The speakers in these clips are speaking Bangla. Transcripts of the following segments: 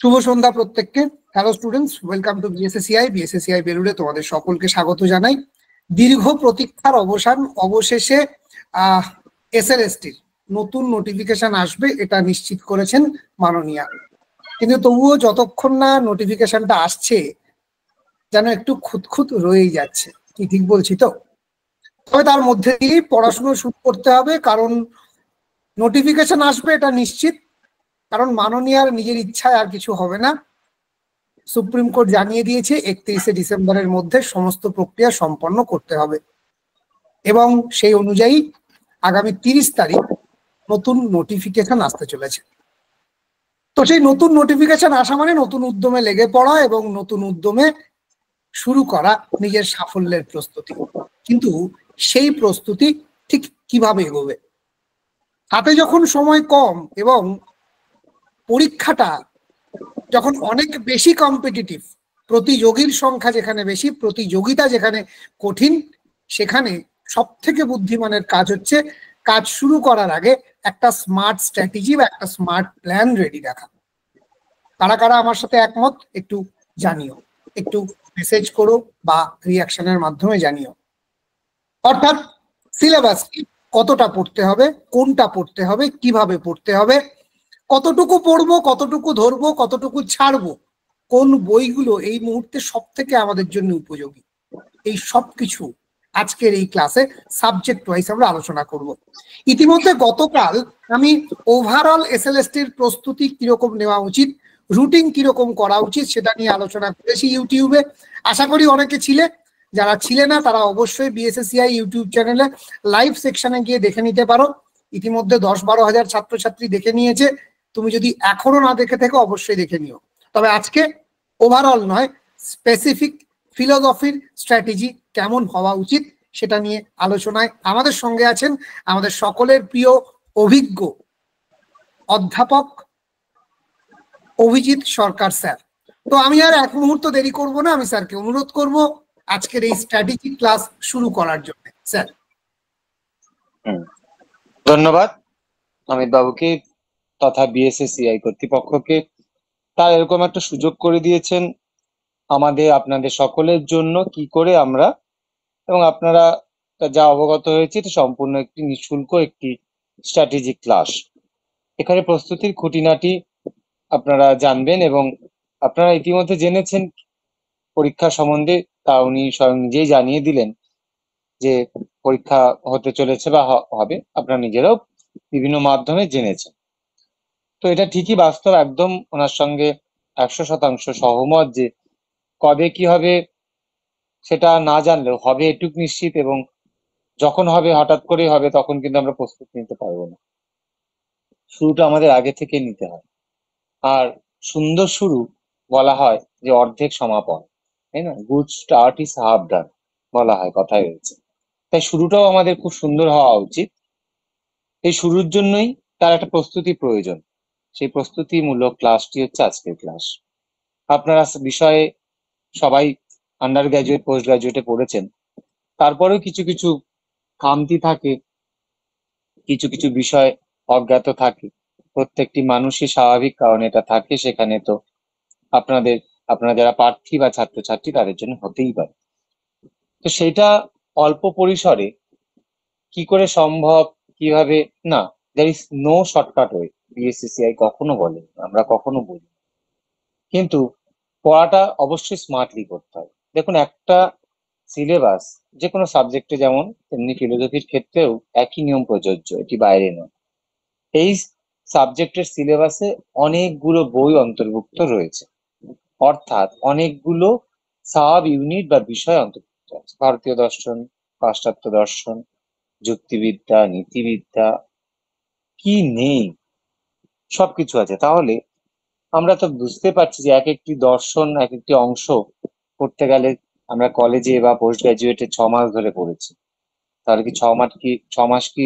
শুভ সন্ধ্যা প্রত্যেককে। Hello students, welcome to BSACI. BSACI বেলুড়ে তোমাদের সকলকে স্বাগত জানাই। দীর্ঘ প্রতীক্ষার অবসান, অবশেষে এসএলএসটির নতুন নোটিফিকেশন আসবে এটা নিশ্চিত করেছেন মাননীয়া। কিন্তু তবুও যতক্ষণ না নোটিফিকেশনটা আসছে যেন একটু খুঁতখুত রয়েই যাচ্ছে। কি ঠিক বলছি তো? তবে তার মধ্যে দিয়েই পড়াশুনো শুরু করতে হবে, কারণ নোটিফিকেশন আসবে এটা নিশ্চিত। কারণ মাননীয়ার নিজের ইচ্ছায় আর কিছু হবে না। সুপ্রিম কোর্ট জানিয়ে দিয়েছে 31শে ডিসেম্বরের মধ্যে সমস্ত প্রক্রিয়া সম্পন্ন করতে হবে, এবং সেই অনুযায়ী আগামী 30 তারিখ নতুন নোটিফিকেশন আসতে চলেছে। তো সেই নতুন নোটিফিকেশন আসা মানে নতুন উদ্যমে লেগে পড়া এবং নতুন উদ্যমে শুরু করা নিজের সাফল্যের প্রস্তুতি। কিন্তু সেই প্রস্তুতি ঠিক কিভাবে এগোবে? হাতে যখন সময় কম এবং পরীক্ষাটা যখন অনেক বেশি কম্পিটিটিভ, প্রতিযোগীর সংখ্যা যেখানে বেশি, প্রতিযোগিতা যেখানে কঠিন, সেখানে সব থেকে বুদ্ধিমানের কাজ হচ্ছে কাজ শুরু করার আগে একটা স্মার্ট স্ট্র্যাটেজি বা একটা স্মার্ট প্ল্যান রেডি রাখা। কারা কারা আমার সাথে একমত একটু জানিও, একটু মেসেজ করো বা রিয়াকশনের মাধ্যমে জানিও। অর্থাৎ সিলেবাস কি, কতটা পড়তে হবে, কোনটা পড়তে হবে, কিভাবে পড়তে হবে, কতটুকু পড়বো, কতটুকু ধরবো, কতটুকু ছাড়বো, কোন বইগুলো এই মুহূর্তে সব থেকে আমাদের জন্য উপযোগী, এই সব কিছু আজকের এই ক্লাসে সাবজেক্ট ওয়াইজ আমরা আলোচনা করব। ইতিমধ্যে গতকাল আমি ওভারঅল এসএলএসটির প্রস্তুতি কিরকম নেওয়া উচিত, রুটিন কিরকম করা উচিত সেটা নিয়ে আলোচনা করেছি ইউটিউবে। আশা করি অনেকে ছিলে, যারা ছিলে না তারা অবশ্যই বিএসএসিআই ইউটিউব চ্যানেলে লাইভ সেকশনে গিয়ে দেখে নিতে পারো। ইতিমধ্যে 10-12 হাজার ছাত্রছাত্রী দেখে নিয়েছে। তুমি যদি এখনো না দেখে থাকো অবশ্যই দেখে নিও। তবে আজকে ওভারঅল নয়, স্পেসিফিক ফিলোসফির স্ট্র্যাটেজি কেমন হওয়া উচিত সেটা নিয়ে আলোচনায় আমাদের সঙ্গে আছেন আমাদের সকলের প্রিয় অভিজ্ঞ অধ্যাপক অভিজিৎ সরকার স্যার। তো আমি আর এক মুহূর্ত দেরি করব না, আমি স্যারকে অনুরোধ করব আজকের এই স্ট্র্যাটেজি ক্লাস শুরু করার জন্য। স্যার। ধন্যবাদ অমিত বাবুকে তথা বিএসএসিআই কর্তৃপক্ষকে। তার এরকম একটা সুযোগ করে দিয়েছেন আপনাদের সকলের জন্য, কি করে আমরা এবং আপনারা যা অবগত হয়েছে এটা সম্পূর্ণ একটি নিঃশুল্ক একটি স্ট্র্যাটেজিক ক্লাস। এখানে প্রস্তুতির খুঁটিনাটি আপনারা জানবেন এবং আপনারা ইতিমধ্যে জেনেছেন পরীক্ষা সম্বন্ধে, তা উনি স্বয়ং নিজেই জানিয়ে দিলেন যে পরীক্ষা হতে চলেছে বা হবে, আপনারা নিজেরাও বিভিন্ন মাধ্যমে জেনেছেন। তো এটা ঠিকই বাস্তব, একদম ওনার সঙ্গে 100% সহমত যে কবে কি হবে সেটা না জানলেও হবে এটুক নিশ্চিত, এবং যখন হবে হঠাৎ করেই হবে তখন কিন্তু আমরা প্রস্তুত নিতে পারবো না। শুরুটা আমাদের আগে থেকে নিতে হয়, আর সুন্দর শুরু বলা হয় যে অর্ধেক সমাপন, তাই না? গুড স্টার্ট ইজ হাফ ডান বলা হয়, কথায় রয়েছে। তাই শুরুটাও আমাদের খুব সুন্দর হওয়া উচিত। এই শুরুর জন্যই তার একটা প্রস্তুতি প্রয়োজন। সেই প্রস্তুতিমূলক ক্লাসটি হচ্ছে আজকের ক্লাস। আপনারা বিষয়ে সবাই আন্ডার গ্রাজুয়েট, পোস্ট গ্রাজুয়েটে পড়েছেন, তারপরেও কিছু কিছু খামতি থাকে, কিছু কিছু বিষয় অজ্ঞাত থাকে। প্রত্যেকটি মানুষই স্বাভাবিক, কারণ এটা থাকে সেখানে। তো আপনারা যারা প্রার্থী বা ছাত্রছাত্রী তাদের জন্য হতেই পারে। তো সেটা অল্প পরিসরে কি করে সম্ভব, কিভাবে না, there is no shortcut way, BSCCI কখনো বলে, আমরা কখনো বলি। কিন্তু পড়াটা অবশ্যই স্মার্টলি করতে হবে। দেখুন, একটা সিলেবাস যে কোনো সাবজেক্টে যেমন, তেমনি ফিলোসফির ক্ষেত্রেও একই নিয়ম প্রযোজ্য, এটি বাইরে নয়। এই সাবজেক্টের সিলেবাসে অনেকগুলো বই অন্তর্ভুক্ত রয়েছে, অর্থাৎ অনেকগুলো সাব ইউনিট বা বিষয় অন্তর্ভুক্ত আছে। ভারতীয় দর্শন, পাশ্চাত্য দর্শন, যুক্তিবিদ্যা, নীতিবিদ্যা, কি নেই, সবকিছু আছে। তাহলে আমরা তো বুঝতে পারছি যে এক একটি দর্শন, এক একটি অংশ পড়তে গেলে আমরা কলেজে বা পোস্ট গ্রাজুয়েটে 6 মাস ধরে পড়েছি। তাহলে কি 6 মাস কি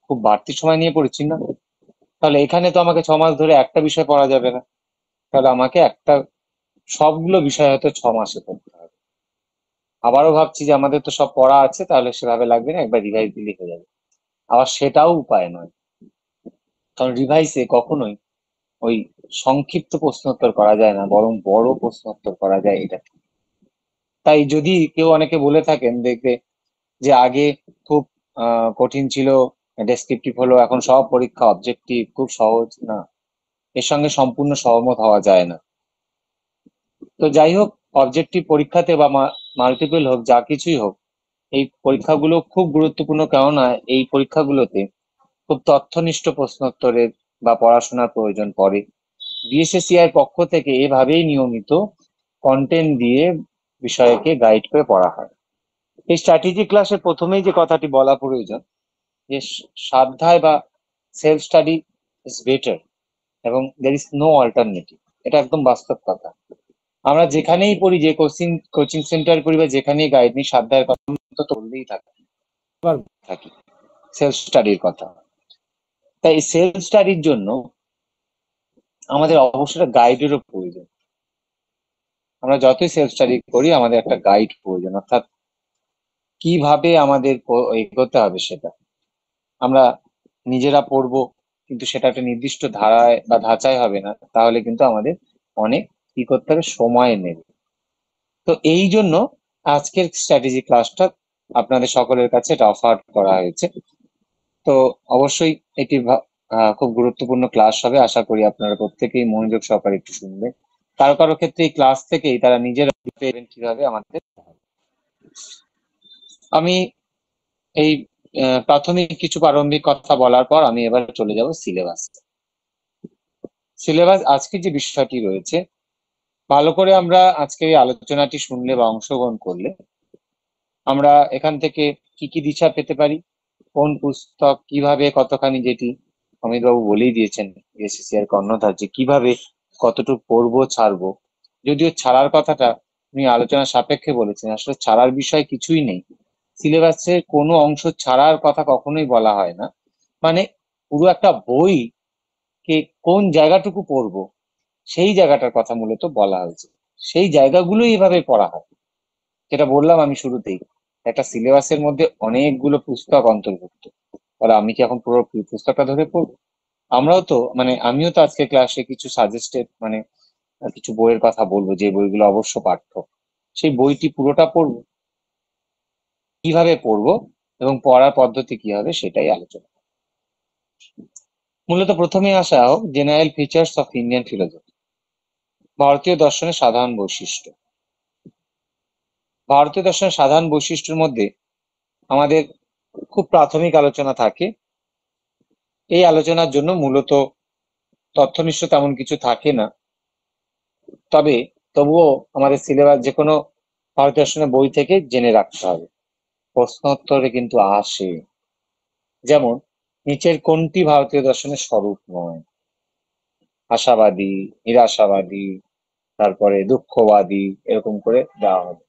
খুব বাড়তি সময় নিয়ে পড়েছি না? তাহলে এখানে তো আমাকে 6 মাস ধরে একটা বিষয় পড়া যাবে না, তাহলে আমাকে সবগুলো বিষয় হয়তো 6 মাসে পড়তে হবে। আবারও ভাবছি যে আমাদের তো সব পড়া আছে, তাহলে সেভাবে লাগবে না, একবার রিভাইজ দিলে হয়ে যাবে। আবার সেটাও উপায় নয়, কারণ রিভাইসে কখনোই ওই সংক্ষিপ্ত প্রশ্নোত্তর করা যায় না, বরং বড় প্রশ্নোত্তর করা যায় এটা। তাই যদি কেউ অনেকে বলে থাকেন দেখবে যে আগে খুব কঠিন ছিল, ডেসক্রিপটিভ হলো, এখন সব পরীক্ষা অবজেক্টিভ, খুব সহজ, না, এর সঙ্গে সম্পূর্ণ সহমত হওয়া যায় না। তো যাই হোক, অবজেক্টিভ পরীক্ষাতে বা মাল্টিপল হোক, যা কিছুই হোক, এই পরীক্ষাগুলো খুব গুরুত্বপূর্ণ, কেননা এই পরীক্ষাগুলোতে খুব তথ্যনিষ্ঠ প্রশ্নোত্তরের বা পড়াশোনার প্রয়োজন পড়ে। বিএসএসসিআই এর পক্ষ থেকে এভাবেই নিয়মিত কন্টেন্ট দিয়ে বিষয়কে গাইড করে পড়া হয়। এই স্ট্র্যাটেজি ক্লাসে প্রথমেই যে কথাটি বলা প্রয়োজন, যে স্বাধ্যায় বা সেলফ স্টাডি ইজ বেটার এবং দের ইজ নো অল্টারনেটিভ। এটা একদম বাস্তব কথা। আমরা যেখানেই পড়ি, যে কোচিং সেন্টার পড়ি বা যেখানেই গাইড নিই, স্বাধ্যায়ের কথা তো বলতেই থাকি, সেলফ স্টাডির কথা। তাই সেলফ স্টাডির জন্য আমাদের অবশ্যই গাইডেরও প্রয়োজন। আমরা যতই সেলফ স্টাডি করি, আমাদের একটা গাইড প্রয়োজন, অর্থাৎ কিভাবে আমাদের এগোতে হবে সেটা। আমরা নিজেরা পড়বো, কিন্তু সেটা একটা নির্দিষ্ট ধারায় বা ধাঁচায় হবে না, তাহলে কিন্তু আমাদের অনেক কি করতে হবে, সময় নেবে। তো এই জন্য আজকের স্ট্র্যাটেজি ক্লাসটা আপনাদের সকলের কাছে এটা অফার করা হয়েছে। তো অবশ্যই এটি খুব গুরুত্বপূর্ণ ক্লাস হবে। আশা করি আপনারা প্রত্যেকেই মনোযোগ সহকারে একটু শুনবেন। কারো কারো ক্ষেত্রে এই ক্লাস থেকেই তারা নিজেরা কিভাবে আমাদের। আমি এই প্রাথমিক কিছু প্রারম্ভিক কথা বলার পর আমি এবার চলে যাব সিলেবাস। সিলেবাস আজকে যে বিষয়টি রয়েছে, ভালো করে আমরা আজকে এই আলোচনাটি শুনলে বা অংশগ্রহণ করলে আমরা এখান থেকে কি কি দিশা পেতে পারি, কোন পুস্তক কিভাবে কতখানি, যেটি অমিতবাবু বলেই দিয়েছেন এসএসসিআই কর্ণধার, যে কিভাবে কতটুকু পড়বো ছাড়বো। যদিও ছাড়ার কথাটা উনি আলোচনা সাপেক্ষে বলেছেন, আসলে ছাড়ার বিষয় কিছুই নেই। সিলেবাসের কোনো অংশ ছাড়ার কথা কখনোই বলা হয় না। মানে পুরো একটা বই কে কোন জায়গাটুকু পড়বো, সেই জায়গাটার কথা মূলত বলা হয়েছে। সেই জায়গাগুলোই এভাবে পড়া হয়। যেটা বললাম আমি শুরুতেই, একটা সিলেবাসের মধ্যে অনেকগুলো পুস্তক অন্তর্ভুক্ত। তাহলে আমি কি এখন পুরো পুস্তকটা ধরে পড়বো? আমরাও তো আমিও তো আজকে ক্লাসে কিছু সাজেস্টেড কিছু বইয়ের কথা বলবো, যে বইগুলো অবশ্য পাঠ্য। সেই বইটি পুরোটা পড়বো, কিভাবে পড়বো এবং পড়ার পদ্ধতি কি হবে সেটাই আলোচনা। মূলত প্রথমে আসা হোক general features of Indian philosophy, ভারতীয় দর্শনের সাধারণ বৈশিষ্ট্য। ভারতীয় দর্শনের সাধারণ বৈশিষ্ট্যের মধ্যে আমাদের খুব প্রাথমিক আলোচনা থাকে। এই আলোচনার জন্য মূলত তথ্যনিষ্ঠ তেমন কিছু থাকে না, তবে তবুও আমাদের সিলেবাস যে কোনো ভারতীয় দর্শনের বই থেকে জেনে রাখতে হবে। প্রশ্নোত্তরে কিন্তু আসে, যেমন নিচের কোনটি ভারতীয় দর্শনের স্বরূপ নয়? আশাবাদী, নিরাশাবাদী, তারপরে দুঃখবাদী, এরকম করে দেওয়া হবে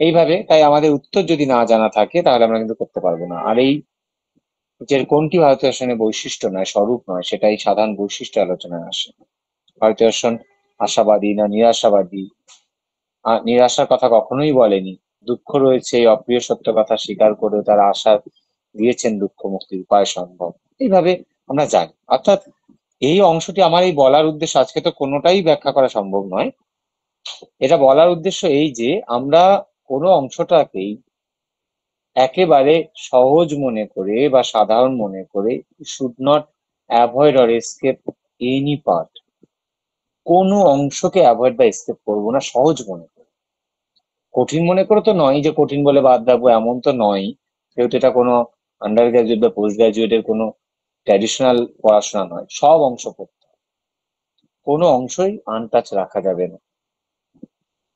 এইভাবে। তাই আমাদের উত্তর যদি না জানা থাকে তাহলে আমরা কিন্তু করতে পারবো না। আর এই যে কোনটি ভারতীয় দর্শনের বৈশিষ্ট্য নয়, স্বরূপ নয়, সেটাই সাধারণ বৈশিষ্ট্য আলোচনায় আসে। ভারতীয় দর্শন আশাবাদী না নিরাশাবাদী? নিরাশার কথা কখনোই বলেনি। দুঃখ রয়েছে, এই অপ্রিয় সত্য কথা স্বীকার করেও তারা আশা দিয়েছেন দুঃখ মুক্তির উপায় সম্ভব। এইভাবে আমরা জানি। অর্থাৎ এই অংশটি আমার এই বলার উদ্দেশ্য, আজকে তো কোনোটাই ব্যাখ্যা করা সম্ভব নয়, এটা বলার উদ্দেশ্য এই যে আমরা কোনো অংশটাকেই একেবারে সহজ মনে করে বা সাধারণ মনে করে should not avoid or escape any part. কোনো অংশকে অ্যাভয়েড বা এসকেপ করবো না, সহজ মনে করে। কঠিন মনে করে তো নয় যে কঠিন বলে বাদ দেবো, এমন তো নয়। যেহেতু এটা কোনো আন্ডার গ্রাজুয়েট বা পোস্ট গ্রাজুয়েটের কোনো ট্র্যাডিশনাল পড়াশোনা নয়, সব অংশ পড়তে হবে, কোনো অংশই আনটাচ রাখা যাবে না।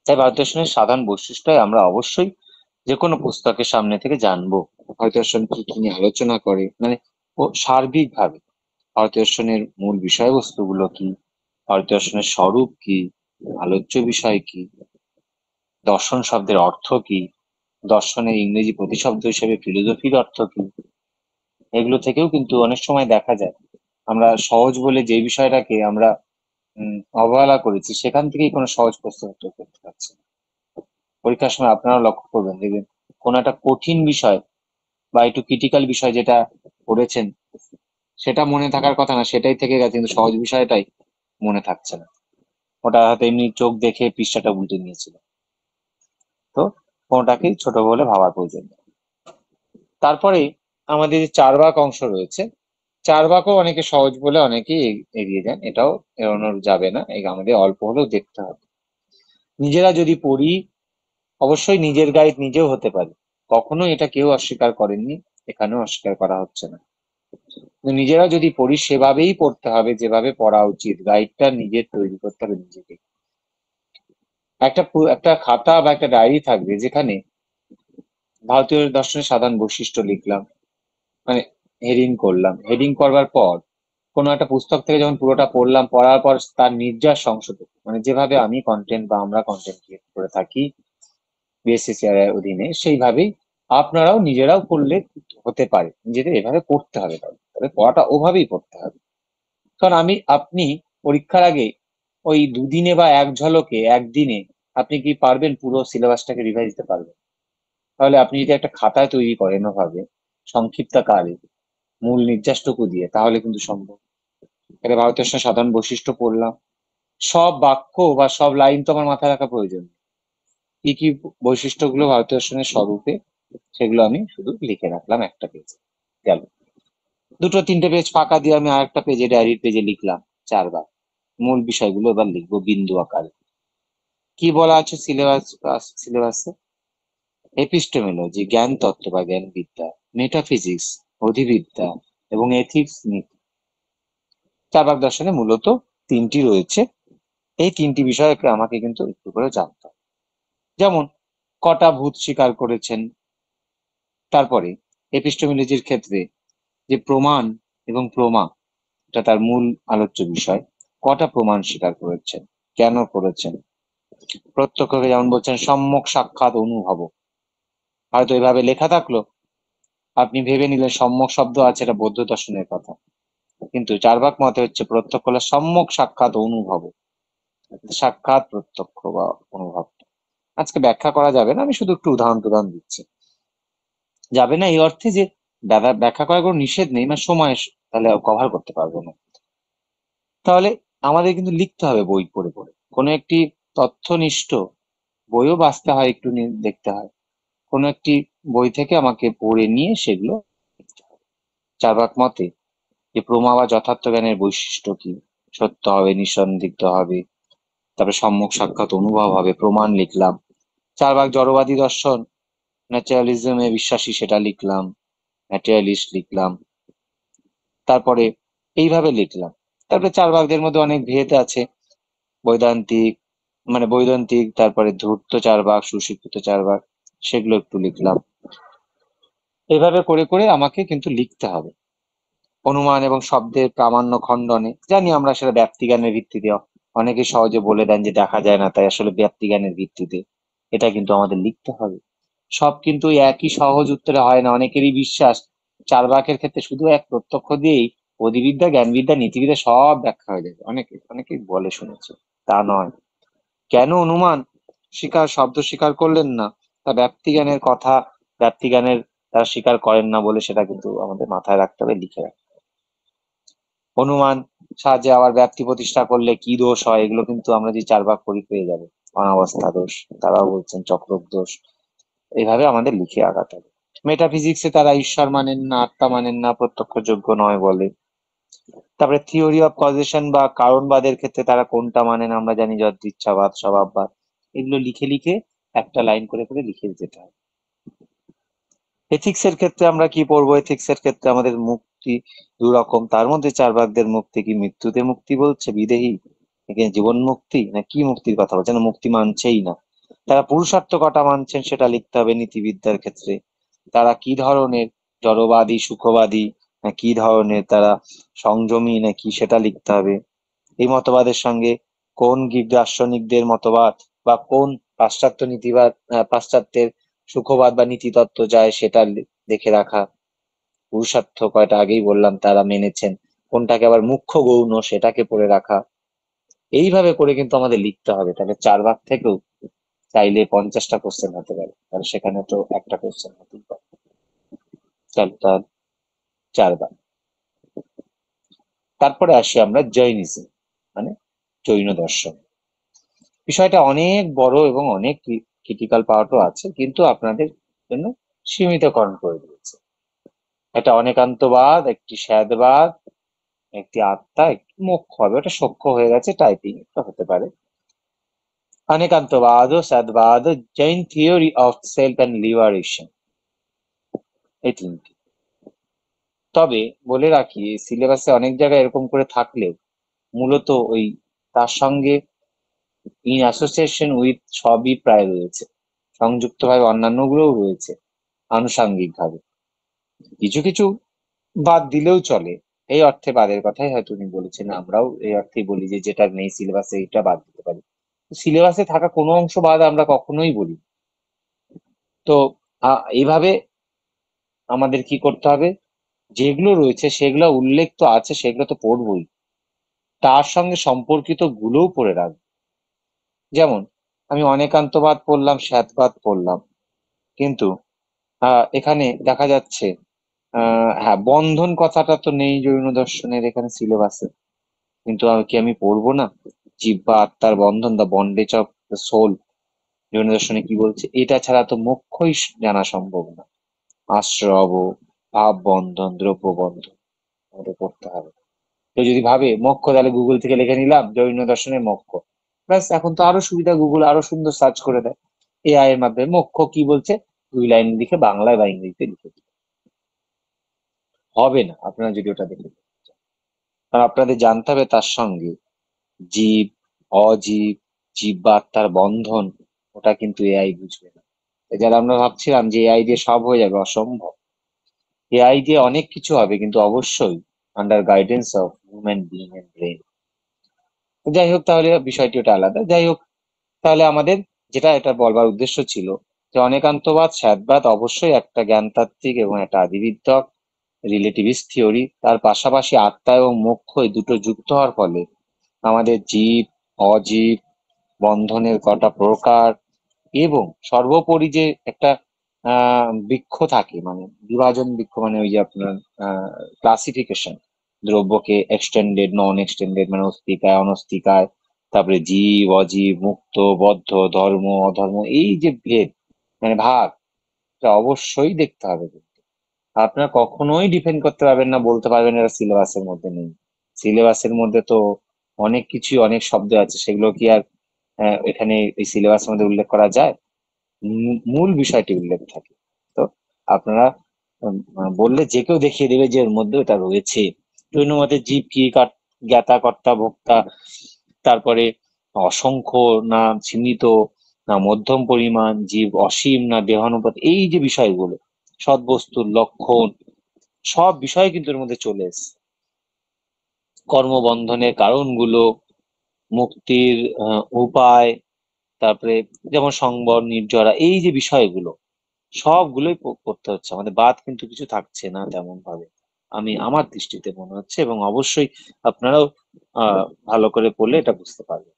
তাই ভারতীয় দর্শনের সাধারণ বৈশিষ্ট্য আমরা অবশ্যই যে কোনো পুস্তকের সামনে থেকে জানবো। ভারতীয় দর্শন কি কি নিয়ে আলোচনা করে, ও সার্বিকভাবে ভারতীয় দর্শনের মূল বিষয়বস্তুগুলো কি, ভারতীয় দর্শনের স্বরূপ কি, আলোচ্য বিষয় কি, দর্শন শব্দের অর্থ কি, দর্শনের ইংরেজি প্রতিশব্দ হিসেবে ফিলোসফির অর্থ কি। এগুলো থেকেও কিন্তু অনেক সময় দেখা যায় আমরা সহজ বলে যে বিষয়টাকে আমরা অবহেলা করেছি, সেখান থেকেই কোনো সহজ প্রশ্ন উত্তর করতে পারছি না। পরীক্ষার সময় আপনারা লক্ষ্য করবেন, দেখবেন কোনো একটা কঠিন বিষয় বা একটু ক্রিটিক্যাল বিষয় যেটা পড়েছেন, সেটা মনে থাকার কথা না, সেটাই থেকে গেছে, কিন্তু সহজ বিষয়টাই মনে থাকছে না। ওটা হয়তো এমনি চোখ দেখে পৃষ্ঠাটা উল্টে নিয়েছিল। তো কোনটাকেই ছোট বলে ভাবার প্রয়োজন নেই। তারপরে আমাদের যে চার্বাক অংশ রয়েছে, চার্বাকও অনেকে সহজ বলে অনেকেই এড়িয়ে যান, এটাও এড়ানো যাবে না, এই আমাদের অল্প হলেও দেখতে হবে। নিজেরা যদি পড়ি, অবশ্যই নিজের গাইড নিজেও হতে পারে, কখনো এটা কেউ অস্বীকার করেননি, এখানেও অস্বীকার করা হচ্ছে না। কিন্তু নিজেরা যদি পড়ি সেভাবেই পড়তে হবে যেভাবে পড়া উচিত, গাইডটা নিজের তৈরি করতে হবে নিজেকে। একটা খাতা বা একটা ডায়েরি থাকবে যেখানে ভারতীয় দর্শনের সাধারণ বৈশিষ্ট্য লিখলাম, মানে হেডিং করলাম, হেডিং করবার পর কোনো একটা পুস্তক থেকে যখন পুরোটা পড়লাম, পড়ার পর তার নির্যাস সংশোধন, মানে যেভাবে আমি কন্টেন্ট বা আমরা কন্টেন্ট ক্রিয়েট করে থাকি বিএসসিসিআই এর অধীনে, সেইভাবেই আপনারাও নিজেরাও করলে হতে পারে। নিজেদের এভাবে পড়তে হবে, তবে পড়াটা ওভাবেই পড়তে হবে। কারণ আপনি পরীক্ষার আগে ওই দুদিনে বা এক ঝলকে একদিনে আপনি কি পারবেন পুরো সিলেবাসটাকে রিভাইজ দিতে পারবেন? তাহলে আপনি যদি একটা খাতায় তৈরি করেন ওভাবে সংক্ষিপ্তাকারে মূল নির্যাসটুকু দিয়ে, তাহলে কিন্তু সম্ভব। এটা ভারতীয় সাধারণ বৈশিষ্ট্য পড়লাম, সব বাক্য বা সব লাইন তো আমার মাথায় রাখা প্রয়োজন নেই। কি কি বৈশিষ্ট্যগুলো ভারতীয় দর্শনের স্বরূপে, সেগুলো আমি শুধু লিখে রাখলাম একটা পেজে, গেল। দুটো তিনটে পেজ ফাঁকা দিয়ে আমি আরেকটা পেজে, ডায়েরির পেজে লিখলাম 4 বার। মূল বিষয়গুলো এবার লিখবো বিন্দু আকারে। কি বলা আছে সিলেবাসে? এপিস্টেমোলজি, জ্ঞান তত্ত্ব বা জ্ঞান বিদ্যা, মেটাফিজিক্স, অধিবিদ্যা এবং এথিক্স নীতি। চার্বাক দর্শনে মূলত 3টি রয়েছে। এই 3টি বিষয়কে আমাকে কিন্তু একটু করে জানতে হবে। যেমন কটা ভূত স্বীকার করেছেন, তারপরে এপিস্টেমোলজির ক্ষেত্রে যে প্রমাণ এবং প্রমা, এটা তার মূল আলোচ্য বিষয়। কটা প্রমাণ স্বীকার করেছেন, কেন করেছেন? প্রত্যক্ষকে যেমন বলছেন সম্যক সাক্ষাৎ অনুভব, হয়তো এভাবে লেখা থাকলো, আপনি ভেবে নিলেন সম্যক শব্দ আছে, এটা বৌদ্ধ দর্শনের কথা, কিন্তু চার্বাক মতে হচ্ছে প্রত্যক্ষ হলো সম্যক সাক্ষাৎ অনুভব, সাক্ষাৎ প্রত্যক্ষ বা অনুভব। আজকে ব্যাখ্যা করা যাবে না, আমি শুধু একটু উদাহরণ দিচ্ছি। যাবে না এই অর্থে যে ব্যাখ্যা করার কোনো নিষেধ নেই, মানে সময় তাহলে কভার করতে পারবো না। তাহলে আমাদের কিন্তু লিখতে হবে বই পড়ে পড়ে, কোনো একটি তথ্যনিষ্ঠ বইও বাঁচতে হয়, একটু দেখতে হয়, কোনো একটি বই থেকে আমাকে পড়ে নিয়ে সেগুলো লিখতে হবে। চার্বাক মতে যে প্রমা বা যথার্থ জ্ঞানের বৈশিষ্ট্য কি, সত্য হবে, নিঃসন্দিগ্ধ হবে, তারপরে সম্যক সাক্ষাৎ অনুভব হবে, প্রমাণ লিখলাম। চার্বাক জড়বাদী দর্শন, ন্যাচারালিজমে বিশ্বাসী, সেটা লিখলাম, ম্যাটেরিয়ালিস্ট লিখলাম। তারপরে এইভাবে লিখলাম। তারপরে চার্বাকদের মধ্যে অনেক ভেদ আছে, বৈদান্তিক, মানে বৈদান্তিক, তারপরে ধূর্ত চার্বাক, সুশিক্ষিত চার্বাক, সেগুলো একটু লিখলাম। এইভাবে করে করে আমাকে কিন্তু লিখতে হবে। অনুমান এবং শব্দের প্রামাণ্য খণ্ডনে, জানি আমরা সেটা ব্যক্তিজ্ঞানের ভিত্তিতে, অনেকে সহজে বলে দেন যে দেখা যায় না, তাই আসলে ব্যক্তিজ্ঞানের ভিত্তিতে, এটা কিন্তু আমাদের লিখতে হবে। সব কিন্তু একই সহজ উত্তরে হয় না, অনেকেরই বিশ্বাস চার্বাকের ক্ষেত্রে শুধু এক প্রত্যক্ষ দিয়েই অধিবিদ্যা, জ্ঞানবিদ্যা, নীতিবিদ্যা সব ব্যাখ্যা হয়ে যাবে, অনেকে বলে শুনেছে। তা নয়। কেন অনুমান শব্দ স্বীকার করলেন না, তা ব্যক্তিজ্ঞানের কথা, ব্যক্তিজ্ঞানের তারা স্বীকার করেন না বলে সেটা কিন্তু আমাদের মাথায় রাখতে হবে, লিখে রাখতে হবে। অনুমান সাহায্যে আবার ব্যাপ্তি প্রতিষ্ঠা করলে কি দোষ হয়, এগুলো কিন্তু আমরা যে চার্বাক পড়ি পেয়ে যাবো। অনাবস্থা দোষ, তারাও বলছেন চক্রক দোষ, এইভাবে আমাদের লিখে আগাতে হবে। মেটাফিজিক্সে তারা ঈশ্বর মানেন না, আত্মা মানেন না, প্রত্যক্ষযোগ্য নয় বলে। তারপরে থিওরি অফ কজেশন বা কারণবাদের ক্ষেত্রে তারা কোনটা মানেন, আমরা জানি যদৃচ্ছাবাদ, স্বভাববাদ। এগুলো লিখে লিখে একটা লাইন করে করে লিখে যেতে হবে। এথিক্স এর ক্ষেত্রে আমরা কি পড়বো? এথিক্স এর ক্ষেত্রে আমাদের মুক্তি 2 রকম, তার মধ্যে চার্বাকদের মুক্তি কি মৃত্যুতে মুক্তি বলছে, বিদেহী, এখানে জীবন মুক্তি, না কি মুক্তির কথা বলছে, না মুক্তি মানছেই না। তারা পুরুষার্থ কটা মানছেন সেটা লিখতে হবে। নীতিবিদ্যার ক্ষেত্রে তারা কি ধরনের জড়বাদী, সুখবাদী, না কি ধরনের তারা সংযমী, না কি, সেটা লিখতে হবে। এই মতবাদের সঙ্গে কোন গ্রিক দার্শনিকদের মতবাদ বা কোন পাশ্চাত্য নীতিবাদ, পাশ্চাত্যের সুখবাদ বা নীতিতত্ত্ব যায়, সেটা দেখে রাখা। পুরুষার্থ কয়টা আগেই বললাম তারা মেনেছেন, কোনটাকে আবার মুখ্য গৌণ সেটাকে পড়ে রাখা। এইভাবে করে কিন্তু আমাদের লিখতে হবে, তাহলে 4 ভাগ থেকেও চাইলে 50টা কোশ্চেন হতে পারে, তাহলে সেখানে তো একটা কোশ্চেন হতেই পারে। চল, তাহলে 4 ভাগ। তারপরে আসি আমরা জৈনিজম, মানে জৈন দর্শন। বিষয়টা অনেক বড় এবং অনেক ক্রিটিক্যাল পার্টও আছে, কিন্তু আপনাদের জন্য সীমিতকরণ করে দিয়েছে। এটা অনেকান্তবাদ, একটি স্যাদবাদ, একটি আত্মা, একটি মোক্ষ হবে। ওটা সখ্য হয়ে গেছে, টাইপিং একটা হতে পারে। अनेकांतवाद, सद्वाद, Jain theory of self and liberation, এই তিনটি। তবে বলে রাখি, সিলেবাসে অনেক জায়গায় এরকম করে থাকলেও মূলত ওই তার সঙ্গে ইন অ্যাসোসিয়েশন উইথ সবই প্রায় রয়েছে, সংযুক্তভাবে অন্যান্যগুলোও রয়েছে আনুষাঙ্গিক ভাবে। কিছু কিছু বাদ দিলেও চলে, এই অর্থে বাদের কথাই হয়তো উনি বলেছেন। আমরাও এই অর্থেই বলি যে যেটা নেই সিলেবাসে এটা বাদ দিতে পারি। সিলেবাসে থাকা কোনো অংশ বাদ আমরা কখনোই বলি। তো এইভাবে আমাদের কি করতে হবে, যেগুলো রয়েছে সেগুলো উল্লেখ তো আছে, সেগুলো তো পড়বই, তার সঙ্গে সম্পর্কিত গুলোও পড়ে রাখবো। যেমন আমি অনেকান্তবাদ পড়লাম, স্যাতবাদ পড়লাম, কিন্তু এখানে দেখা যাচ্ছে হ্যাঁ, বন্ধন কথাটা তো নেই জৈন দর্শনের এখানে সিলেবাসে, কিন্তু কি আমি পড়বো না? জীব বা আত্মার বন্ধন, the bondage of the soul, Jain দর্শনে কি বলছে? এটা ছাড়া তো মোক্ষই জানা সম্ভব না। আশ্রব, ভাব বন্ধন, দ্রব্য বন্ধন আমাদের পড়তে হবে। কেউ যদি ভাবে মোক্ষ, তাহলে গুগল থেকে লিখে নিলাম জৈন দর্শনের মোক্ষ, ব্যাস। এখন তো আরো সুবিধা, গুগল আরো সুন্দর সার্চ করে দেয়, এআই এর মাধ্যমে মোক্ষ কি বলছে 2 লাইন লিখে বাংলায় বা ইংরেজিতে লিখে দিল। হবে না আপনারা যদি ওটা দেখে, কারণ আপনাদের জানতে হবে তার সঙ্গে জীব, অজীব, জীব বা আত্মার বন্ধন, ওটা কিন্তু এআই বুঝবে না। যারা আমরা ভাবছিলাম যে এআই দিয়ে সব হয়ে যাবে, অসম্ভব। এআই দিয়ে অনেক কিছু হবে, কিন্তু অবশ্যই under guidance of human being and brain. যাই হোক, তাহলে বিষয়টি ওটা আলাদা। যাই হোক, তাহলে আমাদের যেটা এটা বলবার উদ্দেশ্য ছিল যে অনেকান্তবাদ, স্যাদবাদ অবশ্যই একটা জ্ঞানতাত্ত্বিক এবং একটা আদিবিদ্যক রিলেটিভিস্ট থিওরি। তার পাশাপাশি আত্মা এবং মোক্ষ এই দুটো যুক্ত হওয়ার ফলে আমাদের জীব, অজীব, বন্ধনের কটা প্রকার, এবং সর্বোপরি যে একটা বৃক্ষ থাকে, মানে বিভাজন বৃক্ষ, মানে ওই যে আপনার ক্লাসিফিকেশন, দ্রব্যকে এক্সটেন্ডেড, নন এক্সটেন্ডেড, মানে অস্তিকায়, অনস্তিকায়, তারপরে জীব, অজীব, মুক্ত, বদ্ধ, ধর্ম, অধর্ম, এই যে ভেদ, মানে ভাগ, এটা অবশ্যই দেখতে হবে। আপনারা কখনোই ডিফেন্ড করতে পারবেন না, বলতে পারবেন এটা সিলেবাসের মধ্যে নেই। সিলেবাসের মধ্যে তো অনেক কিছুই, অনেক শব্দ আছে, সেগুলো কি আর এখানে এই সিলেবাসের মধ্যে উল্লেখ করা যায়? মূল বিষয়টি উল্লেখ থাকে। তো আপনারা বললে যে কেউ দেখিয়ে দেবে যে এর মধ্যে এটা রয়েছে। জৈন মতে জীব কি, জ্ঞাতা, কর্তা, ভোক্তা, তারপরে অসংখ্য না সীমিত, না মধ্যম পরিমাণ, জীব অসীম না দেহানুপাত, এই যে বিষয়গুলো, সদ্বস্তুর লক্ষণ, সব বিষয় কিন্তু এর মধ্যে চলে এসছে। কর্মবন্ধনের কারণগুলো, মুক্তির উপায়, তারপরে যেমন সংবর, নির্জরা, এই যে বিষয়গুলো সবগুলোই করতে হচ্ছে আমাদের। বাদ কিন্তু কিছু থাকছে না তেমন ভাবে, আমি আমার দৃষ্টিতে মনে হচ্ছে, এবং অবশ্যই আপনারাও ভালো করে পড়লে এটা বুঝতে পারবেন।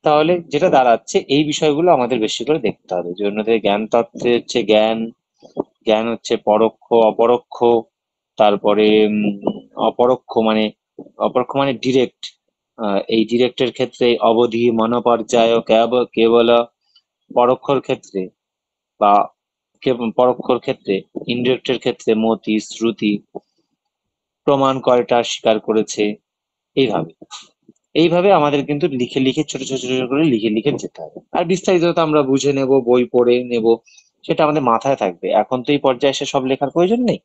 তাহলে যেটা দাঁড়াচ্ছে, এই বিষয়গুলো আমাদের বেশি করে দেখতে হবে। জৈনদের জ্ঞান তত্ত্বে হচ্ছে জ্ঞান, জ্ঞান হচ্ছে পরোক্ষ, অপরোক্ষ, তারপরে অপরোক্ষ মানে ডিরেক্ট। এই ডিরেক্টের ক্ষেত্রে অবধি, মনোপর্যায়, কেবল। পরোক্ষর ক্ষেত্রে বা পরোক্ষর ক্ষেত্রে, ইনডিরেক্টের ক্ষেত্রে মতি, শ্রুতি, প্রমাণ কয়টা স্বীকার করেছে, এইভাবে এইভাবে আমাদের কিন্তু লিখে লিখে, ছোট ছোট ছোট করে লিখে লিখে যেতে হবে। আর বিস্তারিত তো আমরা বুঝে নেব, বই পড়ে নেব, সেটা আমাদের মাথায় থাকবে। এখন তো এই পর্যায়ে এসে সব লেখার প্রয়োজন নেই,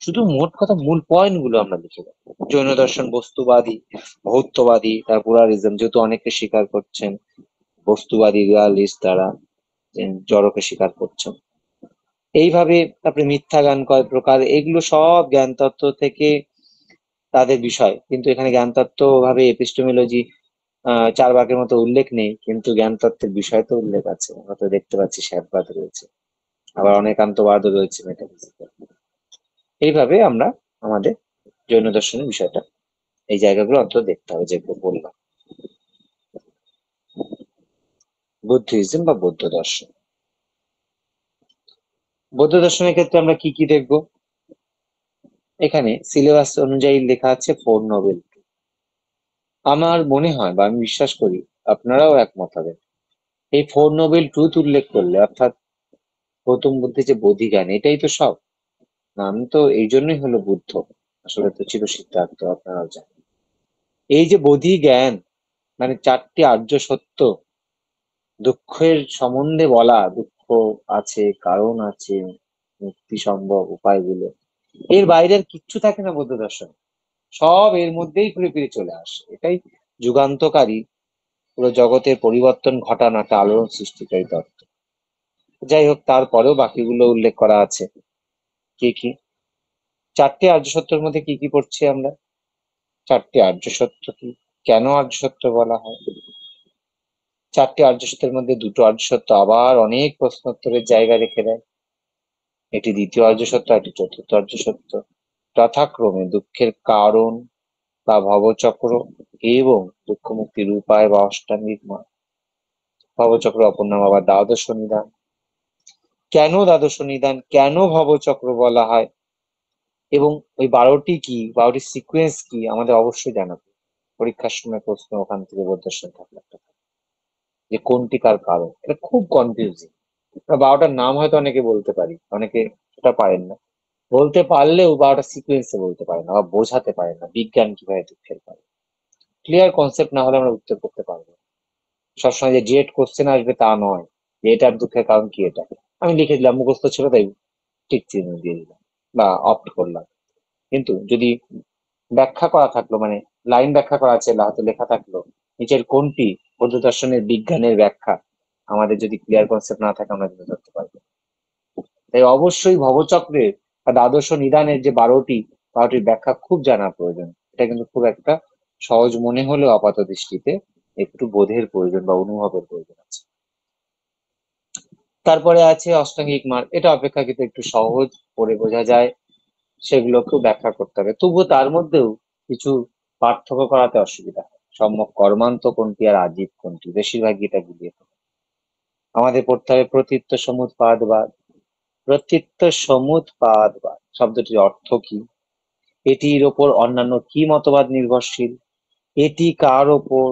শুধু মোট কথা মূল পয়েন্ট গুলো আমরা লিখে দেবো। জৈন দর্শন বস্তুবাদী, ভৌতবাদী, তার প্লুরালিজম, যেহেতু অনেকে স্বীকার করছেন বস্তুবাদী, রিয়ালিস্ট, তারা জড়কে স্বীকার করছেন। এইভাবে তারপরে মিথ্যা জ্ঞান কয় প্রকার, এগুলো সব জ্ঞান তত্ত্ব থেকে তাদের বিষয়। কিন্তু এখানে জ্ঞান তত্ত্ব ভাবে এপিস্টেমোলজি 4 ভাগের মতো উল্লেখ নেই, কিন্তু জ্ঞান তত্ত্বের বিষয় তো উল্লেখ আছে। আমরা তো দেখতে পাচ্ছি স্যাদবাদ রয়েছে, আবার অনেকান্তবাদও রয়েছে, মেটাফিজিক্যাল। এইভাবে আমরা আমাদের জৈন দর্শনের বিষয়টা, এই জায়গাগুলো অন্তত দেখতে হবে, যেগুলো বললাম। বুদ্ধিজম বা বৌদ্ধ দর্শন, বৌদ্ধ দর্শনের ক্ষেত্রে আমরা কি কি দেখবো? এখানে সিলেবাস অনুযায়ী লেখা আছে ফোর নোবেল। আমার মনে হয় বা আমি বিশ্বাস করি আপনারাও একমত হবেন, এই ফোর নোবেল ট্রুথ উল্লেখ করলে অর্থাৎ গৌতম বুদ্ধের যে বোধিজ্ঞান এটাই তো সব। নাম তো এই জন্যই হলো বুদ্ধ, আসলে তো চির সিদ্ধার্থ, আপনারাও জানেন। এই যে বোধিজ্ঞান মানে চারটি আর্য সত্য, দুঃখের সম্বন্ধে বলা, দুঃখ আছে, কারণ আছে, মুক্তি সম্ভব উপায়গুলো, এর বাইরে আর কিচ্ছু থাকে না বৌদ্ধ দর্শন, সব এর মধ্যেই ঘুরে ফিরে চলে আসে। এটাই যুগান্তকারী, পুরো জগতের পরিবর্তন ঘটানো একটা আলোড়ন সৃষ্টিকারী তত্ত্ব। যাই হোক, তারপরেও বাকিগুলো উল্লেখ করা আছে। কি কি? চারটি আর্য সত্যের মধ্যে কি কি পড়ছি আমরা? চারটি আর্য সত্য কি, কেন আর্য সত্য বলা হয়? চারটি আর্য সত্যের মধ্যে দুটো আর্য সত্য আবার অনেক প্রশ্নোত্তরের জায়গা রেখে দেয়। এটি দ্বিতীয় আর্য সত্য, এটি চতুর্থ আর্য সত্য। যথাক্রমে দুঃখের কারণ বা ভবচক্র এবং দুঃখ মুক্তির উপায় বা অষ্টাঙ্গিক মার্গ। ভবচক্র অপর নাম আবার দ্বাদশ নিদান। কেন দ্বাদশ নিদান, কেন ভবচক্র বলা হয়, এবং ওই 12টি কি, 12টি সিকোয়েন্স কি, আমাদের অবশ্যই জানাবে। পরীক্ষার সময় প্রশ্ন ওখান থেকে বোধদর্শন থাকলে একটা, যে কোনটি কার কারণ, এটা খুব কনফিউজিং। 12টার নাম হয়তো অনেকে বলতে পারি, অনেকে ওটা পারেন না, বলতে পারলেও 12টা সিকোয়েন্সে বলতে পারে না বা বোঝাতে পারে না বিজ্ঞান কিভাবে দুঃখের পারে। ক্লিয়ার কনসেপ্ট না হলে আমরা উত্তর করতে পারবো না। সবসময় যে ডিরেক্ট কোশ্চেন আসবে তা নয়, যে এটার দুঃখের কারণ কি, এটা আমি লিখে দিলাম, মুখস্থ ছিল তাই ঠিক চিহ্ন দিয়ে দিলাম বা অপ্ট করলাম। কিন্তু যদি ব্যাখ্যা করা থাকলো, মানে লাইন ব্যাখ্যা করা আছে, হাতে লেখা থাকলো নিচের কোনটি বৌদ্ধ দর্শনের বিজ্ঞানের ব্যাখ্যা, আমাদের যদি ক্লিয়ার কনসেপ্ট না থাকে আমরা কিন্তু ধরতে পারবো না। তাই অবশ্যই ভবচক্রের বা দ্বাদশ নিদানের যে 12টির ব্যাখ্যা খুব জানা প্রয়োজন। এটা কিন্তু খুব একটা সহজ মনে হলেও আপাত দৃষ্টিতে একটু বোধের প্রয়োজন বা অনুভবের প্রয়োজন আছে। তারপরে আছে অষ্টাঙ্গিক মার্গ, এটা অপেক্ষাকৃত একটু সহজ, পড়ে বোঝা যায়, সেগুলোকেও ব্যাখ্যা করতে হবে। তবুও তার মধ্যেও কিছু পার্থক্য করাতে অসুবিধা হয়। সম্যক কর্মান্ত কোনটি আর আজীব কোনটি, বেশিরভাগই এটা গুলিয়ে ফেলে। আমাদের পড়তে হবে প্রতীত্য সমুৎপাদবাদ। প্রতীত্য সমুৎপাদবাদ শব্দটির অর্থ কি, এটির ওপর অন্যান্য কি মতবাদ নির্ভরশীল, এটি কার ওপর,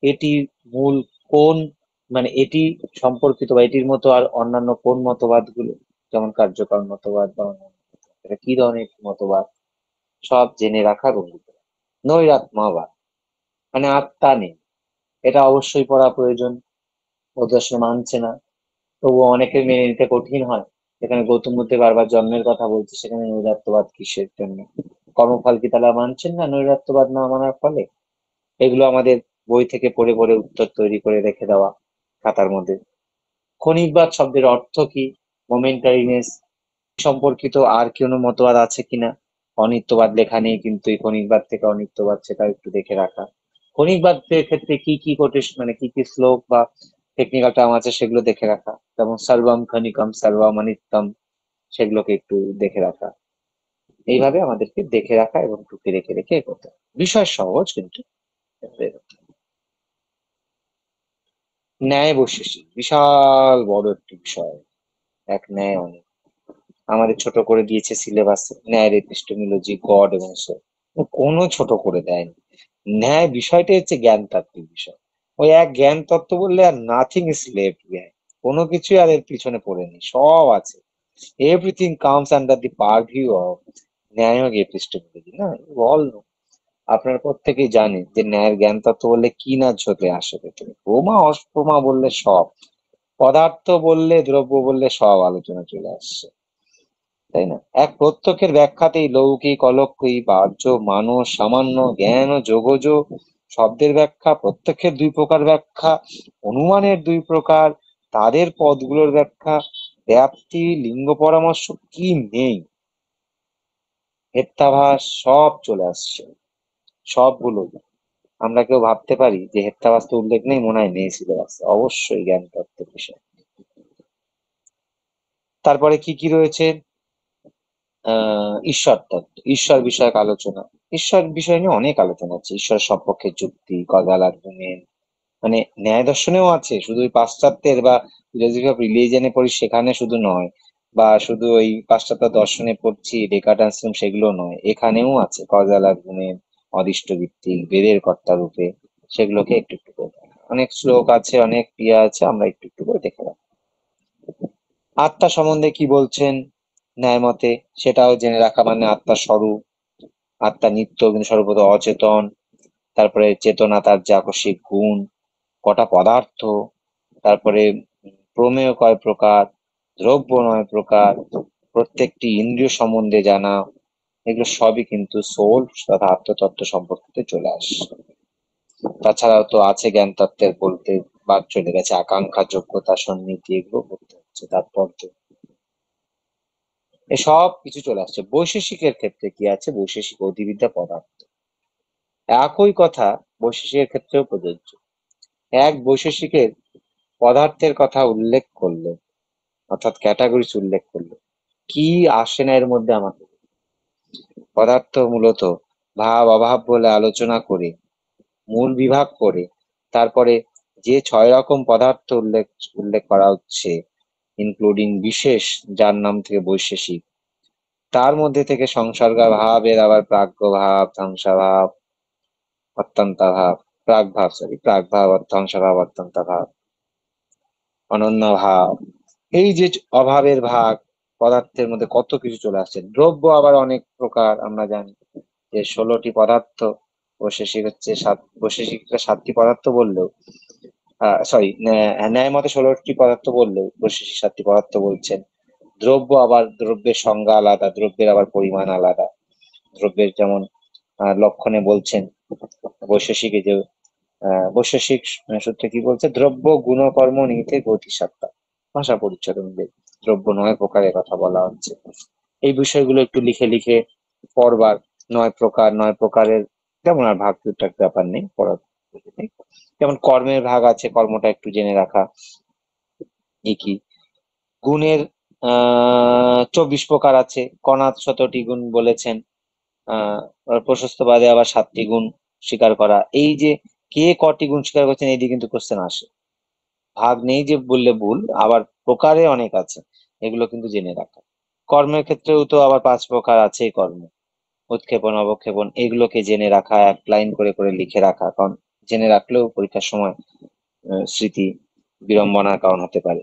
এটি মূল কোন, মানে এটি সম্পর্কিত বা এটির মতো আর অন্যান্য কোন মতবাদ গুলো, যেমন কার্যকর মতবাদ বা অন্যান্য মতবাদ, এটা কি ধরনের মতবাদ, সব জেনে রাখা এবং বুঝতে রাখা। নৈরাত্ম্যবাদ মানে আত্মা নেই, এটা অবশ্যই পড়া প্রয়োজন, অদর্শন মানছে না, তবুও অনেকের মেনে নিতে কঠিন হয়। যেখানে গৌতম বুদ্ধ বারবার জন্মের কথা বলছে, সেখানে নৈরাত্যবাদ কিসের জন্য? কর্মফল কি তারা মানছেন না নৈরাত্যবাদ না মানার ফলে? এগুলো আমাদের বই থেকে পড়ে পড়ে উত্তর তৈরি করে রেখে দেওয়া খাতার মধ্যে। ক্ষণিকবাদ শব্দের অর্থ কি, মোমেন্টারিনেস সম্পর্কিত আর কোনো মতবাদ আছে কিনা, অনিত্যবাদ লেখা নেই কিন্তু এই ক্ষণিকবাদ থেকে অনিত্যবাদ, সেটা একটু দেখে রাখা। ক্ষণিকবাদের ক্ষেত্রে কি কি কোটেশন, মানে কি কি শ্লোক বা টেকনিক্যাল টার্ম আছে সেগুলো দেখে রাখা, যেমন সর্বম ক্ষণিকম সর্বম অনিত্যম, সেগুলোকে একটু দেখে রাখা। এইভাবে আমাদেরকে দেখে রাখা এবং টুকে রেখে রেখে এগোতে হবে। বিষয় সহজ কিন্তু এগোতে হবে। ন্যায় বৈশেষিক বিশাল বড় একটি বিষয়, এক ন্যায় অনেক। আমাদের ছোট করে দিয়েছে সিলেবাসে ন্যায়ের এপিস্টেমোলজি, গড এবং সোল, কোনো ছোট করে দেয়নি। ন্যায় বিষয়টাই হচ্ছে জ্ঞান তাত্ত্বিক বিষয়। ওই এক জ্ঞান তত্ত্ব বললে আর নাথিং ইজ লেফট বিহাইন্ড, কোনো কিছুই আর এর পিছনে পড়েনি, সব আছে। Everything comes under the পারভিউ of ন্যায় এপিস্টেমোলজি, না অল। আপনারা প্রত্যেকেই জানেন যে ন্যায়ের জ্ঞান তত্ত্ব বললে কি না ঝোতে আসে ভেতরে, প্রমা অপ্রমা বললে সব, পদার্থ বললে দ্রব্য বললে সব আলোচনা চলে আসছে, তাই না? এক প্রত্যক্ষের ব্যাখ্যাতেই লৌকিক অলৌকিক বাহ্য মানুষ সামান্য জ্ঞান ও যোগজ শব্দের ব্যাখ্যা, প্রত্যক্ষের দুই প্রকার ব্যাখ্যা, অনুমানের দুই প্রকার, তাদের পদগুলোর ব্যাখ্যা, ব্যাপ্তি, লিঙ্গ পরামর্শ কি নেই, হেত্যাভাস সব চলে আসছে, সবগুলো। আমরা কেউ ভাবতে পারি যে হেত্যাভাস তো উল্লেখ নেই, মনে হয় নেই সিলেবাস, অবশ্যই জ্ঞান তত্ত্বের বিষয়। তারপরে কি কি রয়েছে? ঈশ্বর তত্ত্ব, ঈশ্বর বিষয়ক আলোচনা। ঈশ্বর বিষয় নিয়ে অনেক আলোচনা আছে, ঈশ্বর সপক্ষে যুক্তি, কজাল আর্গুমেন্ট, মানে ন্যায় দর্শনেও আছে, শুধু ওই পাশ্চাত্যের বা ফিলোসফি অফ রিলিজিয়নে পড়ি সেখানে শুধু নয়, বা শুধু ওই পাশ্চাত্য দর্শনে পড়ছি ডেকাডেন্স সেগুলো নয়, এখানেও আছে কজাল আর্গুমেন্ট, অদিষ্ট ভিত্তিক, বেদের কর্তা রূপে, সেগুলোকে একটু একটু করে দেখা। অনেক শ্লোক আছে, অনেক ক্রিয়া আছে, আমরা একটু একটু করে দেখে রাখি। আত্মা সম্বন্ধে কি বলছেন ন্যায় মতে, সেটাও জেনে রাখা, মানে আত্মার স্বরূপ, আত্মা নিত্য কিন্তু সর্বদা অচেতন, তারপরে চেতনা তার যে আকস্মিক গুণ, কটা পদার্থ, তারপরে প্রমেয় কয় প্রকার, দ্রব্য নয় প্রকার, প্রত্যেকটি ইন্দ্রিয় সম্বন্ধে জানা, এগুলো সবই কিন্তু সোল তথা আত্মতত্ত্ব সম্পর্কিত চলে আসে। তাছাড়াও তো আছে জ্ঞান তত্ত্বের বলতে বাদ চলে গেছে, আকাঙ্ক্ষা, যোগ্যতা, সন্নিধি, এগুলো করতে হচ্ছে তাৎপর্য, এসব কিছু চলে আসছে। বৈশেষিকের ক্ষেত্রে কি আছে, বৈশেষিক অধিবিদ্যা পদার্থ, একই কথা বৈশেষিকের ক্ষেত্রেও প্রযোজ্য। এক বৈশেষিকের পদার্থের কথা উল্লেখ করলে, অর্থাৎ ক্যাটাগরিজ উল্লেখ করলে, কি আসে না এর মধ্যে আমাকে? পদার্থ মূলত ভাব অভাব বলে আলোচনা করে, মূল বিভাগ করে, তারপরে যে 6 রকম পদার্থ উল্লেখ উল্লেখ করা হচ্ছে, ইনক্লুডিং বিশেষ, যার নাম থেকে বৈশেষিক, তার মধ্যে থেকে সংসর্গ ভাবের আবার প্রাজ্ঞ ভাব, ধ্বংসাভাব, অত্যন্তাভাব, প্রাগ ভাব, ধ্বংসাভাব, অত্যন্তাভাব, অনন্য ভাব, এই যে অভাবের ভাগ, পদার্থের মধ্যে কত কিছু চলে আসছে। দ্রব্য আবার অনেক প্রকার, আমরা জানি যে 16টি পদার্থ, বৈশেষিক হচ্ছে বৈশেষিকরা 7টি পদার্থ বললেও, সরি, ন্যায় মতে 16টি পদার্থ বললেও বৈশেষিক 7টি পদার্থ বলছেন। দ্রব্য আবার দ্রব্যের সংজ্ঞা আলাদা, দ্রব্যের আবার পরিমাণ আলাদা। দ্রব্যের যেমন লক্ষণে বলছেন বৈশেষিকে যে বৈশেষিক সূত্রে কি বলছে, দ্রব্য গুণকর্ম নিহিতে গতিসত্তা, ভাষা পরিচ্ছদ অনুযায়ী দ্রব্য 9 প্রকারের কথা বলা হচ্ছে। এই বিষয়গুলো একটু লিখে লিখে পড়বার, 9 প্রকার, 9 প্রকারের তেমন আর ভাগ একটা ব্যাপার নেই, পড়ার নেই। যেমন কর্মের ভাগ আছে, কর্মটা একটু জেনে রাখা, কি গুণের 24 প্রকার আছে, কণাদ শতটি গুণ বলেছেন। প্রশস্তবাদে আবার 7টি গুণ স্বীকার করা, এই যে কে কটি গুণ স্বীকার করছেন এই দিয়ে কিন্তু কোশ্চেন আসে। ভাগ নেই যে বললে ভুল, আবার প্রকারে অনেক আছে, এগুলো কিন্তু জেনে রাখা। কর্মের ক্ষেত্রেও তো আবার 5 প্রকার আছে কর্ম, উৎক্ষেপণ, অবক্ষেপণ, এগুলোকে জেনে রাখা, 1 লাইন করে করে লিখে রাখা, কারণ জেনে রাখলেও পরীক্ষার সময় স্মৃতি বিড়ম্বনার কারণ হতে পারে।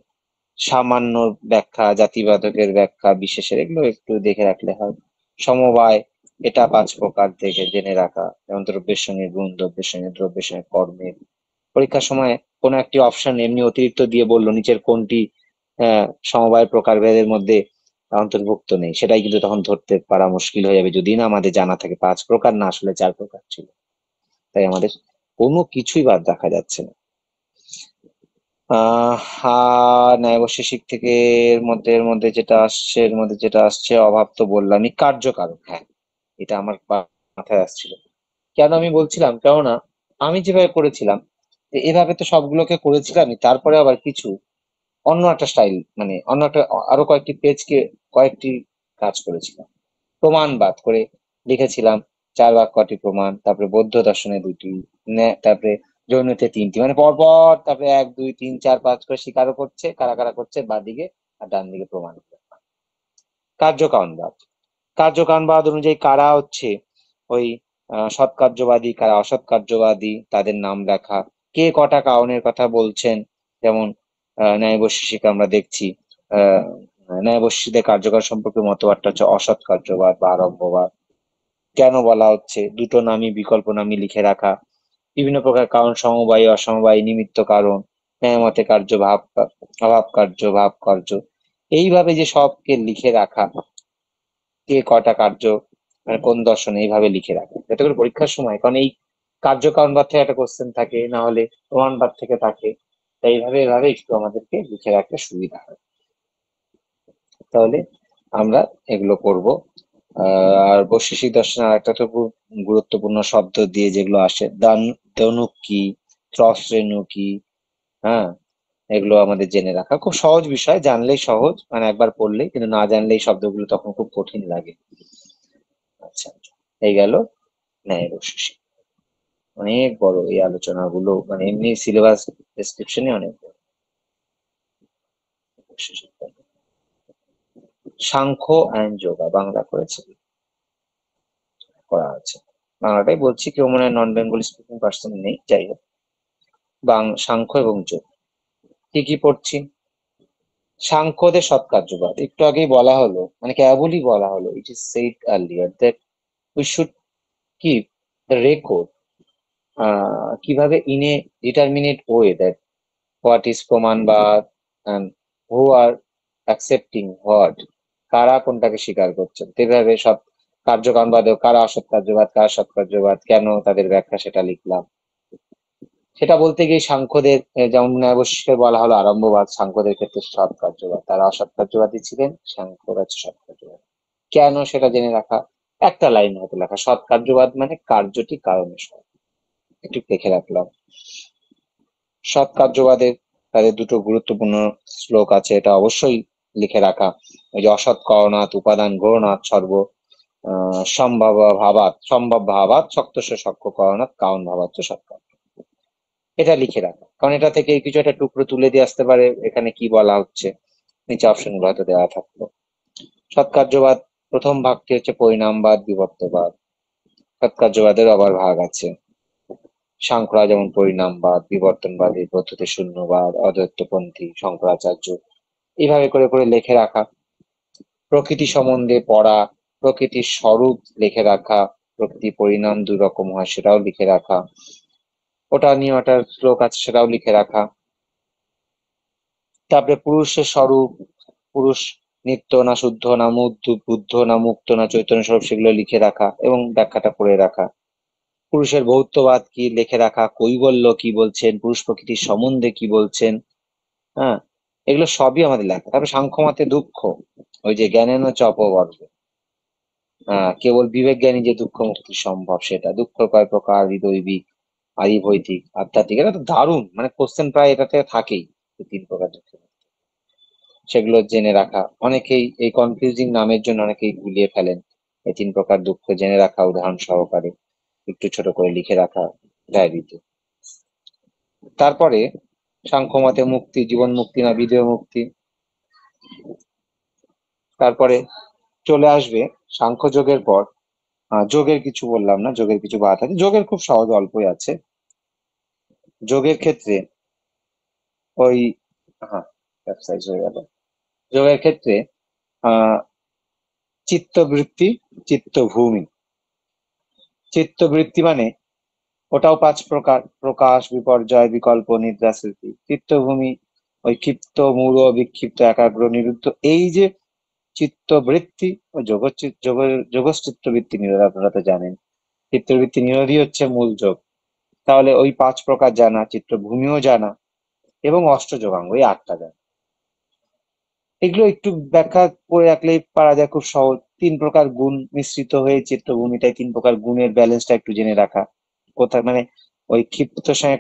সামান্য ব্যাখ্যা, জাতিবাচকের ব্যাখ্যা, বিশেষের, এগুলো একটু দেখে রাখলে হয়। সমবায়, এটা 5 প্রকার থেকে জেনে রাখা, যেমন দ্রব্যের সঙ্গে গুণ, দ্রব্যের সঙ্গে দ্রব্যের সঙ্গে কর্মের। পরীক্ষার সময় কোনো একটি অপশন এমনি অতিরিক্ত দিয়ে বললো নিচের কোনটি সমবায় প্রকারভেদের মধ্যে অন্তর্ভুক্ত নেই, সেটাই কিন্তু তখন ধরতে পারা মুশকিল হয়ে যাবে, যদি না আমাদের জানা থাকে 5 প্রকার না, আসলে 4 প্রকার ছিল। তাই আমাদের কোনো কিছুই বাদ রাখা যাচ্ছে না। ন্যায় বৈশেষিক থেকে এর মধ্যে যেটা আসছে অভাব তো বললামই, কার্যকারণ, হ্যাঁ, এটা আমার মাথায় আসছিল। কেন আমি বলছিলাম, কেননা আমি যেভাবে করেছিলাম, এভাবে তো সবগুলোকে করেছিলামই, তারপরে আবার কিছু অন্য একটা স্টাইল, মানে অন্য একটা আরো কয়েকটি পেজকে কয়েকটি কাজ করেছিলাম, প্রমাণবাদ করে লিখেছিলাম। 4 ভাগ কটি প্রমাণ, তারপরে বৌদ্ধ দর্শনে 2টি, তারপরে জৈনতে 3টি, মানে পরপর, তারপরে 1 2 3 4 5 করে স্বীকারও করছে, কারা কারা করছে, বাঁ দিকে আর ডান দিকে প্রমাণ। কার্যকারণবাদ, কার্যকারণবাদ অনুযায়ী কারা হচ্ছে ওই সৎকার্যবাদী, কারা অসৎকার্যবাদী, তাদের নাম লেখা, কে কটা কারণের কথা বলছেন। যেমন ন্যায় বৈশেষিক আমরা দেখছি, আহ ন্যায় বৈশেষিকদের কার্যকর সম্পর্কে মতবাদটা হচ্ছে অসৎ কার্যবাদ বা আরম্ভবাদ। কেন বলা হচ্ছে, দুটো নামই বিকল্প নামই লিখে রাখা, বিভিন্ন প্রকার কারণ, সমবায়ী, অসমবায়ী, নিমিত্ত কারণ, ন্যায় মতে কার্য, অভাব কার্য, ভাব কার্য, এইভাবে যে সবকে লিখে রাখা, কে কটা কার্য, মানে কোন দর্শনে, এইভাবে লিখে রাখা, যাতে করে পরীক্ষার সময়, কারণ এই কার্যকারণবাদ থেকে একটা কোশ্চেন থাকে, না হলে প্রমাণবাদ থেকে থাকে, তাই এভাবে একটু আমাদেরকে লিখে রাখতে সুবিধা হয়। তাহলে আমরা এগুলো করব। আর বৈশেষিক দর্শনে আরেকটা তো খুব গুরুত্বপূর্ণ শব্দ দিয়ে যেগুলো আসে, দনুক কি, ত্রস রেণু কি, হ্যাঁ, এগুলো আমাদের জেনে রাখা খুব সহজ বিষয়, জানলেই সহজ, মানে একবার পড়লেই, কিন্তু না জানলে এই শব্দগুলো তখন খুব কঠিন লাগে। আচ্ছা, এই গেল ন্যায় বৈশেষিক। অনেক বড় এই আলোচনাগুলো, মানে এমনি সিলেবাস ডেসক্রিপশনে অনেক বড় বৈশেষিক। সাংখ্য অ্যান্ড যোগা বাংলা করেছে, করা আছে। বাংলাটাই বলছি, কেউ মনে হয় নন বেঙ্গলি স্পিকিং পার্সন নেই, যাই হোক। সাংখ্য এবং যোগ কি কি পড়ছি? সাংখ্যদের সৎকার্যবাদ একটু আগেই বলা হলো, মানে কেবলই বলা হলো, it is said earlier that we should keep the record, কিভাবে in a determinate way, that what is প্রমাণবাদ and who are accepting what, কারা কোনটাকে স্বীকার করছেন, তেভাবে সৎ কার্যকারণবাদেও কারা অসৎ কার্যবাদ কারা সৎকার্যবাদ, কেন তাদের ব্যাখ্যা, সেটা লিখলাম। সেটা বলতে গিয়ে সাংখ্যদের যেমন ন্যায়বশিষ্ঠে বলা হলো আরম্ভবাদ, সাংখ্যদের ক্ষেত্রে সৎ কার্যবাদ, তারা অসৎ কার্যবাদী ছিলেন, সাংখ্যরা সৎ কার্যবাদ। কেন সেটা জেনে রাখা, একটা লাইন হতে লেখা, সৎ কার্যবাদ মানে কার্যটি কারণে সৎ, একটু দেখে রাখলাম। সৎ কার্যবাদের তাদের দুটো গুরুত্বপূর্ণ শ্লোক আছে, এটা অবশ্যই লিখে রাখা। ওই যে অসৎ করণাৎ উপাদান গৌরণাৎ সর্ব সম্ভব ভাবাত শক্তস্য সক্ষ করণাৎ কারণ ভাবাচ্চ সৎকার্য, এটা লিখে রাখা। কারণ এটা থেকে কিছু একটা টুকরো তুলে দিয়ে আসতে পারে, এখানে কি বলা হচ্ছে, নিচে অপশন গুলো হয়তো দেওয়া থাকলো। সৎকার্যবাদ প্রথম ভাগটি হচ্ছে পরিণামবাদ বিবর্তবাদ। সৎকার্যবাদের আবার ভাগ আছে, সাংখ্যরা যেমন পরিণামবাদ, বিবর্তনবাদী, পদ্ধতি শূন্যবাদ, অদ্বৈতপন্থী, শঙ্করাচার্য, এইভাবে করে করে লিখে রাখা। প্রকৃতি সম্বন্ধে পড়া, প্রকৃতির স্বরূপ লিখে রাখা, প্রকৃতি পরিণাম দুই রকম হয় সেটাও লিখে রাখা, ওটা নিয়ে একটা শ্লোক আছে সেটাও লিখে রাখা। তারপরে পুরুষের স্বরূপ, পুরুষ নিত্য না শুদ্ধ না বুদ্ধ না মুক্ত না চৈতন্য স্বরূপ, সেগুলো লিখে রাখা এবং ব্যাখ্যাটা করে রাখা। পুরুষের ভৌতবাদ কি লিখে রাখা, কৈবল্য কি বলছেন, পুরুষ প্রকৃতির সম্বন্ধে কি বলছেন, হ্যাঁ, এগুলো সবই আমাদের লেখা। তারপরে সাংখ্য মতে দুঃখ, ওই যে জ্ঞানেন চ অপবর্গ, কেবল বিবেক জ্ঞানী যে দুঃখ মুক্তি সম্ভব, সেটা দুঃখ কয় প্রকার, হৃদৈবিক, আদিভৌতিক, আধ্যাত্মিক, এটা তো দারুণ, মানে কোশ্চেন প্রায় এটাতে থাকেই, এই তিন প্রকার দুঃখ, সেগুলো জেনে রাখা। অনেকেই এই কনফিউজিং নামের জন্য অনেকেই গুলিয়ে ফেলেন, এই তিন প্রকার দুঃখ জেনে রাখা উদাহরণ সহকারে একটু ছোট করে লিখে রাখা ডায়েরিতে। তারপরে সাংখ্য মতে মুক্তি জীবন মুক্তি না বিদেহ মুক্তি। তারপরে চলে আসবে সাংখ্য যোগের পর, যোগের কিছু বললাম না, যোগের কিছু বাদ আছে, যোগের খুব সহজ অল্পই আছে। যোগের ক্ষেত্রে ওই, হ্যাঁ ক্যাপসাইজ হয়ে গেল। যোগের ক্ষেত্রে আহ চিত্তবৃত্তি, চিত্তভূমি। চিত্তবৃত্তি মানে ওটাও পাঁচ প্রকার, প্রকাশ, বিপর্যয়, বিকল্প, নিদ্রা, স্মৃতি। চিত্তভূমি ওই ক্ষিপ্ত, মূঢ়, বিক্ষিপ্ত, একাগ্র, নিরুদ্ধ, এই যে চিত্তবৃত্তি, ওই যোগশ্চিত্তবৃত্তি নিরোধ, আপনারা তো জানেন। চিত্তবৃত্তি নিরোধই হচ্ছে মূল যোগ। তাহলে ওই পাঁচ প্রকার জানা, চিত্তভূমিও জানা এবং অষ্টযোগাঙ্গ, এই আটটা জানা। এগুলো একটু ব্যাখ্যা করে রাখলেই পারা যায়, খুব সহজ। তিন প্রকার গুণ মিশ্রিত হয়ে চিত্তভূমিটাই, তিন প্রকার গুণের ব্যালেন্সটা একটু জেনে রাখা। কোথায় মানে ওই ক্ষিপ্তর সঙ্গে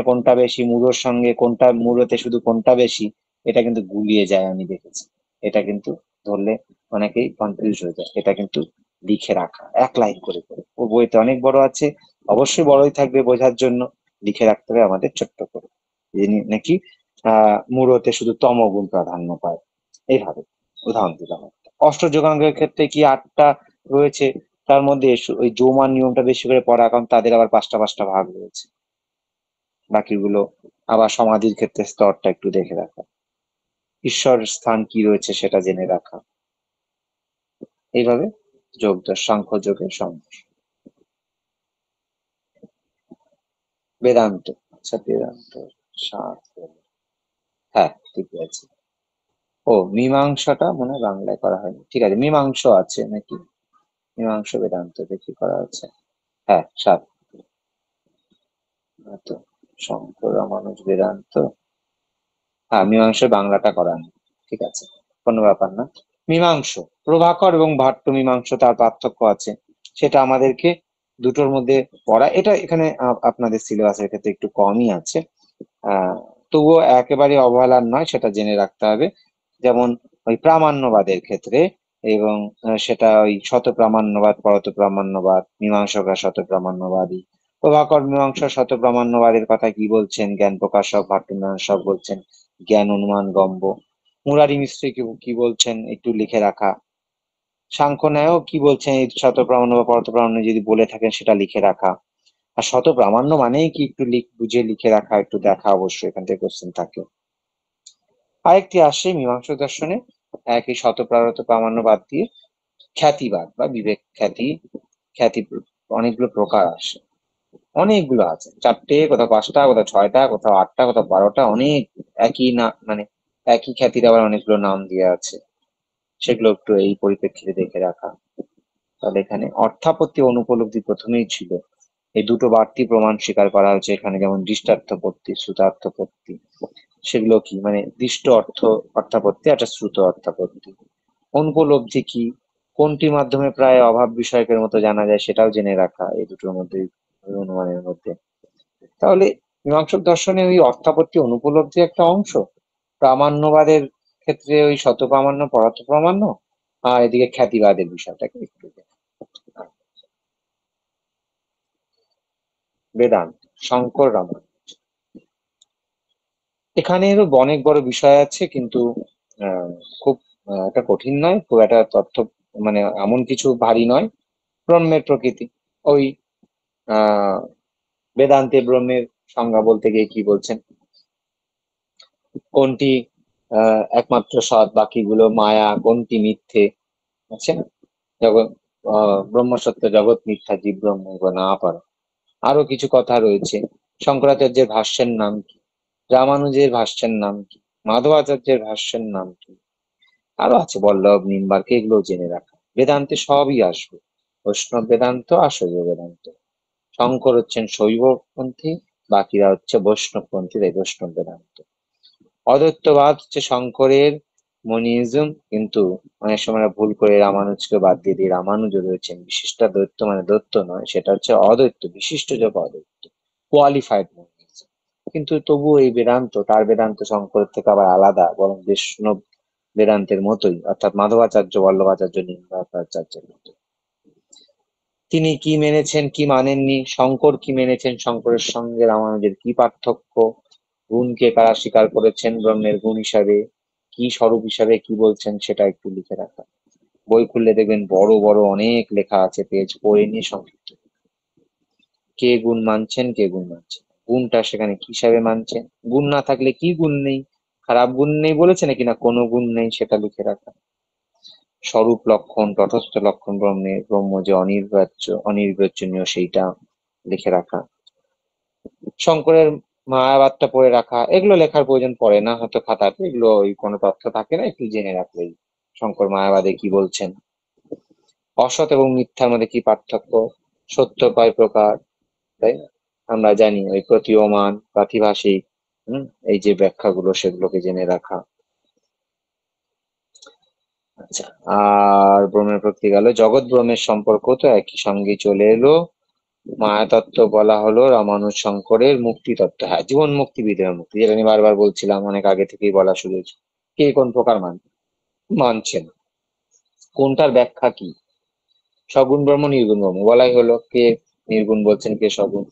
কোনটা বেশি, মূঢ়র সঙ্গে কোনটা, মূঢ়তে শুধু কোনটা বেশি, এটা কিন্তু গুলিয়ে যায়, আমি দেখেছি। এটা কিন্তু ধরলে অনেকেই কনফিউজ হয়ে যায়। এটা কিন্তু লিখে রাখা এক লাইন করে করে, ও বইতে অনেক বড় আছে, অবশ্যই বড়ই থাকবে, বোঝার জন্য লিখে রাখতে হবে আমাদের ছোট্ট করে, নাকি মূঢ়তে শুধু তমগুণ প্রাধান্য পায়, এইভাবে উদাহরণ দিলাম। অষ্টযোগাঙ্গের ক্ষেত্রে কি আটটা রয়েছে, তার মধ্যে ওই যৌমান নিয়মটা বেশি করে পড়া, কারণ তাদের আবার পাঁচটা পাঁচটা ভাগ রয়েছে। বাকিগুলো আবার সমাধির ক্ষেত্রে স্তরটা একটু দেখে রাখা, ঈশ্বর স্থান কি রয়েছে সেটা জেনে রাখা, এইভাবে যোগ দশ সাংখ্য যোগের সঙ্গে। বেদান্ত, আচ্ছা বেদান্ত সাত, হ্যাঁ ঠিক আছে। ও মীমাংসাটা মনে হয় বাংলায় করা হয়নি, ঠিক আছে, মীমাংস আছে নাকি, মীমাংস বেদান্ত দেখি করা আছে, হ্যাঁ সাত। তো শঙ্কর রামানুজ বেদান্ত, হ্যাঁ মীমাংস বাংলাটা করা নেই, ঠিক আছে, কোনো ব্যাপার না। মীমাংস, প্রভাকর এবং ভাট্ট মীমাংস, তার পার্থক্য আছে, সেটা আমাদেরকে দুটোর মধ্যে পড়া, এটা এখানে আপনাদের সিলেবাসের ক্ষেত্রে একটু কমই আছে, তবুও একেবারে অবহেলার নয়, সেটা জেনে রাখতে হবে। যেমন ওই প্রামাণ্যবাদের ক্ষেত্রে, এবং সেটা ওই শত প্রামাণ্যবাদ, পরত প্রামাণ্যবাদ, মীমাংসকার শত প্রামাণ্যবাদী, প্রভাকর মীমাংসা শত প্রামাণ্যবাদের কথা কি বলছেন, জ্ঞান প্রকাশক, ভাট্ট মীমাংসক বলছেন জ্ঞান অনুমান গম্য। মুরারি মিস্ত্রি কি বলছেন একটু লিখে রাখা, সাংখ্য ন্যায়ও কি বলছেন এই শতপ্রামাণ্য বা পরতপ্রামাণ্য যদি বলে থাকেন সেটা লিখে রাখা। আর শতপ্রামাণ্য মানেই কি একটু বুঝে লিখে রাখা, একটু দেখা, অবশ্যই এখান থেকে কোশ্চেন থাকে। আরেকটি আসে মীমাংসক দর্শনে একই শতপ্রারত প্রামাণ্য বাদ দিয়ে খ্যাতিবাদ বা বিবেক খ্যাতি, খ্যাতি অনেকগুলো প্রকার আসে, অনেকগুলো আছে, 4টে, কোথাও 5টা, কোথাও 6টা, কোথাও 8টা, কোথাও 12টা, অনেক একই না মানে একই খ্যাতির আবার অনেকগুলো নাম দিয়ে আছে, সেগুলো একটু এই পরিপ্রেক্ষিতে দেখে রাখা। তাহলে এখানে অর্থাপত্তি অনুপলব্ধি প্রথমেই ছিল, এই দুটো বাড়তি প্রমাণ স্বীকার করা হয়েছে এখানে, যেমন দৃষ্টার্থপত্তি, শ্রুতার্থপত্তি। সেগুলো কি মানে দৃষ্ট অর্থাপত্তি, একটা শ্রুত অর্থাপত্তি। অনুপলব্ধি কি, কোনটির মাধ্যমে প্রায় অভাব বিষয়কের মতো জানা যায় সেটাও জেনে রাখা এই দুটোর মধ্যে, অনুমানের মধ্যে। তাহলে মীমাংসক দর্শনে ওই অর্থাপত্তি অনুপলব্ধি একটা অংশ, প্রামাণ্যবাদের ক্ষেত্রে ওই শতপ্রামাণ্য পরত প্রামাণ্য, আর এদিকে খ্যাতিবাদের বিষয়টাকে একটু বেদান্ত, শঙ্কর রামায়ণ। এখানেরও অনেক বড় বিষয় আছে, কিন্তু আহ, খুব একটা কঠিন নয়, খুব একটা তথ্য মানে এমন কিছু ভারী নয়। ব্রহ্মের প্রকৃতি, ওই আহ বেদান্তে ব্রহ্মের সংজ্ঞা বলতে গিয়ে কি বলছেন, কোনটি একমাত্র সৎ, বাকিগুলো মায়া, কোনটি মিথ্যে, আছে না, জগৎ ব্রহ্ম সত্য, জগৎ মিথ্যা, জীব ব্রহ্ম না পার। আরো কিছু কথা রয়েছে, শঙ্করাচার্যের ভাষ্যের নাম কি, রামানুজের ভাষ্যের নাম কি, মাধবাচার্যের ভাষ্যের নাম কি, আরো আছে বল্লভ, নিম্বার্ক, এগুলো জেনে রাখা। বেদান্তে সবই আসবে, বৈষ্ণব বেদান্ত আর শৈব বেদান্ত। শঙ্কর হচ্ছেন শৈবপন্থী, বাকিরা হচ্ছে বৈষ্ণবপন্থী, তাই বৈষ্ণব বেদান্ত। অদ্বৈতবাদ হচ্ছে শঙ্করের মনিজম, কিন্তু অনেক সময় আমরা ভুল করে রামানুজকে বাদ দিয়ে দিই, রামানুজ রয়েছেন বিশিষ্ট দ্বৈত, মানে দ্বৈত নয়, সেটা হচ্ছে অদ্বৈত, বিশিষ্ট যোগ অদ্বৈত, কোয়ালিফাইড মনিজম। কিন্তু তবুও এই বেদান্ত, তার বেদান্ত শঙ্করের থেকে আবার আলাদা, বরং বৈষ্ণব বেদান্তের মতোই, অর্থাৎ মাধবাচার্য, বল্লভাচার্য, নিম্বার্কাচার্যের মতো। তিনি কি মেনেছেন কি মানেননি, শঙ্কর কি মেনেছেন, শঙ্করের সঙ্গে রামানুজের কি পার্থক্য, গুণকে কারা স্বীকার করেছেন ব্রহ্মের গুণ হিসাবে, কি স্বরূপ হিসাবে কি বলছেন, সেটা একটু লিখে রাখা। বই খুললে দেখবেন বড় বড় অনেক লেখা আছে, পেজ পড়ে নিয়ে সংক্ষিপ্ত, কে গুণ মানছেন, কে গুণ মানছেন, গুণটা সেখানে কি হিসাবে মানছেন, গুণ না থাকলে কি গুণ নেই, খারাপ গুণ নেই বলেছে নাকি না কোনো গুণ নেই, সেটা লিখে রাখা। স্বরূপ লক্ষণ, তটস্থ লক্ষণ ব্রহ্মের, ব্রহ্ম যে অনির্বাচনীয় সেইটা লিখে রাখা। শঙ্করের মায়াবাদটা পড়ে রাখা, এগুলো লেখার প্রয়োজন পড়ে না হয়তো খাতাতে, এগুলো ওই কোনো তথ্য থাকে না, একটু জেনে রাখলেই। শঙ্কর মায়াবাদে কি বলছেন, অসৎ এবং মিথ্যার মধ্যে কি পার্থক্য, সত্য কয় প্রকার, তাই না, আমরা জানি ওই প্রতীয়মান, প্রাতিভাসিক, এই যে ব্যাখ্যাগুলো, সেগুলোকে জেনে রাখা। আচ্ছা, আর ব্রহ্মের প্রকৃতি গেল, জগৎ ব্রহ্মের সম্পর্ক তো একই সঙ্গে চলে এলো। মায়াতত্ত্ব বলা হলো রামানুজ শঙ্করের, মুক্তি তত্ত্ব, হ্যাঁ জীবন মুক্তি, বিদেহ মুক্তি, যেটা আমি বারবার বলছিলাম, অনেক আগে থেকেই বলা শুরু হয়েছে। কে কোন প্রকার মানছেন, কোনটার ব্যাখ্যা কি, সগুণ ব্রহ্ম, নির্গুণ ব্রহ্ম বলাই হলো, কে নির্গুণ বলছেন, কে সগুণ।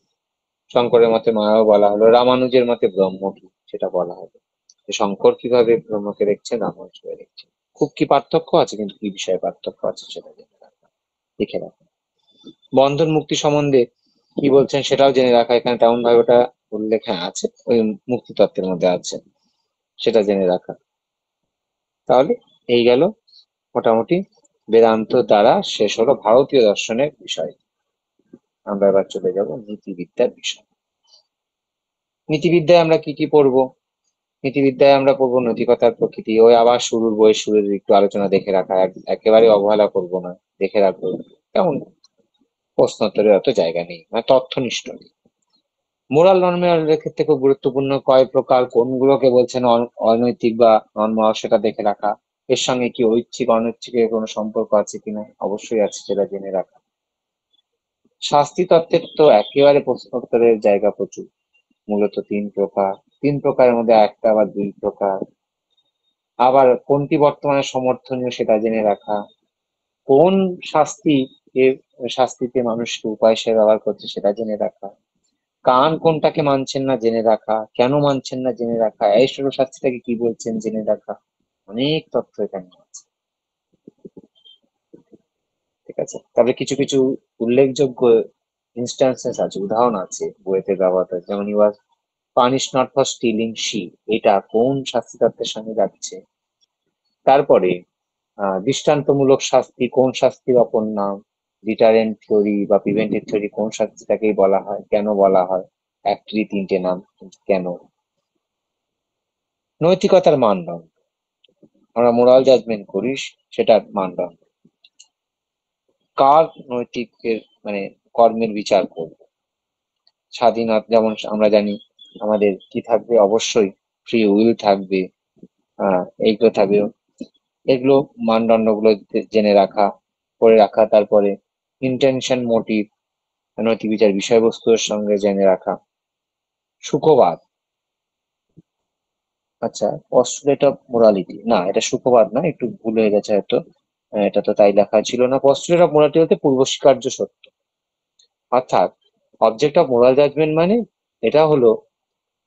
শঙ্করের মতে মায়াও বলা হলো, রামানুজের মতে ব্রহ্ম কি সেটা বলা হলো। শঙ্কর কিভাবে ব্রহ্মকে দেখছেন, রামানুজ কিভাবে দেখছেন, খুব কি পার্থক্য আছে, কিন্তু কি বিষয়ে পার্থক্য আছে সেটা দেখে রাখা। বন্ধন মুক্তি সম্বন্ধে কি বলছেন সেটাও জেনে রাখা, এখানে তেমন ভাবে ওটা উল্লেখ আছে, ওই মুক্তি তত্ত্বের মধ্যে আছে, সেটা জেনে রাখা। তাহলে এই গেল মোটামুটি বেদান্ত দ্বারা শেষ হলো ভারতীয় দর্শনের বিষয়। আমরা এবার চলে যাব নীতিবিদ্যার বিষয়। নীতিবিদ্যায় আমরা কি কি পড়বো, নীতিবিদ্যায় আমরা পড়বো নৈতিকতার প্রকৃতি, ওই আবার শুরুর বই শুরুর একটু আলোচনা দেখে রাখা, একেবারে অবহেলা করব না, দেখে রাখবো, কেমন প্রশ্নোত্তরের অত জায়গা নেই, মানে তথ্যনিষ্ঠ নেই। মোরাল নর্মের ক্ষেত্রে খুব গুরুত্বপূর্ণ, কয় প্রকার, কোনগুলোকে বলছেন অনৈতিক বা নন, সেটা দেখে রাখা। এর সঙ্গে কি ঐচ্ছিক অনৈচ্ছিকের কোনো সম্পর্ক আছে কিনা, অবশ্যই আছে, সেটা জেনে রাখা। শাস্তি তত্ত্বের তো একেবারে প্রশ্নোত্তরের জায়গা প্রচুর, মূলত 3 প্রকার, 3 প্রকারের মধ্যে একটা বা 2 প্রকার, আবার কোনটি বর্তমানে সমর্থনীয় সেটা জেনে রাখা, কোন শাস্তি এর শাস্তিতে মানুষকে উপায় হিসেবে ব্যবহার করছে সেটা জেনে রাখা, কান কোনটাকে মানছেন না জেনে রাখা, কেন মানছেন না জেনে রাখা, এই শাস্তিটাকে কি বলছেন জেনে রাখা, অনেক তথ্য এখানে আছে। ঠিক আছে, তারপরে কিছু কিছু উল্লেখযোগ্য ইনস্টান্সেস আছে, উদাহরণ আছে বইতে ব্যবহৃত, যেমন you are punish not for stealing she, এটা কোন শাস্তি তত্ত্বের সঙ্গে যাচ্ছে। তারপরে দৃষ্টান্তমূলক শাস্তি কোন শাস্তির অপর নাম, ডিটারেন্ট থিওরি বা প্রিভেন্টিভ থিওরি কোন শাস্তিটাকেই বলা হয়, কেন বলা হয়, একটি তিনটে নাম, কিন্তু কেন। নৈতিকতার মানদণ্ড, আমরা মোরাল জাজমেন্ট করি, সেটার মানদণ্ড, কার নৈতিকের মানে কর্মের বিচার করব। স্বাধীনতা, যেমন আমরা জানি আমাদের কি থাকবে, অবশ্যই ফ্রি উইল থাকবে, এইগুলো থাকবে, এগুলো মানদণ্ড গুলো জেনে রাখা, করে রাখা। তারপরে ইন্টেনশন, মোটিভ, নৈতিক বিচার বিষয়বস্তুর সঙ্গে জেনে রাখা। সুখবাদ, আচ্ছা, পস্টুলেট অফ মোরালিটি, না এটা সুখবাদ না, একটু ভুল হয়ে গেছে হয়তো, এটা তো তাই লেখা ছিল না। পস্টুলেট অফ মোরালিটি বলতে পূর্ব স্বীকার্য সত্য, অর্থাৎ অবজেক্ট অফ মোরাল জাজমেন্ট মানে এটা হলো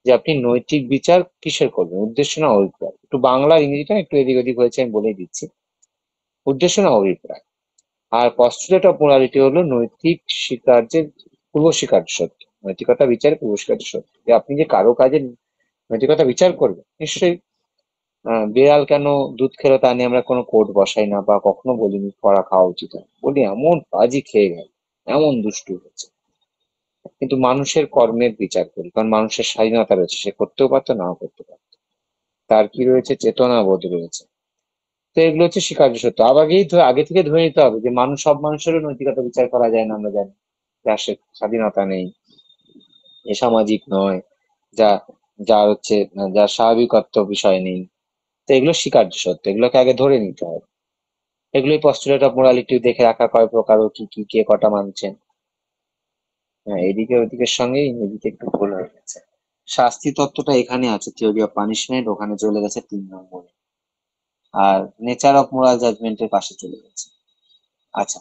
যে আপনি নৈতিক বিচার কিসের করবেন, উদ্দেশ্য না অভিপ্রায়। একটু বাংলা ইংরেজিটা একটু এদিক ওদিক হয়েছে, আমি বলে দিচ্ছি, উদ্দেশ্য না অভিপ্রায়। আর পস্টুলেট অফ মোরালিটি হলো নৈতিক স্বীকার্যের পূর্ব স্বীকার্য সত্য, নৈতিকতা বিচারের পূর্ব স্বীকার্য সত্য, যে আপনি যে কারো কাজে নৈতিকতা বিচার করবেন, নিশ্চয়ই বিড়াল কেন দুধ খেলো তা নিয়ে আমরা কোনো কোর্ট বসাই না, বা কখনো বলিনি কড়া খাওয়া উচিত হয়, বলি এমন বাজি খেয়ে গেল, এমন দুষ্টু হচ্ছে। কিন্তু মানুষের কর্মের বিচার করি, কারণ মানুষের স্বাধীনতা রয়েছে, সে করতেও পারতো, নাও করতে পারতো, তার কি রয়েছে, চেতনাবোধ রয়েছে। তো এগুলো হচ্ছে স্বীকার্য সত্য। আগে থেকে ধরে নিতে হবে যে সব মানুষেরও নৈতিকতা বিচার করা যায় না, আমরা জানি যার স্বাধীনতা নেই, এ সামাজিক নয়, যা যার হচ্ছে যার স্বাভাবিকত্ব বিষয় নেই। তো এগুলো স্বীকার্য সত্য, এগুলোকে আগে ধরে নিতে হবে। এগুলোই পস্টুলেট অফ মোরালিটি, দেখে রাখা কয় প্রকার ও কি কি, কে কটা মানছেন। হ্যাঁ, এদিকে ওদিকের সঙ্গে ইংরেজিতে একটু ভুল হয়ে গেছে। শাস্তি তত্ত্বটা এখানে আছে, থিওরি অফ পানিশমেন্ট, ওখানে চলে গেছে 3 নম্বরে, আর নেচার অফ মোরাল জাজমেন্টের পাশে চলে গেছে। আচ্ছা,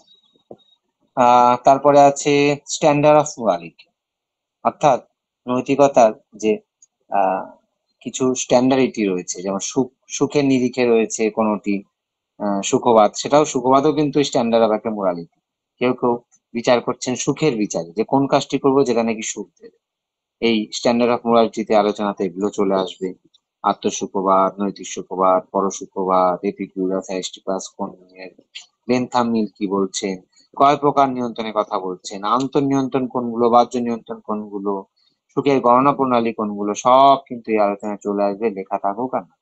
তারপরে আছে স্ট্যান্ডার্ড অফ মোরালিটি, অর্থাৎ নৈতিকতার যে আহ কিছু স্ট্যান্ডার্ডিটি রয়েছে, যেমন সুখের নিরিখে রয়েছে কোনটি, সুখবাদ, সুখবাদও কিন্তু স্ট্যান্ডার্ড অফ একটা মোরালিটি। কেউ কেউ বিচার করছেন সুখের বিচারে, যে কোন কাজটি করবো যেটা নাকি সুখ দেবে। এই স্ট্যান্ডার্ড অফ মোরালিটিতে আলোচনাতে এগুলো চলে আসবে, আত্মসুখবাদ, নৈতিক সুখবাদ, পরসুখবাদ, এপিকিউরাস, অ্যারিস্টিপাস, কোন বেনথাম মিল কি বলছেন, কয় প্রকার নিয়ন্ত্রণের কথা বলছেন, আন্তঃনিয়ন্ত্রণ কোনগুলো, বাহ্য নিয়ন্ত্রণ কোনগুলো, সুখের গণনা প্রণালী কোনগুলো, সব কিন্তু এই আলোচনায় চলে আসবে, লেখা থাকুক আর না।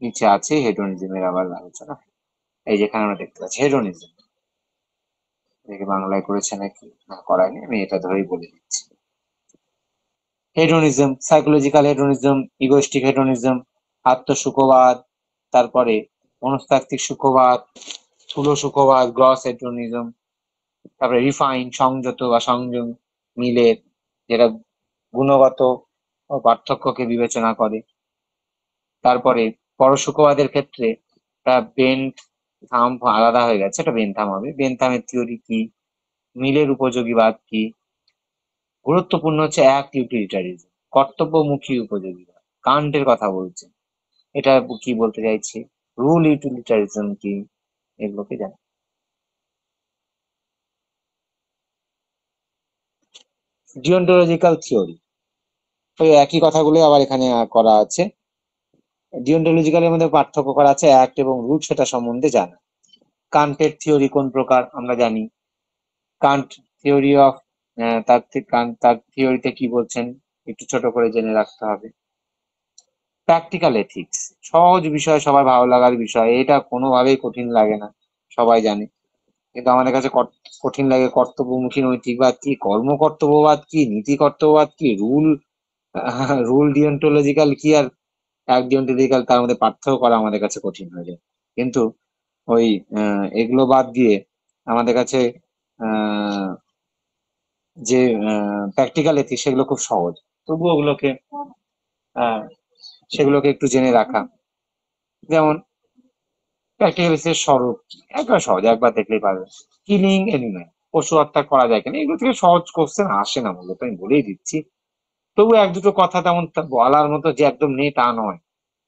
নিচে আছে হেডোনিজমের আবার আলোচনা, এই যেখানে আমরা দেখতে পাচ্ছি হেডোনিজম, এটাকে বাংলায় করেছে নাকি না করায়নি, আমি এটা ধরেই বলে দিচ্ছি। Hedonism, psychological hedonism, egoistic hedonism, আত্মসুখবাদ, তারপরে মনস্তাত্ত্বিক সুখবাদ, স্থূল সুখবাদ, গ্রস হেডোনিজম, তারপরে রিফাইন, সংযত বা সংযম, মিলের, যেটা গুণগত পার্থক্যকে বিবেচনা করে। তারপরে পরসুখবাদের ক্ষেত্রে বেন্থাম আলাদা হয়ে গেছে, এটা বেন্থাম হবে, বেন্থামের থিওরি কি, মিলের উপযোগীবাদ কি। গুরুত্বপূর্ণ হচ্ছে অ্যাক্ট ইউটিলিটারিজম, কর্তব্যমুখী উপযোগীবাদ, কান্টের কথা বলছে, এটা কি বলতে চাইছি, রুল ইউটিলিটারিজম কি, এগুলোকে জানি। ডিওন্টোলজিক্যাল থিওরি, ওই একই কথাগুলো আবার এখানে করা আছে। ডিওন্টোলজিক্যালের মধ্যে পার্থক্য করা আছে, অ্যাক্ট এবং রুল, সেটা সম্বন্ধে জানা। কান্টের থিওরি কোন প্রকার আমরা জানি, কান্ট থিওরি অফ, তার থিওরিতে কি বলছেন একটু ছোট করে জেনে রাখতে হবে। প্র্যাকটিক্যাল এথিক্স, সহজ বিষয়, সবার ভালো লাগার বিষয়, এটা কোনোভাবেই কঠিন লাগে না, সবাই জানে। কিন্তু আমাদের কাছে কঠিন লাগে কর্তব্যমুখী নৈতিকবাদ কি, কর্ম কর্তব্যবাদ কি, নীতি কর্তব্যবাদ কি, রুল ডিওন্টোলজিক্যাল কি, আর এক ডিওন্টোলজিক্যাল, তার মধ্যে পার্থক্য করা আমাদের কাছে কঠিন হয়ে যায়। কিন্তু ওই এগুলো বাদ দিয়ে আমাদের কাছে আহ যে প্র্যাকটিক্যাল এথিক্স, সেগুলো খুব সহজ, তবুও আহ সেগুলোকে একটু জেনে রাখা। যেমন প্র্যাকটিক্যাল এথিক্স স্বরূপ কি? একবার সহজ, একবার দেখলেই পারবে। কিলিং এনিম্যাল, পশু হত্যা করা যায় কিনা, এগুলো থেকে সহজ কোশ্চেন আসে না, মূলত আমি বলেই দিচ্ছি। তবু এক দুটো কথা তেমন বলার মতো যে একদম নেই তা নয়।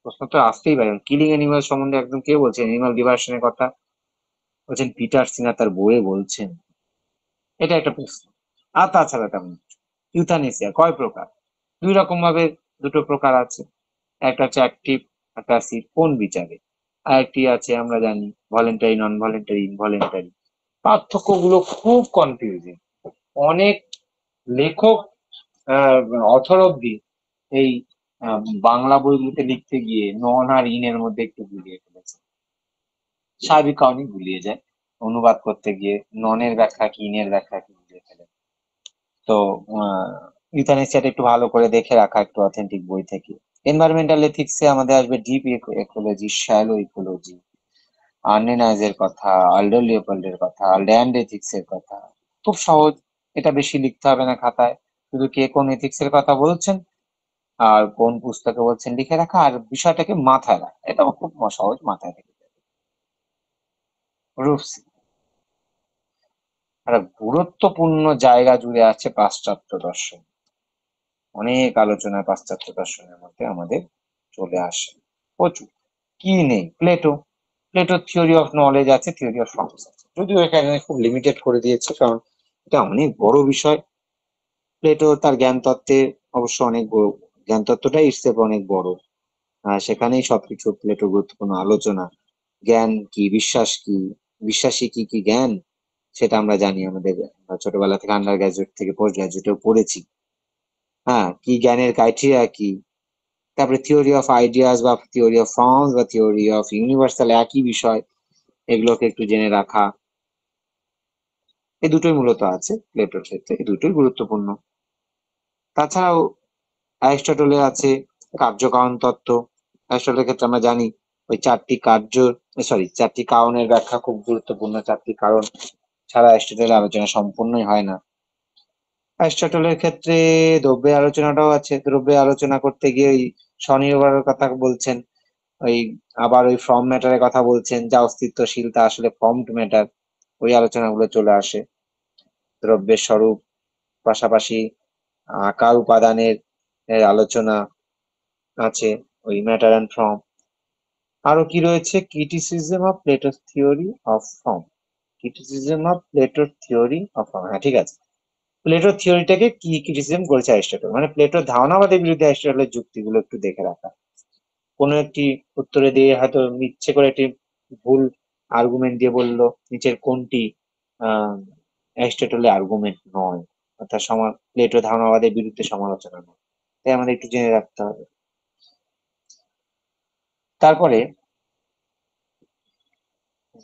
প্রশ্ন তো আসতেই পারে। কিলিং অ্যানিমাল সম্বন্ধে একদম কে বলছেন? অ্যানিমাল লিবারেশনের কথা বলছেন পিটার সিঙ্গার তার বইয়ে বলছেন। এটা একটা প্রশ্ন। আর তাছাড়া তেমন ইউথানেসিয়া কয় প্রকার? দুই রকম ভাবে দুটো প্রকার আছে। একটা হচ্ছে অ্যাক্টিভ, একটা প্যাসিভ। কোন বিচারে? আর একটি আছে আমরা জানি ভলেন্টারি, নন ভলেন্টারি, ইনভলেন্টারি। পার্থক্যগুলো খুব কনফিউজিং। অনেক লেখক অথর অব্দি এই বাংলা বইগুলোতে লিখতে গিয়ে নন আর ইন এর মধ্যে একটু গুলিয়ে ফেলেছে। স্বাভাবিক কারণেই গুলিয়ে যায়। অনুবাদ করতে গিয়ে ননের ব্যাখ্যা কি, ইনের ব্যাখ্যা কি গুলিয়ে ফেলে। তো ইউথ্যানেসিয়াটা একটু ভালো করে দেখে রাখা, একটু অথেন্টিক বই থেকে। এনভায়রনমেন্টাল এথিক্সে আমাদের আসবে ডিপ ইকোলজি, শ্যালো ইকোলজি, আর্নেনাইজের কথা, আল্ডো লিওপোল্ডের কথা, ল্যান্ড এথিক্স এর কথা। খুব সহজ, এটা বেশি লিখতে হবে না খাতায়। শুধু কে কোন এথিক্স এর কথা বলছেন আর কোন পুস্তকে বলছেন লিখে রাখা, আর বিষয়টাকে মাথায় রাখা। এটাও খুব সহজ, মাথায় রেখে যাবে। রুপসি একটা গুরুত্বপূর্ণ জায়গা জুড়ে আছে পাশ্চাত্য দর্শন। অনেক আলোচনা পাশ্চাত্য দর্শনের মধ্যে আমাদের চলে আসে প্রচুর। কি নেই? প্লেটো। প্লেটোর থিওরি অফ নলেজ আছে, থিওরি অফ ফর্মস আছে, যদিও এখানে খুব লিমিটেড করে দিয়েছে, কারণ এটা অনেক বড় বিষয়। প্লেটো তার জ্ঞান তত্ত্বে অবশ্য অনেক বড়, জ্ঞান তত্ত্বটাই ইটসেলফ অনেক বড়। সেখানেই সবকিছু প্লেটো গুরুত্বপূর্ণ আলোচনা। জ্ঞান কি, বিশ্বাস কি, বিশ্বাসী কি কি জ্ঞান, সেটা আমরা জানি। আমাদের ছোটবেলা থেকে আন্ডার গ্রাজুয়েট থেকে পোস্ট গ্রাজুয়েটেও পড়েছি। হ্যাঁ, কি জ্ঞানের ক্রাইটেরিয়া কি। তারপরে থিওরি অফ আইডিয়াস বা থিওরি অফ ফর্মস বা থিওরি অফ ইউনিভার্সাল, একই বিষয়। এগুলোকে একটু জেনে রাখা। এই দুটোই মূলত আছে প্লেটোর ক্ষেত্রে, এই দুটোই গুরুত্বপূর্ণ। তাছাড়াও অ্যারিস্টটলের আছে কার্যকারণ তত্ত্ব। অ্যারিস্টটলের ক্ষেত্রে আমরা জানি ওই চারটি কারণের ব্যাখ্যা খুব গুরুত্বপূর্ণ। চারটি কারণ ছাড়া অ্যারিস্টটলের আলোচনা সম্পূর্ণই হয় না। অ্যারিস্টটলের ক্ষেত্রে দ্রব্যের আলোচনাটাও আছে। দ্রব্যের আলোচনা করতে গিয়ে ওই স্বনির্ভরের কথা বলছেন, ওই আবার ওই ফর্ম ম্যাটারের কথা বলছেন, যা অস্তিত্বশীল তা আসলে ফর্মড ম্যাটার। ওই আলোচনাগুলো চলে আসে। দ্রব্যের স্বরূপ, পাশাপাশি আকার উপাদানের আলোচনা আছে, ওই ম্যাটার অ্যান্ড ফর্ম। আরো কি রয়েছে? ক্রিটিসিজম অফ প্লেটোর theory of form. Criticism of প্লেটোর থিওরি অফ ফর্ম, হ্যাঁ ঠিক আছে। প্লেটোর থিওরিটাকে কি ক্রিটিসিজম করেছে অ্যারিস্টটল, মানে প্লেটোর ধারণাবাদের বিরুদ্ধে অ্যারিস্টটলের যুক্তিগুলো একটু দেখে রাখা। কোনো একটি উত্তরে দিয়ে হয়তো ইচ্ছে করে একটি ভুল আর্গুমেন্ট দিয়ে বললো নিচের কোনটি আহ অ্যারিস্টটলের আর্গুমেন্ট নয়, অর্থাৎ প্লেটো ধারণাবাদের বিরুদ্ধে সমালোচনা নয়। তাই আমাদের একটু জেনে রাখতে হবে। তারপরে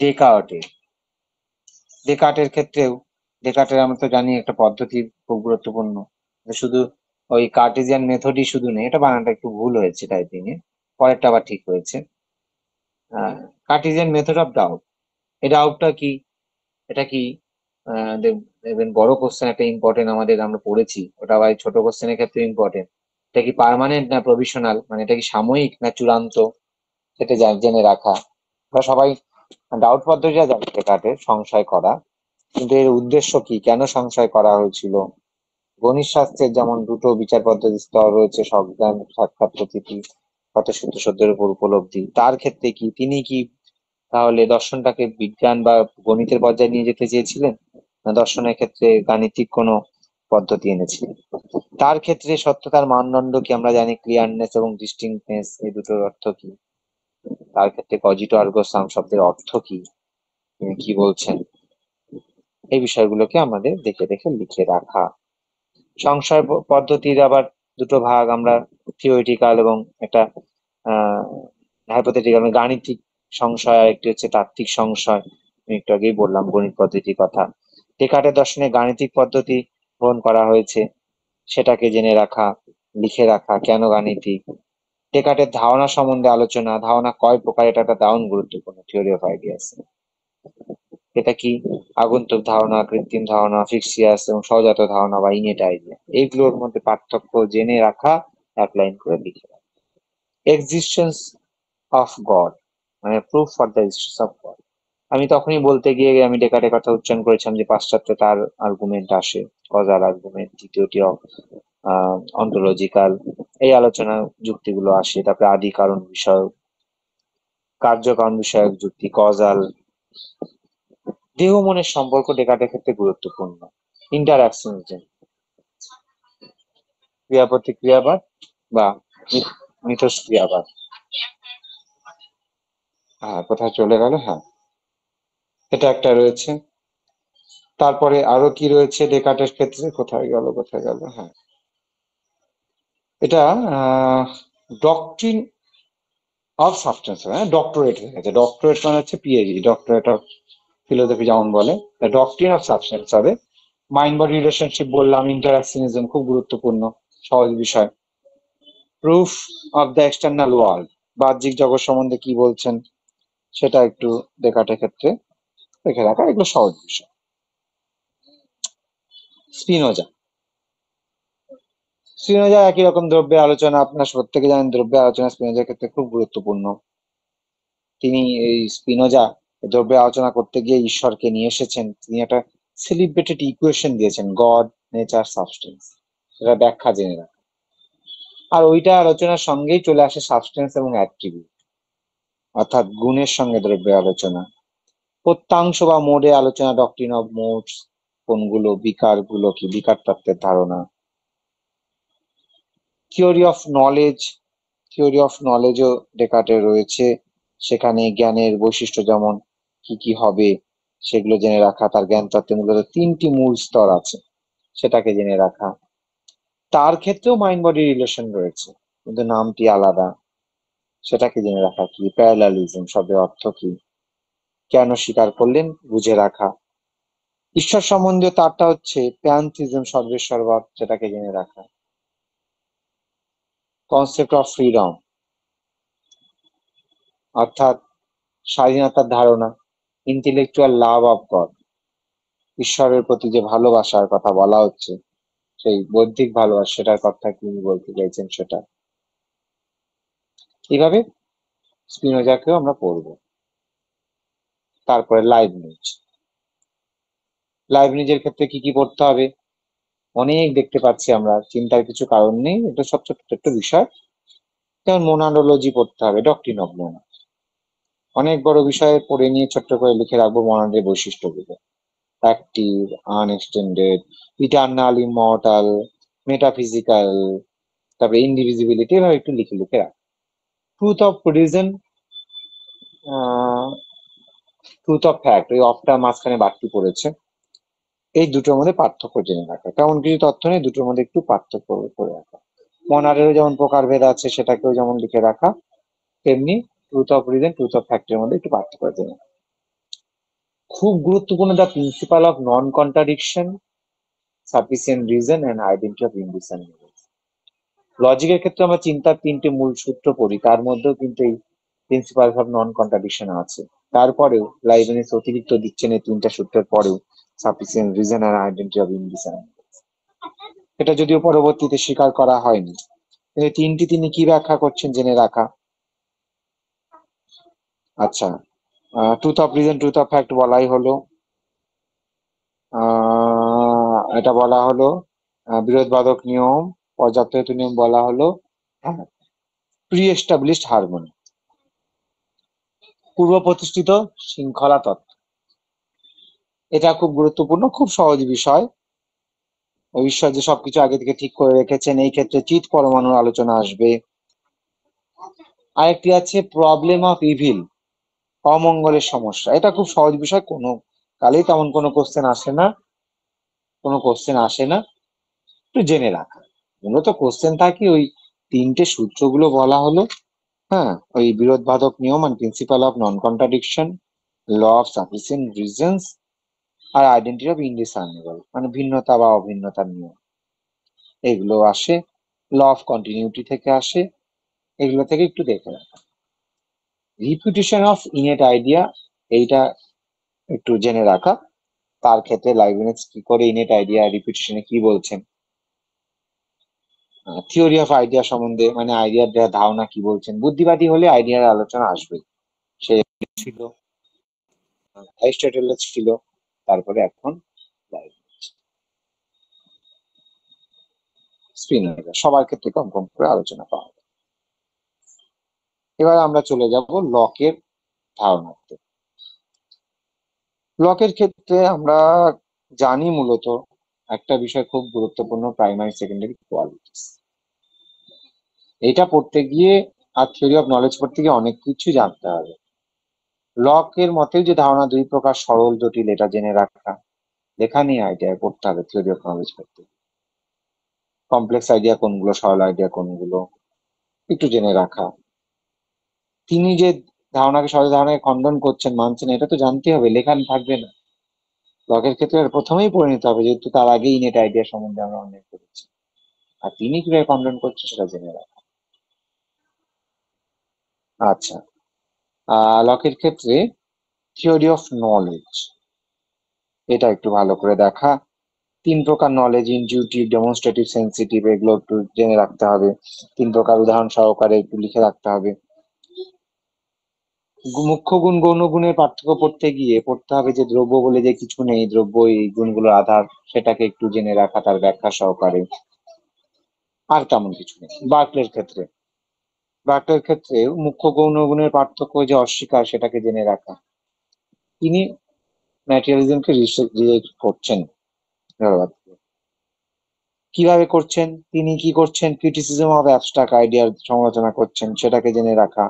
ডেকার্টের ডেকার্টের ক্ষেত্রেও, ডেকার্টের আমরা তো জানি একটা পদ্ধতি খুব গুরুত্বপূর্ণ। শুধু ওই কার্টেজিয়ান মেথডই শুধু নেই, এটা বানানটা একটু ভুল হয়েছে টাইপিং এ, পরেরটা আবার ঠিক হয়েছে। Cartesian method of doubt. এই ডাউটটা কি? এটা কি দেখবেন বড় কোশ্চেন একটা ইম্পর্টেন্ট আমাদের আমরা পড়েছি, ওটা আবার ছোট কোশ্চেনের ক্ষেত্রে ইম্পর্টেন্ট। এটা কি পার্মানেন্ট না প্রভিশনাল, মানে এটা কি সাময়িক না চূড়ান্ত, সেটা জেনে রাখা। আমরা সবাই ডাউট পদ্ধতিটা জানি, ডেকার্টের সংশয় করা, কিন্তু এর উদ্দেশ্য কি, কেন সংশয় করা হয়েছিল। গণিত শাস্ত্রের যেমন দুটো বিচার পদ্ধতির স্তর রয়েছে, সজ্ঞান, সাক্ষাৎ, প্রতীতি, স্বতঃসিদ্ধ সত্যের উপর উপলব্ধি। তার ক্ষেত্রে কি তিনি কি তাহলে দর্শনটাকে বিজ্ঞান বা গণিতের পর্যায়ে নিয়ে যেতে চেয়েছিলেন, না দর্শনের ক্ষেত্রে গাণিতিক কোনো পদ্ধতি এনেছিলেন? তার ক্ষেত্রে সত্যতার মানদণ্ড কি? আমরা জানি ক্লিয়ারনেস এবং ডিস্টিংক্টনেস, এই দুটোর অর্থ কি। তার ক্ষেত্রে কজিটো আর্গো সাম শব্দের অর্থ কি, তিনি কি বলছেন, এই বিষয়গুলোকে আমাদের দেখে দেখে লিখে রাখা। সংশয় পদ্ধতির আবার দুটো ভাগ, আমরা থিওরিটিক্যাল এবং একটা হাইপোথেটিক্যাল, গাণিতিক সংশয়, আর একটি হচ্ছে তাত্ত্বিক সংশয়। আমি একটু আগেই বললাম গণিত পদ্ধতির কথা। ডেকার্টের দর্শনে গাণিতিক পদ্ধতি গ্রহণ করা হয়েছে, সেটাকে জেনে রাখা, লিখে রাখা, কেন গাণিতিক। ডেকার্টের ধারণা সম্বন্ধে আলোচনা, ধারণা কয় প্রকার, এটা একটা দারুণ গুরুত্বপূর্ণ, থিওরি অফ আইডিয়াস। এটা কি আগন্তুক ধারণা, কৃত্রিম ধারণা, ফিক্সিয়াস এবং সহজাত ধারণা বা ইনেট আইডিয়া, এইগুলোর মধ্যে পার্থক্য জেনে রাখা, এক লাইন করে লিখে রাখা। এক্সিস্টেন্স অফ গড, মানে proof for the existence of god. আমি তখনই বলতে গিয়ে আমি ডেকার্টের কথা উচ্চারণ করেছিলাম যে পাশ্চাত্যে তার আর্গুমেন্ট আসে, কজাল আর্গুমেন্ট, দ্বিতীয়টি অন্টোলজিক্যাল, এই আলোচনা যুক্তিগুলো আসে। তারপরে আদি কারণ বিষয়ক, কার্যকারণ বিষয়ক যুক্তি, কজাল। দেহ মনের সম্পর্ক ডেকার্টের ক্ষেত্রে গুরুত্বপূর্ণ। ইন্টারঅ্যাকশনিজম, ক্রিয়া প্রতিক্রিয়াবাদ বা মিথস্ক্রিয়াবাদ। হ্যাঁ, কোথায় চলে গেল? হ্যাঁ, এটা একটা রয়েছে। তারপরে আরো কি রয়েছে ডেকার্টের ক্ষেত্রে? কোথায় গেল, কোথায় গেল? হ্যাঁ, এটা ডক্ট্রিন অফ সাবস্টেন্স, হ্যাঁ, ডক্টরেট হয়ে গেছে। ডক্টরেট মানে হচ্ছে পিএইচডি, ডক্টরেট অফ ফিলোসফি যেমন বলে, ডক্ট্রিন অফ সাবস্টেন্স হবে। মাইন্ড বডি রিলেশনশিপ বললাম, ইন্টারঅ্যাকশনিজম খুব গুরুত্বপূর্ণ, সহজ বিষয়। Proof of the external world, বাহ্যিক জগৎ সম্বন্ধে কি বলছেন সেটা একটু ডেকার্টের ক্ষেত্রে রেখে রাখা, এগুলো সহজ বিষয়। স্পিনোজা, স্পিনোজা একই রকম দ্রব্যের আলোচনা, আপনার প্রত্যেকে জানেন দ্রব্যের আলোচনা স্পিনোজার ক্ষেত্রে খুব গুরুত্বপূর্ণ। তিনি এই স্পিনোজা দ্রব্যের আলোচনা করতে গিয়ে ঈশ্বরকে নিয়ে এসেছেন। তিনি একটা সেলিব্রেটেড ইকুয়েশন দিয়েছেন, গড, নেচার, সাবস্টেন্স। এটা ব্যাখ্যা জেনে রাখা। আর ওইটা আলোচনার সঙ্গেই চলে আসে সাবস্টেন্স এবং অ্যাট্রিবিউট, অর্থাৎ গুণের সঙ্গে দ্রব্যের আলোচনা। প্রত্যাংশ বা মোডে আলোচনা, ডক্ট্রিন অফ মোডস, কোনগুলো, বিকারগুলো কি, বিকার তত্ত্বের ধারণা। Theory of knowledge, theory of নলেজও ডেকার্টের রয়েছে। সেখানে জ্ঞানের বৈশিষ্ট্য যেমন কি কি হবে সেগুলো জেনে রাখা। তার জ্ঞান তত্ত্বে মূলত তিনটি মূল স্তর আছে, সেটাকে জেনে রাখা। তার ক্ষেত্রেও মাইন্ড বডি রিলেশন রয়েছে, কিন্তু নামটি আলাদা, সেটাকে জেনে রাখা। কি প্যারালালিজম শব্দের অর্থ কি, কেন স্বীকার করলেন, বুঝে রাখা। ঈশ্বর সম্বন্ধীয় তারটা হচ্ছে প্যান্থিজম, সর্বেশ্বরবাদ, সেটাকে জেনে রাখা। কনসেপ্ট অফ ফ্রিডম, অর্থাৎ স্বাধীনতার ধারণা। ইন্টেলেকচুয়াল লাভ অফ গড, ঈশ্বরের প্রতি যে ভালোবাসার কথা বলা হচ্ছে, সেই বৌদ্ধিক ভালোবাসা, সেটার কথা কি বলতে চাইছেন সেটা। এইভাবে স্পিনোজাকেও আমরা পড়বো। তারপরে লাইবনিজ, লাইবনিজের ক্ষেত্রে কি কি পড়তে হবে? অনেক দেখতে পাচ্ছি আমরা, চিন্তার কিছু কারণ নেই, এটা সব ছোট্ট ছোট্ট বিষয়। যেমন মোনাডোলজি পড়তে হবে, ডক্ট্রিন অফ মোনাড। অনেক বড় বিষয়ে পড়ে নিয়ে ছোট্ট করে লিখে রাখবো মোনাডের বৈশিষ্ট্যগুলো, অ্যাক্টিভ, আনএক্সটেন্ডেড, ইটার্নাল, ইমর্টাল, মেটাফিজিক্যাল, তারপরে ইনডিভিজিবিলিটি, এভাবে একটু লিখে লিখে রাখ। Truth of reason, truth of fact, ওই অফটা মাঝখানে বাড়তি পড়েছে। এই দুটোর মধ্যে পার্থক্য জেনে রাখা, তেমন কিছু তথ্য নেই, দুটোর মধ্যে একটু পার্থক্য করে রাখা। মনারেরও যেমন প্রকারভেদ আছে, সেটাকেও যেমন লিখে রাখা, তেমনি truth of reason, truth of ফ্যাক্টের মধ্যে একটু পার্থক্য জেনে রাখা। খুব গুরুত্বপূর্ণ the principle of non contradiction, sufficient reason and identity of indiscernible. লজিকের ক্ষেত্রে আমরা চিন্তার তিনটে মূল সূত্র পড়ি, তার মধ্যেও কিন্তু এই প্রিন্সিপাল অফ নন কন্ট্রাডিকশন আছে। তারপরেও লাইবেনিস অতিরিক্ত দিচ্ছেন এই তিনটা সূত্রের পরেও সাফিসিয়েন্ট রিজন আর আইডেন্টিটি অফ ইনডিসেন্ডিবল। এটা যদিও পরবর্তীতে স্বীকার করা হয়নি, কিন্তু তিনটি তিনি কি ব্যাখ্যা করছেন জেনে রাখা। আচ্ছা, truth of reason, truth of fact বলাই হলো। এটা বলা হলো। বিরোধবাদক নিয়ম, পর্যাপ্ত হেতু নিয়ম বলা হলো। প্রি এস্টাবলিশড হারমোনি, পূর্ব প্রতিষ্ঠিত শৃঙ্খলা তত্ত্ব, এটা খুব গুরুত্বপূর্ণ, খুব সহজ বিষয়। ঈশ্বর যে সবকিছু আগে থেকে ঠিক করে রেখেছেন, এই ক্ষেত্রে চিৎ পরমাণুর আলোচনা আসবে। আরেকটি আছে প্রবলেম অফ ইভিল, অমঙ্গলের সমস্যা। এটা খুব সহজ বিষয়, কোনো কালেই তেমন কোনো কোশ্চেন আসে না, কোনো কোশ্চেন আসে না, একটু জেনে রাখা। মূলত কোশ্চেন থাকে ওই তিনটে সূত্রগুলো বলা হলো। হ্যাঁ, ওই বিরোধবাদক নিয়ম and principle of non contradiction, law of sufficient reasons, আর আইডেন্টিটি অফ ইনডিসার্নেবল, মানে ভিন্নতা বা অভিন্নতার নিয়ম, এগুলো আসে। ল অফ কন্টিনিউটি থেকে আসে, এগুলো থেকে একটু দেখে রাখা। রিপিটিশন অফ ইনেট আইডিয়া, এইটা একটু জেনে রাখা। তার ক্ষেত্রে লাইবনিজ কি করে ইনেট আইডিয়া রিপিটিশনে কি বলছেন। থিওরি অফ আইডিয়া সম্বন্ধে, মানে আইডিয়ার ধারণা কি বলছেন। বুদ্ধিবাদী হলে আইডিয়ার আলোচনা আসবে, সে ছিল, অ্যারিস্টটল ছিল, তারপরে এখন লাইবনিজ। স্পিন হয়ে যায়, সবার ক্ষেত্রে কম কম করে আলোচনা পাওয়া যায়। এবার আমরা চলে যাব লকের ধারণাতে। লকের ক্ষেত্রে আমরা জানি মূলত একটা বিষয় খুব গুরুত্বপূর্ণ, প্রাইমারি সেকেন্ডারি কোয়ালিটিস। এটা পড়তে গিয়ে আর থিওরি অফ নলেজ পড়তে গিয়ে অনেক কিছু জানতে হবে। লকের মতে যে ধারণা দুই প্রকার, সরল জটিল, এটা জেনে রাখা। লেখা নিয়ে আইডিয়া পড়তে হবে থিওরি অফ নলেজ পড়তে। কমপ্লেক্স আইডিয়া কোনগুলো, সরল আইডিয়া কোনগুলো, একটু জেনে রাখা। তিনি যে ধারণাকে, সরল ধারণাকে খণ্ডন করছেন, মানছেন, এটা তো জানতে হবে, লেখা থাকবে না। লকের ক্ষেত্রে প্রথমেই পড়ে নিতে হবে, যেহেতু তার আগেই নেট আইডিয়া সম্বন্ধে আমরা অনেক করেছি। আর তিনি কিভাবে খণ্ডন করছেন সেটা জেনে রাখা। আচ্ছা, লকের ক্ষেত্রে থিওরি অফ নলেজ, এটা একটু ভালো করে দেখা। তিন প্রকার নলেজ, ইনটিউটিভ, ডেমনস্ট্রেটিভ, সেন্সিটিভ, এগুলো একটু জেনে রাখতে হবে। তিন প্রকার উদাহরণ সহকারে একটু লিখে রাখতে হবে। মুখ্য গুণ গৌণ গুণের পার্থক্য পড়তে গিয়ে পড়তে হবে যে দ্রব্য বলে যে কিছু নেই, দ্রব্য এই গুণগুলোর আধার, সেটাকে একটু জেনে রাখা তার ব্যাখ্যা সহকারে। আর তেমন কিছু নেই। বার্কলের ক্ষেত্রে মুখ্য গৌণ গুণের পার্থক্য যে অস্বীকার, সেটাকে জেনে রাখা। তিনি ম্যাটেরিয়ালিজমকে রিজেক্ট করছেন। কিভাবে করছেন, তিনি কি করছেন, ক্রিটিসিজম অফ অ্যাবস্ট্রাক্ট আইডিয়ার সমালোচনা করছেন, সেটাকে জেনে রাখা।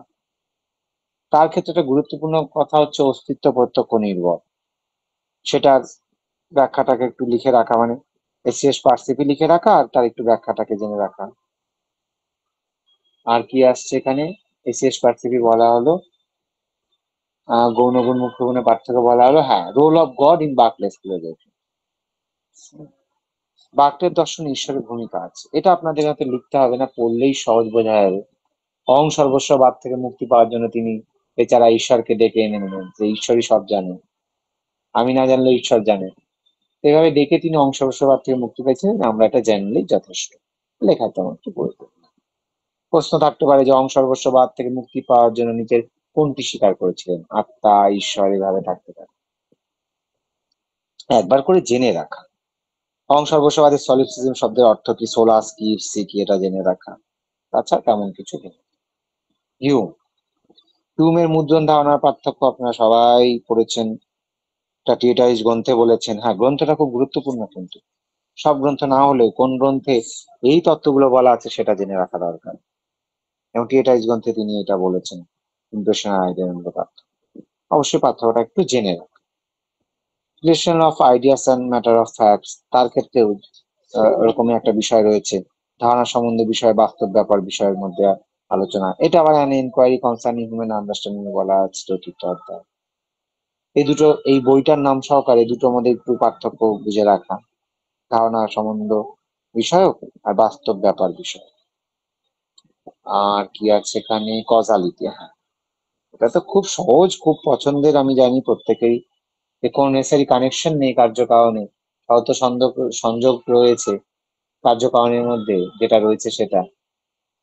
তার ক্ষেত্রে একটা গুরুত্বপূর্ণ কথা হচ্ছে অস্তিত্ব প্রত্যক্ষ নির্ভর, সেটার ব্যাখ্যাটাকে একটু লিখে রাখা, মানে এসিএস পার্সিপি লিখে রাখা আর তার একটু ব্যাখ্যাটাকে জেনে রাখা। আর কি আসছে এখানে, এসিএস পার্সিপি বলা হলো, গৌণ গুণ মুখ্য গুণের পার্থক্য বলা হলো, হ্যাঁ, role of God in Berkeley's philosophy. বার্কলের দর্শনে ঈশ্বরের ভূমিকা আছে, এটা আপনাদের হাতে লিখতে হবে না, পড়লেই সহজ বোঝা যাবে। অহং সর্বস্ববাদ থেকে মুক্তি পাওয়ার জন্য তিনি বেচারা ঈশ্বরকে ডেকে এনে নিলেন, যে ঈশ্বরই সব জানে, আমি না জানলেও ঈশ্বর জানে। এভাবে ডেকে তিনি অহং সর্বস্ববাদ থেকে মুক্তি পেয়েছিলেন, আমরা এটা জানলেই যথেষ্ট। লেখা তেমন কি বলতে। প্রশ্ন থাকতে পারে যে অহং সর্বস্ববাদ থেকে মুক্তি পাওয়ার জন্য নিজের কোনটি স্বীকার করেছিলেন, আত্মা, ঈশ্বর, এভাবে থাকতে পারে। একবার করে জেনে রাখা। অহং সর্বস্ববাদের সলিপসিজম শব্দের অর্থ কি, সোলাস কি, ইপসি কি, এটা জেনে রাখা। তাছাড়া তেমন কিছু নেই। হিউম, হিউমের মুদ্রণ ধারণার পার্থক্য আপনারা সবাই পড়েছেন, এটা টিয়েটারিজ গ্রন্থে বলেছেন। হ্যাঁ, গ্রন্থটা খুব গুরুত্বপূর্ণ, কিন্তু সব গ্রন্থ না হলেও কোন গ্রন্থে এই তত্ত্বগুলো বলা আছে সেটা জেনে রাখা দরকার। এবং টিয়েটারিজ গ্রন্থে তিনি এটা বলেছেন, ইমপ্রেশন আইডিয়ার মধ্যে পার্থক্য, অবশ্যই পার্থক্যটা একটু জেনে রাখা। Relation of ideas and matter of facts, তার ক্ষেত্রেও এরকমই একটা বিষয় রয়েছে, ধারণা সম্বন্ধে বিষয়, বাস্তব ব্যাপার বিষয়ের মধ্যে আলোচনা। এটা আবার an inquiry concerning human understanding বলা আছে চতুর্থ অধ্যায়। এই দুটো, এই বইটার নাম সহকারে দুটোর মধ্যে একটু পার্থক্য বুঝে রাখা, ধারণা সম্বন্ধ বিষয়ক আর বাস্তব ব্যাপার বিষয়। আর কি আছে এখানে, কজালিটি, হ্যাঁ, এটা তো খুব সহজ, খুব পছন্দের, আমি জানি প্রত্যেকেই। কোনো নেসেসারি কানেকশন নেই কার্যকারণে, হয়তো সংযোগ রয়েছে কার্যকারণের মধ্যে, যেটা রয়েছে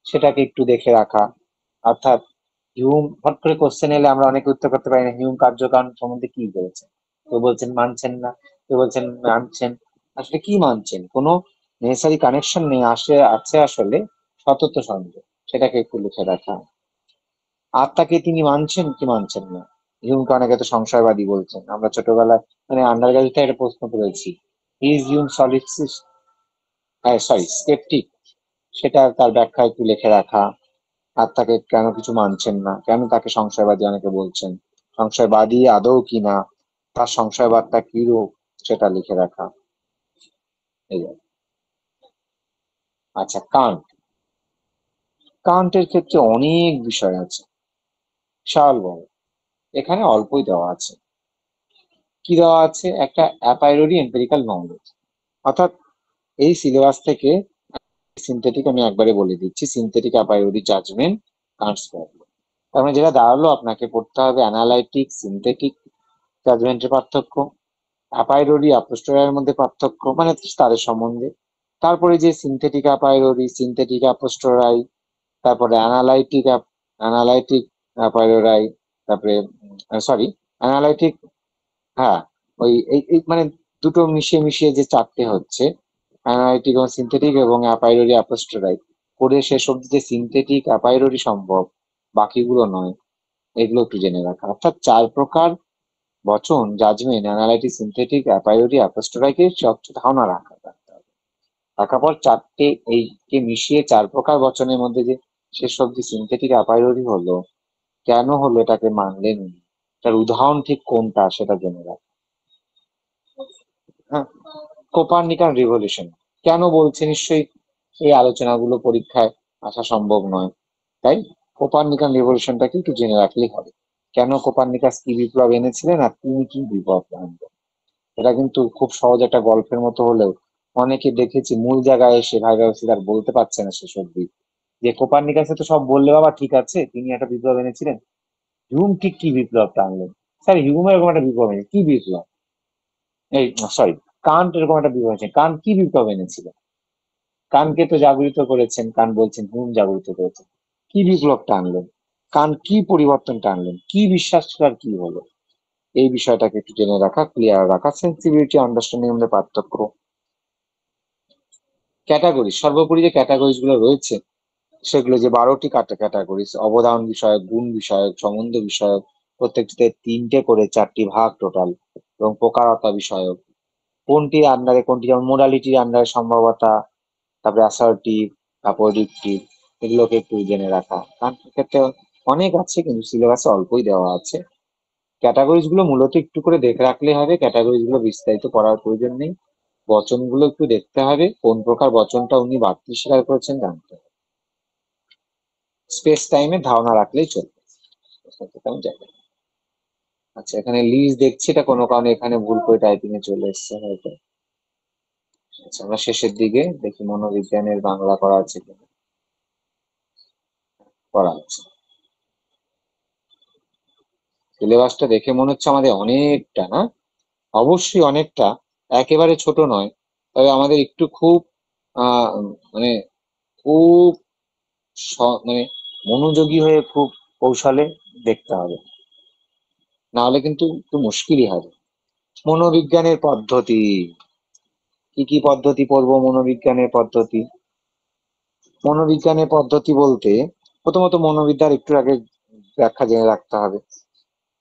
সেটাকে একটু দেখে রাখা। অর্থাৎ হিউম, হট করে কোশ্চেন এলে আমরা অনেকে উত্তর করতে পারি না, হিউম কার্যকারণ সম্বন্ধে কি বলেছেন। কেউ বলছেন মানছেন না, কেউ বলছেন মানছেন। আসলে কি মানছেন, কোনো নেসেসারি কানেকশন নেই, আছে আসলে সতত সংযোগ, সেটাকে একটু লিখে রাখা। আত্মাকে তিনি মানছেন কি মানছেন না। হিউমকে অনেকে তো সংশয়বাদী বলছেন, আমরা ছোটবেলায় মানে আন্ডার গ্রাজুয়েটে একটা প্রশ্ন করেছি, ইজ হিউম সলিপসিস্ট, সরি স্কেপটিক, সেটা তার ব্যাখ্যা একটু লিখে রাখা। আত্মাকে কেন কিছু মানছেন না, কেন তাকে সংশয়বাদী অনেকে বলছেন, সংশয়বাদী আদৌ কি না, তার সংশয়বাদটা কিরূপ, সেটা লিখে রাখা। এই আর। আচ্ছা, কান্টের ক্ষেত্রে অনেক বিষয় আছে, বিশাল বড়। এখানে অল্পই দেওয়া আছে। কি দেওয়া আছে, একটা অ্যাপাইররি এম্পিরিক্যাল নলেজ, অর্থাৎ এই সিলেবাস থেকে সিনথেটিক, আমি একবারে বলে দিচ্ছি, সিনথেটিক অ্যাপাইররি জাজমেন্ট, কান্টস প্রবলেম। তার মানে যেটা দাঁড়ালো, আপনাকে পড়তে হবে অ্যানালাইটিক সিনথেটিক জাজমেন্টের পার্থক্য, অ্যাপাইররি অ্যাপোস্টোলারের মধ্যে পার্থক্য, মানে তাদের সম্বন্ধে। তারপরে যে সিনথেটিক অ্যাপাইররি, সিনথেটিক অ্যাপোস্টোরাই, তারপরে অ্যানালাইটিক অ্যাপাইরোরাই, তারপরে সরি অ্যানালাইটিক, হ্যাঁ, ওই এই মানে দুটো মিশিয়ে মিশিয়ে যে চারটে হচ্ছে, অ্যানালাইটিক এবং সিনথেটিক এবং অ্যাপাইরোরি অ্যাপোস্টোরাইট করে শেষ অব্দি যে সিনথেটিক অ্যাপাইরোরি সম্ভব, বাকিগুলো নয়, এগুলো একটু জেনে রাখা। অর্থাৎ 4 প্রকার বচন, জাজমেন্ট, অ্যানালাইটিক, সিনথেটিক, অ্যাপাইরোরি, অ্যাপোস্টোরাইটের ধারণা রাখতে হবে। রাখার পর 4টে এইকে মিশিয়ে 4 প্রকার বচনের মধ্যে যে শেষ অব্দি সিনথেটিক অ্যাপাইরোরি হলো, কেন হলো এটাকে মানলেন উনি, তার উদাহরণ ঠিক কোনটা সেটা জেনে রাখা। হ্যাঁ, কোপার্নিকান রিভলিউশন কেন বলছে, নিশ্চয়ই এই আলোচনাগুলো পরীক্ষায় আসা সম্ভব নয়, তাই কোপার্নিকান রিভলিউশনটাকে একটু জেনে রাখলেই হবে। কেন কোপার্নিকাস কি বিপ্লব এনেছিলেন আর তিনি কি বিপ্লব আনলেন, এটা কিন্তু খুব সহজ একটা গল্পের মতো হলেও অনেকে দেখেছি মূল জায়গায় এসে ভাইভাবে আর বলতে পারছে না শেষ অব্দি, যে কোপার্নিকাসে তো সব বললে বাবা ঠিক আছে, তিনি একটা বিপ্লব এনেছিলেন, হিউম ঠিক কি বিপ্লবটা আনলেন? স্যার হিউম এরকম একটা বিপ্লব এনেছে, কি বিপ্লব? এই সরি, কান্ট এরকম একটা বিপ্লব এনেছে, কান্ট কি বিপ্লব এনেছিলেন? কানকে তো জাগরিত করেছেন, কান বলছেন হুম জাগরিত করেছেন, কি বিপ্লবটা আনলেন? কান কি পরিবর্তনটা আনলেন, কি বিশ্বাস ছিল আর কি হলো? এই বিষয়টাকে একটু জেনে রাখা, ক্লিয়ার রাখা। সেন্সিবিলিটি, আন্ডারস্ট্যান্ডিং মধ্যে পার্থক্য। ক্যাটাগরি, সর্বোপরি যে ক্যাটাগরিজ গুলো রয়েছে সেগুলো যে 12টি ক্যাটাগরিজ, অবদান বিষয়ক, গুণ বিষয়ক, সম্বন্ধ বিষয়ক, প্রত্যেকটিতে 3টে করে 4টি ভাগ টোটাল, এবং প্রকারতা বিষয়ক, কোনটির আন্ডারে কোনটি, যেমন মোডালিটির আন্ডারে সম্ভাব্যতা, তারপরে অ্যাসার্টিভ, অ্যাপোজিটিভ, এগুলোকে একটু জেনে রাখা। কারণ ক্ষেত্রে অনেক আছে কিন্তু সিলেবাসে অল্পই দেওয়া আছে। ক্যাটাগরিজ গুলো মূলত একটু করে দেখে রাখলে হবে, ক্যাটাগরিজ গুলো বিস্তারিত পড়ার প্রয়োজন নেই। বচনগুলো একটু দেখতে হবে, কোন প্রকার বচনটা উনি বাড়তি স্বীকার করেছেন জানতে হবে। স্পেস টাইমের ধারণা রাখলেই চলবে। কেমন যাবে? আচ্ছা, এখানে লিজ দেখছি, এটা কোনো কারণে এখানে ভুল করে টাইপিং এ চলে এসছে হয়তো। আচ্ছা, আমরা শেষের দিকে দেখি মনোবিজ্ঞানের বাংলা করা আছে কিনা। করা আছে। সিলেবাসটা দেখে মনে হচ্ছে আমাদের অনেকটা, না? অবশ্যই অনেকটা, একেবারে ছোট নয়, তবে আমাদের একটু খুব আহ মানে খুব মানে মনোযোগী হয়ে খুব কৌশলে দেখতে হবে, না হলে কিন্তু একটু মুশকিলই হবে। মনোবিজ্ঞানের পদ্ধতি, কি কি পদ্ধতি পড়বো? মনোবিজ্ঞানের পদ্ধতি, মনোবিজ্ঞানের পদ্ধতি বলতে প্রথমত মনোবিদ্যার একটু আগে ব্যাখ্যা জেনে রাখতে হবে।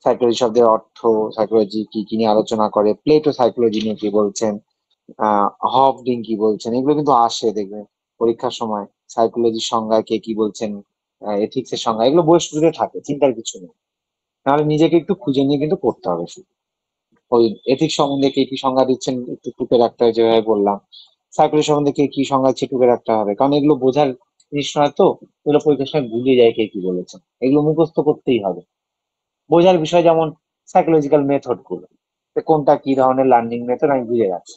সাইকোলজি শব্দের অর্থ, সাইকোলজি কি কি নিয়ে আলোচনা করে, প্লেটো সাইকোলজি নিয়ে কি বলছেন, হফডিং কি বলছেন, এগুলো কিন্তু আসে দেখবেন পরীক্ষার সময়। সাইকোলজির সংজ্ঞা কে কি বলছেন, এথিক্স এর সংজ্ঞা, এগুলো বই স্টুডেন্ট থাকে, চিন্তার কিছু নেই। নাহলে নিজেকে একটু খুঁজে নিয়ে কিন্তু পড়তে হবে শুধু। ওই এথিক্স সম্বন্ধে কে কি সংজ্ঞা দিচ্ছেন একটু টুকে রাখতে হবে, যেভাবে বললাম। সাইকোলজি সম্বন্ধে কে কি সংজ্ঞা দিচ্ছে টুকে রাখতে হবে, কারণ এগুলো বোঝার জিনিস নয় তো, এগুলো পরীক্ষার সময় ভুলে যায় কে কি বলেছেন, এগুলো মুখস্থ করতেই হবে। বোঝার বিষয় যেমন সাইকোলজিক্যাল মেথড গুলো, কোনটা কি ধরনের লার্নিং মেথড আমি বুঝে যাচ্ছি,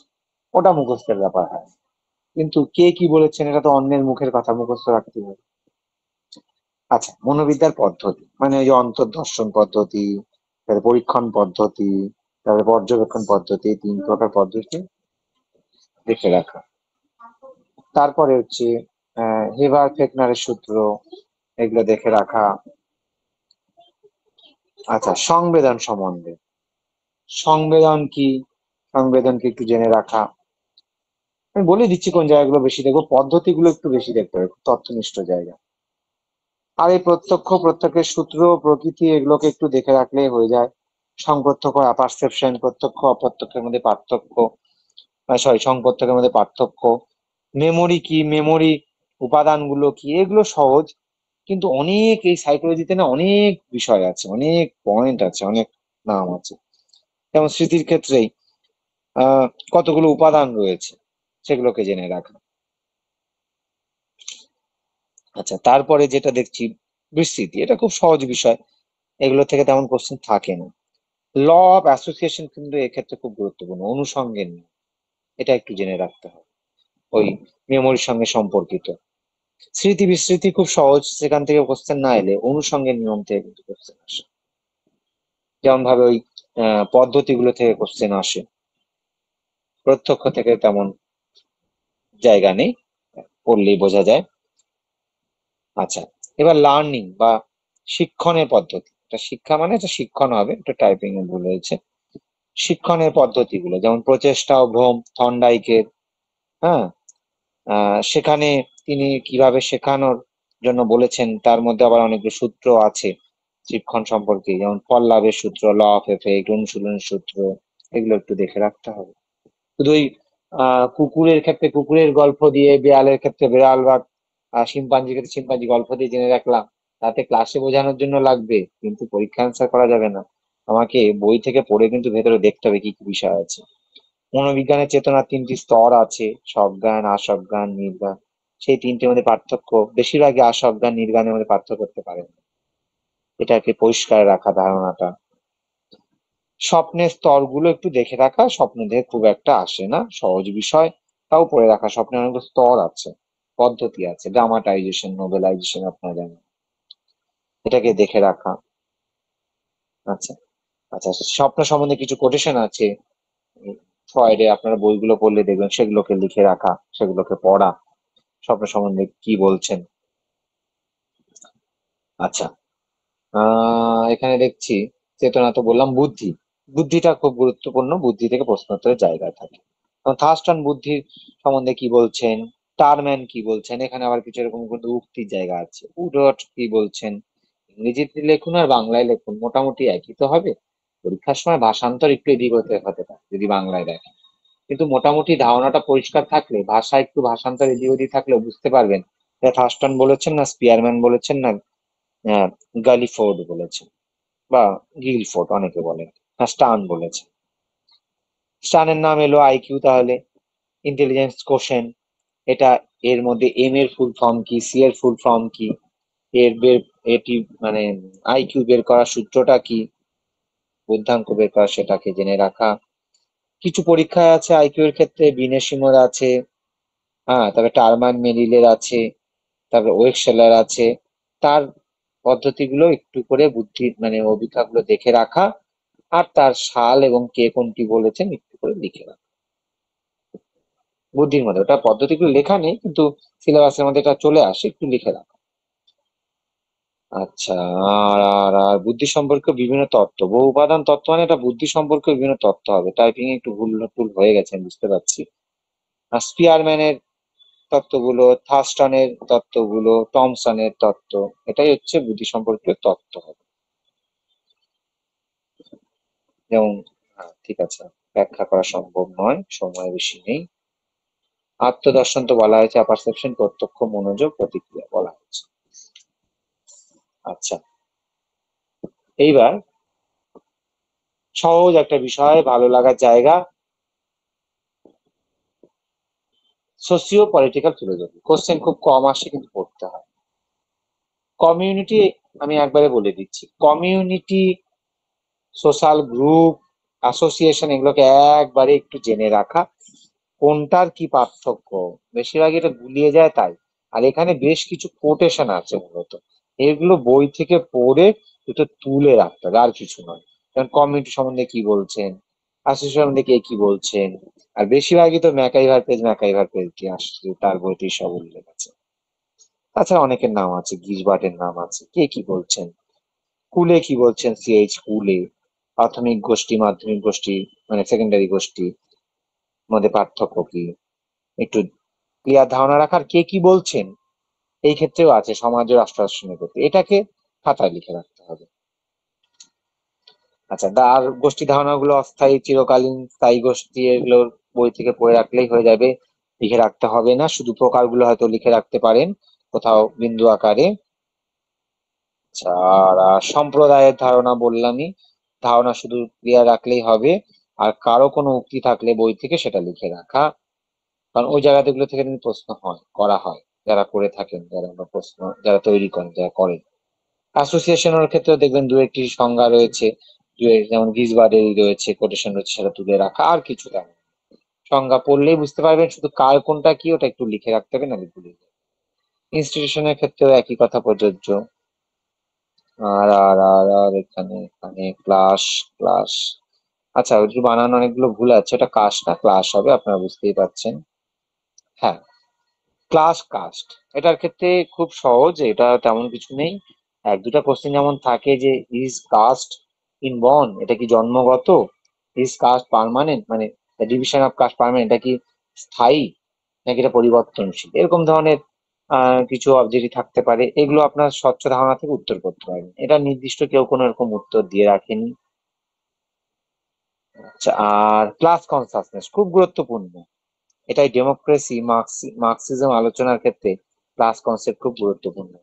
ওটা মুখস্থের ব্যাপার হয়। কিন্তু কে কি বলেছেন এটা তো অন্যের মুখের কথা, মুখস্থ রাখতে হবে। আচ্ছা, মনোবিদ্যার পদ্ধতি মানে ওই যে অন্তর্দর্শন পদ্ধতি, তারপরে পরীক্ষণ পদ্ধতি, তারপরে পর্যবেক্ষণ পদ্ধতি, 3 প্রকার পদ্ধতি দেখে রাখা। তারপরে হচ্ছে হেবার ফেকনারের সূত্র, এগুলো দেখে রাখা। আচ্ছা, সংবেদন সম্বন্ধে, সংবেদন কি, সংবেদনকে একটু জেনে রাখা। আমি বলে দিচ্ছি কোন জায়গাগুলো বেশি দেখবো, পদ্ধতিগুলো একটু বেশি দেখতে হবে, তথ্যনিষ্ঠ জায়গা। আর এই প্রত্যক্ষের সূত্র, প্রকৃতি, এগুলোকে একটু দেখে রাখলে হয়ে যায়। সংপ্রত্যক্ষ, পারসেপশন, প্রত্যক্ষ অপ্রত্যক্ষের মধ্যে পার্থক্য, সরি সংপ্রত্যক্ষের মধ্যে পার্থক্য, মেমোরি কি, মেমোরি উপাদানগুলো কি, এগুলো সহজ। কিন্তু অনেক এই সাইকোলজিতে না অনেক বিষয় আছে, অনেক পয়েন্ট আছে, অনেক নাম আছে। যেমন স্মৃতির ক্ষেত্রেই আহ কতগুলো উপাদান রয়েছে, সেগুলোকে জেনে রাখা। আচ্ছা, তারপরে যেটা দেখছি বিস্তৃতি, এটা খুব সহজ বিষয়, এগুলো থেকে তেমন কোশ্চেন থাকে না। ল অফ অ্যাসোসিয়েশন কিন্তু এক্ষেত্রে খুব গুরুত্বপূর্ণ, অনুষঙ্গের নিয়ম, এটা একটু জেনে রাখতে হবে, ওই মেমোরির সঙ্গে সম্পর্কিত। স্মৃতি বিস্মৃতি খুব সহজ, সেখান থেকে কোশ্চেন না এলে অনুষঙ্গের নিয়ম থেকে কিন্তু কোশ্চেন আসে, যেমন ভাবে ওই পদ্ধতিগুলো থেকে কোশ্চেন আসে। প্রত্যক্ষ থেকে তেমন জায়গা নেই, পড়লেই বোঝা যায়। আচ্ছা, এবার লার্নিং বা শিক্ষণের পদ্ধতি, এটা শিক্ষা মানে এটা শিক্ষণ হবে, এটা টাইপিং এ ভুল হয়েছে। শিক্ষণের পদ্ধতিগুলো যেমন প্রচেষ্টা ও ভ্রম, থর্নডাইকের, হ্যাঁ, সেখানে তিনি কিভাবে শেখানোর জন্য বলেছেন, তার মধ্যে আবার অনেকগুলো সূত্র আছে শিক্ষণ সম্পর্কে, যেমন ফল লাভের সূত্র, ল অফ এফেক্ট, অনুশীলনের সূত্র, এগুলো একটু দেখে রাখতে হবে। শুধু ওই কুকুরের ক্ষেত্রে কুকুরের গল্প দিয়ে, বিড়ালের ক্ষেত্রে বিড়াল বা শিম্পাঞ্জির ক্ষেত্রে শিম্পাঞ্জি গল্প দিয়ে জেনে রাখলাম, তাতে ক্লাসে বোঝানোর জন্য লাগবে, কিন্তু পরীক্ষা অ্যান্সার করা যাবে না। আমাকে বই থেকে পড়ে কিন্তু ভেতরে দেখতে হবে কি কি বিষয় আছে। মনোবিজ্ঞানের চেতনার তিনটি স্তর আছে: সজ্ঞান, আসজ্ঞান, নির্জ্ঞান। সেই তিনটির মধ্যে পার্থক্য, বেশিরভাগই আসজ্ঞান নির্জ্ঞানের মধ্যে পার্থক্য করতে পারেন না। এটাকে পরিষ্কার রাখা ধারণাটা। স্বপ্নের স্তরগুলো একটু দেখে রাখা, স্বপ্ন দেখে খুব একটা আসে না, সহজ বিষয়, তাও পড়ে রাখা। স্বপ্নের অনেকগুলো স্তর আছে, পদ্ধতি আছে, ড্রামাটাইজেশন, নোবেলাইজেশন, আপনারা জানেন, এটাকে দেখে রাখা। আচ্ছা আচ্ছা, স্বপ্ন সম্বন্ধে কিছু কোটেশন আছে ফ্রয়েডে, আপনারা বইগুলো পড়লে দেখবেন, সেগুলোকে লিখে রাখা, সেগুলোকে পড়া, স্বপ্ন সম্বন্ধে কি বলছেন। আচ্ছা, এখানে দেখছি চেতনা তো বললাম, বুদ্ধি, বুদ্ধিটা খুব গুরুত্বপূর্ণ, বুদ্ধি থেকে প্রশ্নোত্তরের জায়গা থাকে। থার্স্টন বুদ্ধির সম্বন্ধে কি বলছেন, টারম্যান কি বলছেন, এখানে আবার কিছু এরকম কিন্তু উক্তির জায়গা আছে। উডট কি বলছেন, ইংরেজিতে লিখুন আর বাংলায় লিখুন, মোটামুটি একই তো হবে। পরীক্ষার সময় ভাষান্তর একটু এদিক হতে হতে পারে যদি বাংলায় দেখেন, কিন্তু মোটামুটি ধারণাটা পরিষ্কার থাকলে, ভাষা একটু ভাষান্তর এদিক ওদিক থাকলে বুঝতে পারবেন এটা থার্স্টন বলেছেন না স্পিয়ারম্যান বলেছেন না গালিফোর্ড বলেছেন, বা গিলফোর্ড অনেকে বলেন, না স্টার্ন বলেছেন। স্টার্নের নাম এলো আইকিউ, তাহলে ইন্টেলিজেন্স কোশেন, এটা, এর মধ্যে এম এর ফুল ফর্ম কি, সি এর ফুল ফর্ম কি, এর বের, এটি মানে আইকিউ বের করার সূত্রটা কি, বুদ্ধাঙ্ক বের করা, সেটাকে জেনে রাখা। কিছু পরীক্ষায় আছে আইকিউ এর ক্ষেত্রে, বিনেশিমোর আছে, হ্যাঁ, তারপরে টারমান মেরিলের আছে, তারপরে ওয়েকসেলার আছে। তার পদ্ধতিগুলো একটু করে বুদ্ধি মানে অভিজ্ঞতাগুলো দেখে রাখা, আর তার সাল এবং কে কোনটি বলেছেন একটু করে লিখে রাখা বুদ্ধির মধ্যে। ওটা পদ্ধতিগুলো লেখা নেই, কিন্তু সিলেবাসের মধ্যে এটা চলে আসে, একটু লিখে রাখা। আচ্ছা, আর আর আর বুদ্ধি সম্পর্কে বিভিন্ন তত্ত্ব, বহু উপাদান তত্ত্ব মানে এটা বুদ্ধি সম্পর্কে বিভিন্ন তত্ত্ব হবে। টাইপিং একটু ভুল টুল হয়ে গেছে, আমি বুঝতে পারছি। আর স্পিয়ারম্যানের তত্ত্বগুলো, থার্স্টনের তত্ত্বগুলো, টমসনের তত্ত্ব, এটাই হচ্ছে বুদ্ধি সম্পর্কে তত্ত্ব হবে। যেমন, হ্যাঁ ঠিক আছে, ব্যাখ্যা করা সম্ভব নয়, সময় বেশি নেই। আত্মদর্শন তো বলা হয়েছে, পারসেপশন প্রত্যক্ষ, মনোযোগ, প্রতিক্রিয়া বলা হয়েছে। আচ্ছা, এইবার সহজ একটা বিষয়, ভালো লাগার জায়গা, সোসিও পলিটিক্যাল ফিলোসফি। কোশ্চেন খুব কম আসে, কিন্তু পড়তে হয়। কমিউনিটি, আমি একবারে বলে দিচ্ছি, কমিউনিটি, সোশ্যাল গ্রুপ, অ্যাসোসিয়েশন, এগুলোকে একবারে একটু জেনে রাখা, কোনটার কি পার্থক্য। বেশিরভাগ এটা গুলিয়ে যায় তাই। আর এখানে বেশ কিছু কোটেশন আছে মূলত, এগুলো বই থেকে পড়ে একটু তুলে রাখতে হবে, আর কিছু নয়। যেমন কমিউনিটি সম্বন্ধে কি বলছেন, অ্যাসোসিয়েশন সম্বন্ধে কে কি বলছেন। আর বেশিরভাগই তো ম্যাকাইভার পেজ কি আসছে, তার বইটি সব উল্লেখ আছে। তাছাড়া অনেকের নাম আছে, গিজবার্টের নাম আছে, কে কি বলছেন, কুলে কি বলছেন, সিএইচ কুলে, প্রাথমিক গোষ্ঠী, মাধ্যমিক গোষ্ঠী, মানে সেকেন্ডারি গোষ্ঠী মধ্যে পার্থক্য কি, একটু ক্লিয়ার ধারণা রাখার, কে কি বলছেন। এই ক্ষেত্রেও আছে সমাজ ও রাষ্ট্র শাসনের প্রতি, এটাকে খাতায় লিখে রাখতে হবে। আচ্ছা, আর গোষ্ঠী ধারণাগুলো অস্থায়ী, চিরকালীন, স্থায়ী গোষ্ঠী, এগুলোর বই থেকে পড়ে রাখলেই হয়ে যাবে, লিখে রাখতে হবে না। শুধু প্রকারগুলো হয়তো লিখে রাখতে পারেন কোথাও বিন্দু আকারে। আচ্ছা, আর সম্প্রদায়ের ধারণা বললামই, ধারণা শুধু ক্লিয়ার রাখলেই হবে। আর কারো কোনো উক্তি থাকলে বই থেকে সেটা লিখে রাখা, কারণ ওই জায়গাগুলো থেকে কিন্তু প্রশ্ন করা হয়, যারা করে থাকেন, যারা আমরা প্রশ্ন, যারা তৈরি করেন, যারা করেন। অ্যাসোসিয়েশনের ক্ষেত্রে দেখবেন দু একটি সংজ্ঞা রয়েছে, যেমন গিজবার্ডের রয়েছে, কোটেশন রয়েছে, সেটা তুলে রাখা, আর কিছু তেমন সংজ্ঞা পড়লেই বুঝতে পারবেন, শুধু কার কোনটা কি ওটা একটু লিখে রাখতে হবে, নাহলে ভুলে যাবেন। ইনস্টিটিউশনের ক্ষেত্রেও একই কথা প্রযোজ্য। আর এখানে এখানে ক্লাস, ক্লাস, আচ্ছা ওই যে বানানো অনেকগুলো ভুল আছে, ওটা কাস্ট না ক্লাস হবে, আপনারা বুঝতেই পারছেন। হ্যাঁ, ক্লাস কাস্ট, এটার ক্ষেত্রে খুব সহজ, এটা তেমন কিছু নেই। এক দুটা কোশ্চেন যেমন থাকে যে, ইজ কাস্ট ইন বর্ন, এটা কি জন্মগত, ইজ কাস্ট পার্মানেন্ট, মানে ডিভিশন অফ কাস্ট পার্মানেন্ট, এটা কি স্থায়ী, নাকি এটা পরিবর্তনশীল, এরকম ধরনের কিছু অবজেক্টিভ থাকতে পারে। এগুলো আপনার স্বচ্ছ ধারণা থেকে উত্তর করতে পারবেন। এটা নির্দিষ্ট কেউ কোনো এরকম উত্তর দিয়ে রাখেনি। আচ্ছা, আর ক্লাস কনসাসনেস খুব গুরুত্বপূর্ণ। এটাই ডেমোক্রেসি মার্কসিজম আলোচনার ক্ষেত্রে ক্লাস কনসেপ্ট খুব গুরুত্বপূর্ণ।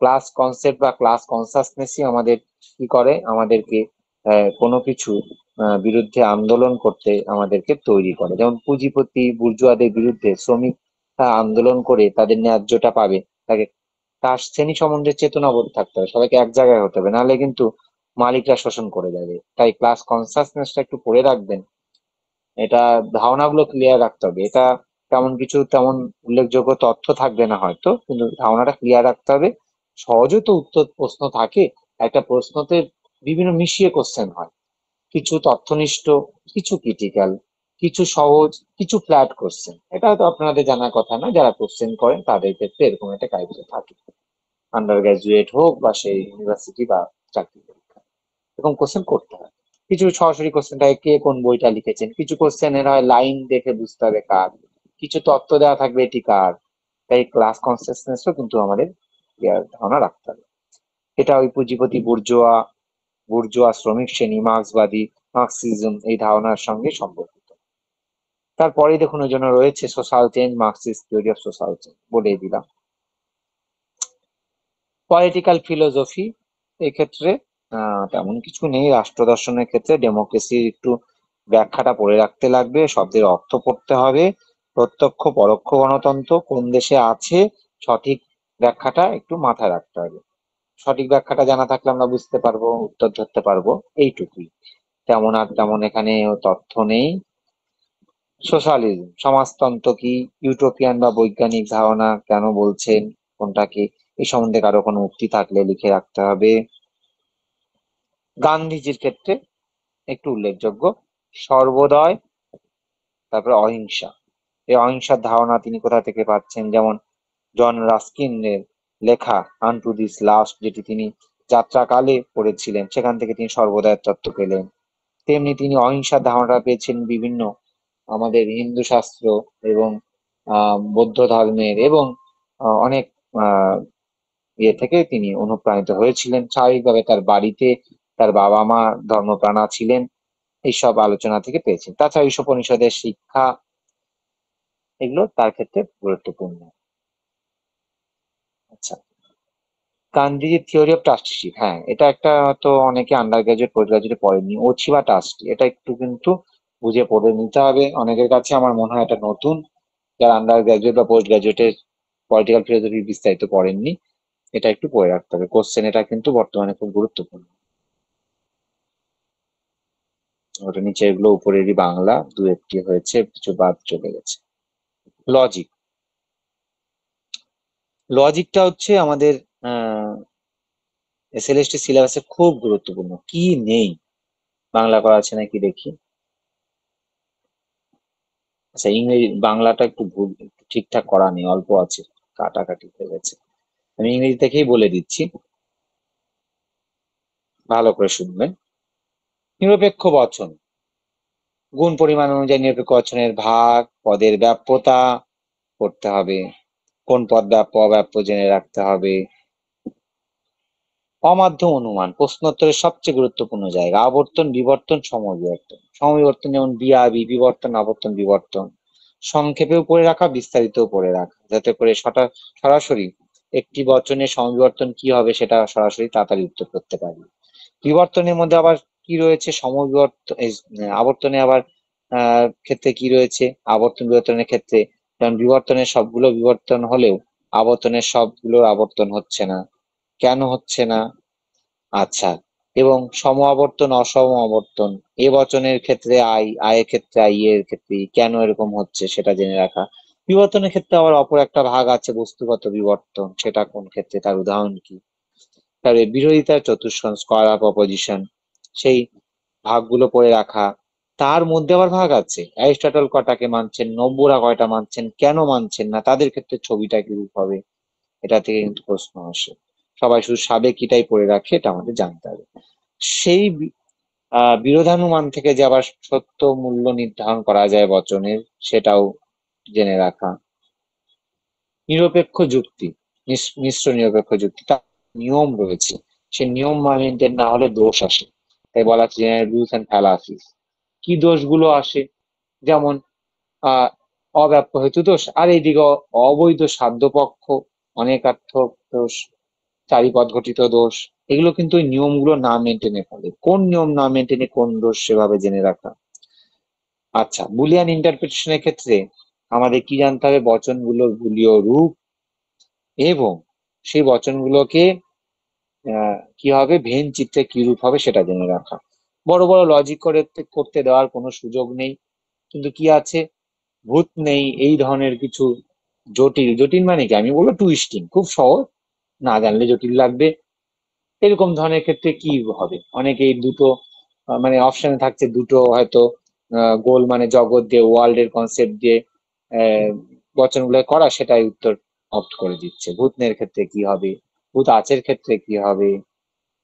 ক্লাস কনসেপ্ট বা ক্লাস কনসাসনেসই আমাদের কি করে, আমাদেরকে কোনো কিছু বিরুদ্ধে আন্দোলন করতে আমাদেরকে তৈরি করে। যেমন পুঁজিপতি বুর্জুয়াদের বিরুদ্ধে শ্রমিক আন্দোলন করে তাদের ন্যায্যটা পাবে, তাকে তার শ্রেণী সম্বন্ধে চেতনাবোধ থাকতে হবে, সবাইকে এক জায়গায় হতে হবে, নাহলে কিন্তু মালিকরা শোষণ করে যাবে। তাই ক্লাস কনসাসনেসটা একটু পড়ে রাখবেন। এটা ধারণাগুলো ক্লিয়ার রাখতে হবে। এটা তেমন কিছু তেমন উল্লেখযোগ্য তথ্য থাকবে না হয়তো, কিন্তু ধারণাটা ক্লিয়ার রাখতে হবে। সহজে তো উত্তর প্রশ্ন থাকে, একটা প্রশ্নতে বিভিন্ন মিশিয়ে কোশ্চেন হয়, কিছু তথ্যনিষ্ঠ, কিছু ক্রিটিক্যাল, কিছু সহজ, কিছু ফ্ল্যাট কোশ্চেন। এটা হয়তো আপনাদের জানার কথা না, যারা কোশ্চেন করেন তাদের ক্ষেত্রে এরকম একটা কাইজে থাকে, আন্ডার গ্রাজুয়েট হোক বা সেই ইউনিভার্সিটি বা চাকরি পরীক্ষা, এরকম কোশ্চেন করতে হয়। কিছু সরাসরি কোশ্চেন থাকে, কে কোন বইটা লিখেছেন, কিছু কোশ্চেনের হয় লাইন দেখে বুঝতে হবে কার, কিছু তথ্য দেওয়া থাকবে এটি কার। তাই ক্লাস কনসিস্টেন্সও কিন্তু আমাদের ধারণা রাখতে হবে। এটা ওই পুঁজিপতি বুর্জোয়া বুর্জোয়া শ্রমিক শ্রেণী মার্ক্সবাদী মার্কসিজম এই ধারণার সঙ্গে সম্পর্কিত। তারপরেই দেখুন ওই জন্য রয়েছে social change, Marxist theory of social change, বলে দিলাম। পলিটিক্যাল ফিলোসফি এক্ষেত্রে তেমন কিছু নেই। রাষ্ট্র দর্শনের ক্ষেত্রে ডেমোক্রেসির একটু ব্যাখ্যাটা পড়ে রাখতে লাগবে, শব্দের অর্থ পড়তে হবে, প্রত্যক্ষ পরোক্ষ গণতন্ত্র কোন দেশে আছে, সঠিক ব্যাখ্যাটা একটু মাথায় রাখতে হবে। সঠিক ব্যাখ্যাটা জানা থাকলে আমরা বুঝতে পারবো, উত্তর ধরতে পারবো, এইটুকুই। তেমন আর তেমন এখানে তথ্য নেই। সোশ্যালিজম সমাজতন্ত্র কি, ইউটোপিয়ান বা বৈজ্ঞানিক ধারণা কেন বলছেন, কোনটাকে, এই সম্বন্ধে কারো কোনো উক্তি থাকলে লিখে রাখতে হবে। গান্ধীজির ক্ষেত্রে একটু উল্লেখযোগ্য সর্বোদয়, তারপরে অহিংসা। এই অহিংসার ধারণা তিনি কোথা থেকে পাচ্ছেন, যেমন জন রাস্কিনের লেখা আনটু দিস লাস্ট, যেটি তিনি যাত্রাকালে পড়েছিলেন, সেখান থেকে তিনি সর্বোদয়ের তত্ত্ব পেলেন। তেমনি তিনি অহিংসার ধারণাটা পেয়েছেন বিভিন্ন আমাদের হিন্দু শাস্ত্র এবং বৌদ্ধ ধর্মের এবং অনেক আহ ইয়ে থেকে তিনি অনুপ্রাণিত হয়েছিলেন। স্বাভাবিকভাবে তার বাড়িতে তার বাবা মা ধর্মপ্রাণা ছিলেন, এইসব আলোচনা থেকে পেয়েছেন। তাছাড়া ঈশোপনিষদের শিক্ষা, এগুলো তার ক্ষেত্রে গুরুত্বপূর্ণ। আচ্ছা, গান্ধীজির থিওরি অফ ট্রাস্টিশিপ, হ্যাঁ এটা একটা তো অনেকে আন্ডার গ্রাজুয়েট পোস্ট গ্রাজুয়েটে পড়েনি। ওছিবা ট্রাস্টি, এটা একটু কিন্তু বুঝে পড়ে নিতে হবে। অনেকের কাছে আমার মনে হয় এটা নতুন, যারা আন্ডার গ্রাজুয়েট বা পোস্ট গ্রাজুয়েটের পলিটিক্যাল ফিলোসফি বিস্তারিত পড়েননি, এটা একটু পড়ে রাখতে হবে। কোশ্চেন এটা কিন্তু বর্তমানে খুব গুরুত্বপূর্ণ। ওটা নিচে এগুলো উপরেরই বাংলা, দু একটি হয়েছে, কিছু বাদ চলে গেছে। লজিক, লজিকটা হচ্ছে আমাদের আহ এসএলএসটি সিলেবাসে খুব গুরুত্বপূর্ণ। কি নেই, বাংলা করা আছে নাকি দেখি। আচ্ছা, ইংরেজি বাংলাটা একটু ভুল, একটু ঠিকঠাক করা নেই, অল্প আছে, কাটাকাটি হয়ে গেছে। আমি ইংরেজি থেকেই বলে দিচ্ছি, ভালো করে শুনবেন। নিরপেক্ষ বচন, গুণ পরিমাণ অনুযায়ী নিরপেক্ষ বচনের ভাগ, পদের ব্যাপ্যতা করতে হবে, কোন পদ ব্যাপ্য অব্যাপ্য জেনে রাখতে হবে। অমাধ্যম অনুমান প্রশ্নোত্তরের সবচেয়ে গুরুত্বপূর্ণ জায়গা। আবর্তন বিবর্তন সমবিবর্তন, সমবিবর্তন যেমন বিআবি, বিবর্তন আবর্তন বিবর্তন, সংক্ষেপেও পড়ে রাখা, বিস্তারিতও পড়ে রাখা, যাতে করে সরাসরি একটি বচনের সমবিবর্তন কি হবে সেটা সরাসরি তাড়াতাড়ি উত্তর করতে পারি। বিবর্তনের মধ্যে আবার কি রয়েছে, সমবিবর্তন আবর্তনে আবার ক্ষেত্রে কি রয়েছে, আবর্তন বিবর্তনের ক্ষেত্রে যেমন বিবর্তনের সবগুলো বিবর্তন হলেও আবর্তনের সবগুলো আবর্তন হচ্ছে না, কেন হচ্ছে না। আচ্ছা, এবং সম আবর্তন অসম আবর্তন, এ বচনের ক্ষেত্রে আয়ের ক্ষেত্রে এর ক্ষেত্রে কেন এরকম হচ্ছে সেটা জেনে রাখা। বিবর্তনের ক্ষেত্রে আবার অপর একটা ভাগ আছে বস্তুগত বিবর্তন, সেটা কোন ক্ষেত্রে, তার উদাহরণ কি। তারপরে বিরোধিতার চতুষ্কোণ, স্কয়ার অফ অপোজিশন, সেই ভাগগুলো পড়ে রাখা। তার মধ্যে আবার ভাগ আছে, অ্যারিস্টটল কটাকে মানছেন, নব্যরা কয়টা মানছেন, কেন মানছেন না, তাদের ক্ষেত্রে ছবিটা কিরূপ হবে, এটা থেকে কিন্তু প্রশ্ন আসে। সবাই শুধু সাবেকিটাই পড়ে রাখে, এটা আমাদের জানতে হবে। সেই বিরোধানুমান থেকে যে আবার সত্য মূল্য নির্ধারণ করা যায় বচনের, সেটাও জেনে রাখা। নিরপেক্ষ যুক্তি, মিশ্র নিরপেক্ষ যুক্তি, তার নিয়ম রয়েছে, সে নিয়ম মেনটেন না হলে দোষ আসে। তাই বলা হচ্ছে জেনারেল রুলস অ্যান্ড ফ্যালাসিস। কি দোষগুলো আসে? যেমন আহ অব্যাপ্য হেতু দোষ, আর এইদিকে অবৈধ সাধ্যপক্ষ, অনেকার্থ দোষ, চারিপদ ঘটিত দোষ। এগুলো কিন্তু ওই নিয়মগুলো না মেনটেনে ফলে। কোন নিয়ম না মেনটেনে কোন দোষ সেভাবে জেনে রাখা। আচ্ছা, বুলিয়ান ইন্টারপ্রিটেশনের ক্ষেত্রে আমাদের কি জানতে হবে? বচনগুলোর বুলীয় রূপ এবং সেই বচনগুলোকে কি হবে, ভেন চিত্রে কি রূপ হবে সেটা জেনে রাখা। বড় বড় লজিক করে করতে দেওয়ার কোনো সুযোগ নেই, কিন্তু কি আছে, ভূত নেই এই ধরনের কিছু জটিল, জটিল মানে কি আমি বলবো টুইস্টিং, খুব সহজ, না জানলে জটিল লাগবে, এরকম ধরনের ক্ষেত্রে কি হবে? অনেকে এই দুটো মানে অপশনে থাকছে দুটো হয়তো গোল মানে জগৎ দিয়ে, ওয়ার্ল্ড এর কনসেপ্ট দিয়ে আহ বচনগুলো করা, সেটাই উত্তর অপ্ট করে দিচ্ছে। ভূতনের ক্ষেত্রে কি হবে, ভূত আচের ক্ষেত্রে কি হবে,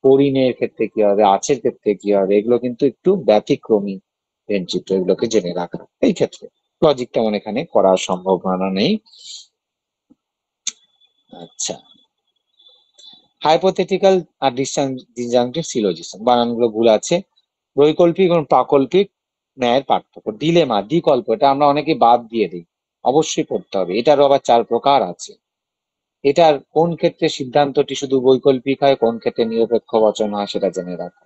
পরিণের ক্ষেত্রে কি হবে, আচের ক্ষেত্রে কি হবে, এগুলো কিন্তু একটু ব্যতিক্রমী চিত্র, এগুলোকে জেনে রাখা। এই ক্ষেত্রে লজিক তেমন এখানে করার সম্ভাবনা নেই। আচ্ছা, হাইপোথেটিক্যাল আর ডিসজাংটিভ সিলোজিজম, বানানগুলো ভুল আছে। বৈকল্পিক এবং প্রাকল্পিক ন্যায়ের পার্থক্য, ডিলেমা, দ্বিকল্প, এটা আমরা অনেকে বাদ দিয়ে দিই, অবশ্যই পড়তে হবে। এটারও আবার 4 প্রকার আছে। এটার কোন ক্ষেত্রে সিদ্ধান্তটি শুধু বৈকল্পিক হয়, কোন ক্ষেত্রে নিরপেক্ষ বচন হয়, সেটা জেনে রাখা।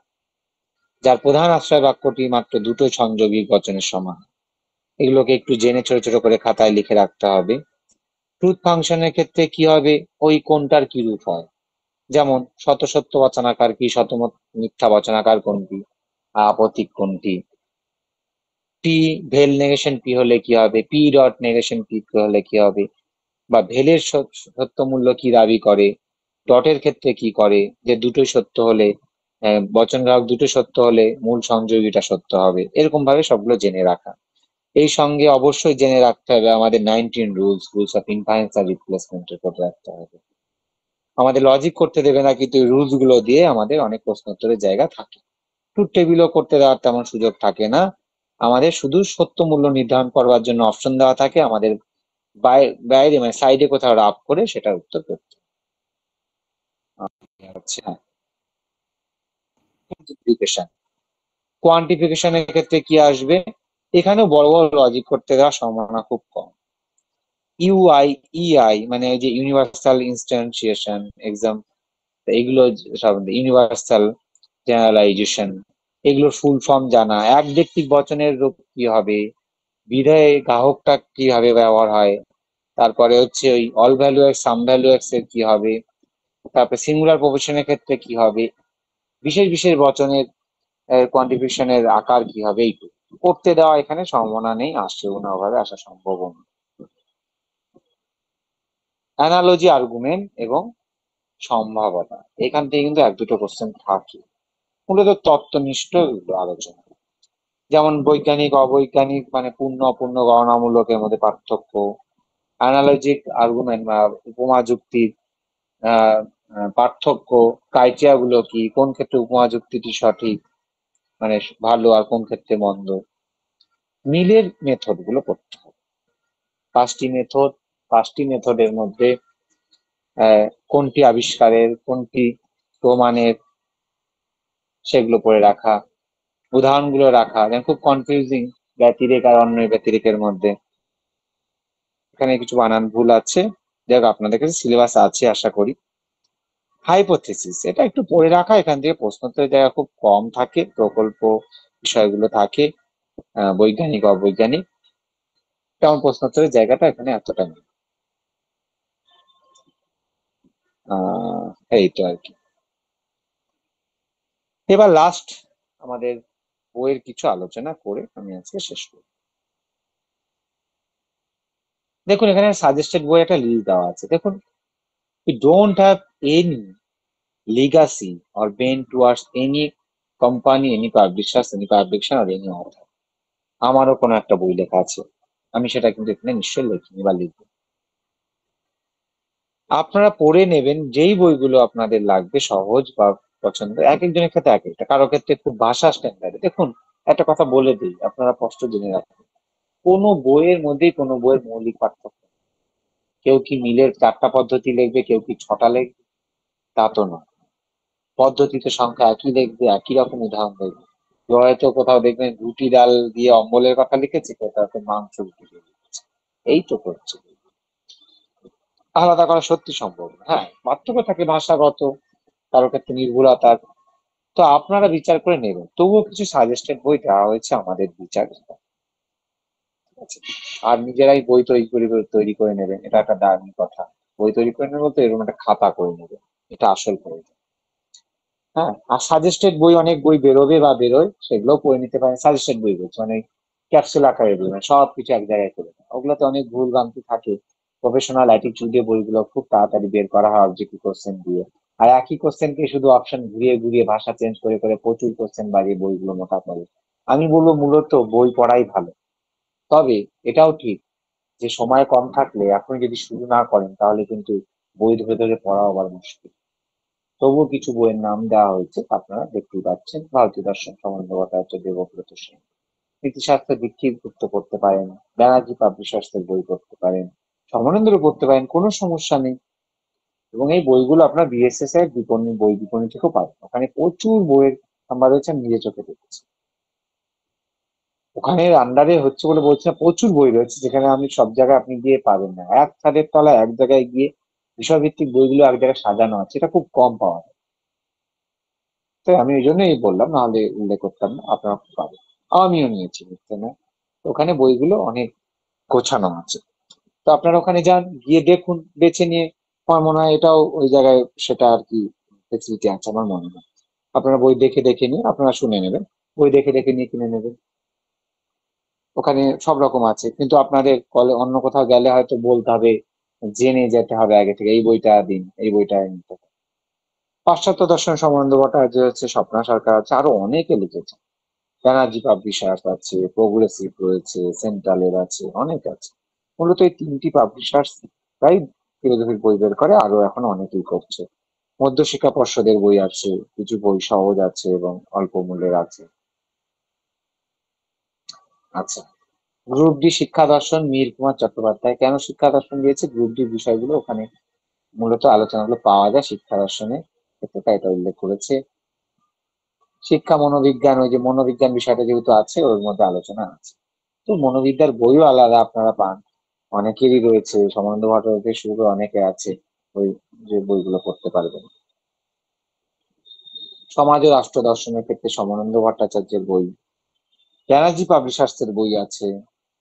যার প্রধান আশ্রয় বাক্যটি মাত্র দুটো সংযোগী বচনের সমান, এগুলোকে একটু জেনে ছোট ছোট করে খাতায় লিখে রাখতে হবে। ট্রুথ ফাংশনের ক্ষেত্রে কি হবে, ওই কোনটার কি রূপ হয়, যেমন শত সত্য বচনাকার কি, শত মিথ্যা বচনাকার কোনটি, আপতিক কোনটি। পি ভেল নেগেশন পি হলে কি হবে, পি ডট নেগেশন পি হলে কি হবে, বা ভেলের সত্য মূল্য কি দাবি করে, ডটের ক্ষেত্রে কি করে, যে দুটোই সত্য হলে বচন গ্রাহক দুটো সত্য হলে মূল সংযোগীটা সত্য হবে। এরকম ভাবে সবগুলো জেনে রাখা। এই সঙ্গে অবশ্যই জেনে রাখতে হবে আমাদের 19 রুলস অফ ইনফারেন্স আর রিপ্লেসমেন্টের করে রাখতে হবে। আমাদের লজিক করতে দেবে না, কিন্তু রুলস গুলো দিয়ে আমাদের অনেক প্রশ্ন উত্তরের জায়গা থাকে। ট্রুথ টেবিলও করতে দেওয়ার তেমন সুযোগ থাকে না, আমাদের শুধু সত্য মূল্য নির্ধারণ করবার জন্য অপশন দেওয়া থাকে, আমাদের বাইরে মানে সাইডে কোথাও রাফ করে সেটার উত্তর করতে হচ্ছে। হ্যাঁ, কোয়ান্টিফিকেশন, কোয়ান্টিফিকেশনের ক্ষেত্রে কি আসবে? এখানেও বড় বড় লজিক করতে দেওয়ার সম্ভাবনা খুব কম। ইউআই ইআই মানে ওই যে ইউনিভার্সাল ইনস্ট্যান্টিয়েশন এক্সাম, এগুলো সব ইউনিভার্সাল জেনারেলাইজেশন, এগুলোর ফুল ফর্ম জানা, এক ব্যক্তিক বচনের রূপ কি হবে, বিধায় গ্রাহকটা কিভাবে ব্যবহার হয়, তারপরে হচ্ছে ওই অল ভ্যালু এক্স সাম ভ্যালু এক্স এর কি হবে, তারপরে সিঙ্গুলার প্রপোজিশনের ক্ষেত্রে কি হবে, বিশেষ বিশেষ বচনের কোয়ান্টিফিকেশনের আকার কি হবে, এইটুকু করতে দেওয়া এখানে সম্ভাবনা নেই, আসছেও না, ওভাবে আসা সম্ভব না। অ্যানালজি, আর্গুমেন্ট এবং সম্ভাবনা, এখান থেকে কিন্তু এক দুটো কোশ্চেন থাকে, মূলত তত্ত্বনিষ্ঠ আলোচনা। যেমন বৈজ্ঞানিক অবৈজ্ঞানিক মানে পূর্ণ অপূর্ণ গণনামূলকের মধ্যে পার্থক্য, অ্যানালজিক আর্গুমেন্ট বা উপমা যুক্তির আহ পার্থক্য, ক্রাইটেরিয়া গুলো কি, কোন ক্ষেত্রে উপমা যুক্তিটি সঠিক মানে ভালো আর কোন ক্ষেত্রে মন্দ, মিলের মেথড গুলো পড়তে হবে। 5টি মেথড, 5টি মেথডের মধ্যে কোনটি আবিষ্কারের, কোনটি প্রমাণের, সেগুলো পড়ে রাখা, উদাহরণগুলো রাখা, যেন খুব কনফিউজিং ব্যতিরেক আর অন্য ব্যতিরেকের মধ্যে। এখানে কিছু বানান ভুল আছে, যাই হোক আপনাদের কাছে সিলেবাস আছে আশা করি। হাইপোথেসিস, এটা একটু পড়ে রাখা, এখান থেকে প্রশ্নোত্তরের জায়গা খুব কম থাকে, প্রকল্প বিষয়গুলো থাকে, বৈজ্ঞানিক অবৈজ্ঞানিক, তেমন প্রশ্নোত্তরের জায়গাটা এখানে এতটা নেই। এই তো আর কি। এবার লাস্ট আমাদের বইয়ের কিছু আলোচনা করে আমি আজকে শেষ করি। দেখুন এখানে সাজেস্টেড বই একটা লিস্ট দেওয়া আছে, দেখুন, we don't have any legacy or bend towards any company, any publishers, any publication or any author। আমারও কোনো একটা বই লেখা আছে, আমি সেটা কিন্তু এখানে নিশ্চয়ই লিখিনি বা লিখবো। আপনারা পড়ে নেবেন যেই বইগুলো আপনাদের লাগবে, সহজ বা পছন্দ, এক একজনের ক্ষেত্রে এক একটা, কারো ক্ষেত্রে খুব ভাষা স্ট্যান্ডার্ড। দেখুন একটা কথা বলে দিই, আপনারা স্পষ্ট জেনে রাখবেন, কোনো বইয়ের মধ্যেই কোনো বইয়ের মৌলিক পার্থক্য নেই। কেউ কি মিলের 4টা পদ্ধতি লিখবে, কেউ কি 6টা লিখবে, তা তো নয়। পদ্ধতিতে সংখ্যা একই লিখবে, একই রকম উদাহরণ দেখবে। কেউ হয়তো কোথাও দেখবেন রুটি ডাল দিয়ে অম্বলের কথা লিখেছে, কোথাও হয়তো মাংস রুটি দিয়ে লিখেছে। এই তো করছে। আলাদা করা সত্যি সম্ভব না। হ্যাঁ, পার্থক্য থাকে ভাষাগত, কারো ক্ষেত্রে নির্ভুলতার। তো আপনারা বিচার করে নেবেন। তবুও কিছু সাজেস্টেড বই দেওয়া হয়েছে আমাদের বিচার, ঠিক আছে? আর নিজেরাই বই তৈরি করে নেবেন, এটা একটা দারুণ কথা। বই তৈরি করে নেবেন বলতে এরকম একটা খাতা করে নেবেন, এটা আসল প্রয়োজন। হ্যাঁ, আর সাজেস্টেড বই, অনেক বই বেরোবে বা বেরোয়, সেগুলো পড়ে নিতে পারেন। সাজেস্টেড বই বলছি মানে ক্যাপসুল আকারে বই, মানে সবকিছু এক জায়গায় করে না। ওগুলোতে অনেক ভুল ভ্রান্তি থাকে। প্রফেশনাল অ্যাটিটিউডে বইগুলো খুব তাড়াতাড়ি বের করা হয় অবজেক্টিভ কোশ্চেন দিয়ে। আর একই কোশ্চেনকে শুধু অপশন ঘুরিয়ে ঘুরিয়ে ভাষা চেঞ্জ করে করে প্রচুর কোশ্চেন বাড়িয়ে বইগুলো মোটা করে। আমি বলবো মূলত বই পড়াই ভালো। তবে এটাও ঠিক যে সময় কম থাকলে এখন যদি শুরু না করেন তাহলে কিন্তু বই ধরে ধরে পড়া আবার মুশকিল। তবুও কিছু বইয়ের নাম দেওয়া হয়েছে, আপনারা দেখতেই পাচ্ছেন। ভারতীয় দর্শন সম্বন্ধে ভট্টাচার্য, দেবব্রত সেন। নীতিশাস্ত্র দীক্ষিতভুক্ত পড়তে পারেন, ব্যানার্জি পাবলিশার্সের বই পড়তে পারেন, সমরেন্দ্র পড়তে পারেন, কোনো সমস্যা নেই। এবং এই বইগুলো আপনার বিএসএস এর বিপণী, বই বিপণী থেকেও পাবেন। ওখানে প্রচুর বইয়ের নাম্বার রয়েছে, আমি নিজে চোখে দেখেছি। ওখানে আন্ডারে হচ্ছে বলে বলছি না, প্রচুর বই রয়েছে যেখানে আমি সব জায়গায় আপনি গিয়ে পাবেন না। এক ছাদের তলায় এক জায়গায় গিয়ে বিষয়ভিত্তিক বইগুলো এক জায়গায় সাজানো আছে, এটা খুব কম পাওয়া যায়। তাই আমি ওই জন্যই বললাম, নাহলে উল্লেখ করতাম না, আপনারা খুব পাবেন। আমিও নিয়েছি, বুঝতে না। ওখানে বইগুলো অনেক গোছানো আছে। তো আপনারা ওখানে যান, গিয়ে দেখুন, বেছে নিয়ে। আমার মনে হয় এটাও ওই জায়গায় সেটা আর কি ফেসিলিটি আছে আমার মনে হয়। আপনারা বই দেখে দেখে নিয়ে আপনারা শুনে নেবেন, বই দেখে দেখে নিয়ে কিনে নেবেন। ওখানে সব রকম আছে, কিন্তু আপনাদের অন্য কোথাও গেলে হয়তো বলতে হবে, জেনে যেতে হবে আগে থেকে, এই বইটা দিন, এই বইটা নিতে হবে। পাশ্চাত্য দর্শন সম্বন্ধে ভট্টাচার্য হচ্ছে, স্বপ্না সরকার আছে, আরো অনেকে লিখেছে। ব্যানার্জি পাবলিশার্স আছে, প্রোগ্রেসিভ রয়েছে, সেন্ট্রালের আছে, অনেক আছে। মূলত এই 3টি পাবলিশার্স প্রায় ফিলোসফির বই বের করে, আরো এখন অনেকেই করছে। মধ্যশিক্ষা পর্ষদের বই আছে, কিছু বই সহজ আছে এবং অল্প মূল্যের আছে। আচ্ছা, গ্রুপ ডি শিক্ষা দর্শন, মীর কুমার চট্টোপাধ্যায়। কেন শিক্ষা দর্শন দিয়েছে? গ্রুপ ডি বিষয়গুলো ওখানে মূলত আলোচনাগুলো পাওয়া যায় শিক্ষা দর্শনের ক্ষেত্রে, এটা উল্লেখ করেছে। শিক্ষা মনোবিজ্ঞান, ওই যে মনোবিজ্ঞান বিষয়টা যেহেতু আছে ওর মধ্যে আলোচনা আছে। তো মনোবিদ্যার বইও আলাদা আপনারা পান, অনেকেরই রয়েছে, সমানন্দ ভট্টাচার্য থেকে শুরু করে অনেকে আছে ওই যে বইগুলো পড়তে পারবেন। সমাজ ও রাষ্ট্র দর্শনের ক্ষেত্রে সমানন্দ ভট্টাচার্যের বই, ব্যানার্জি পাবলিশার্সের বই আছে,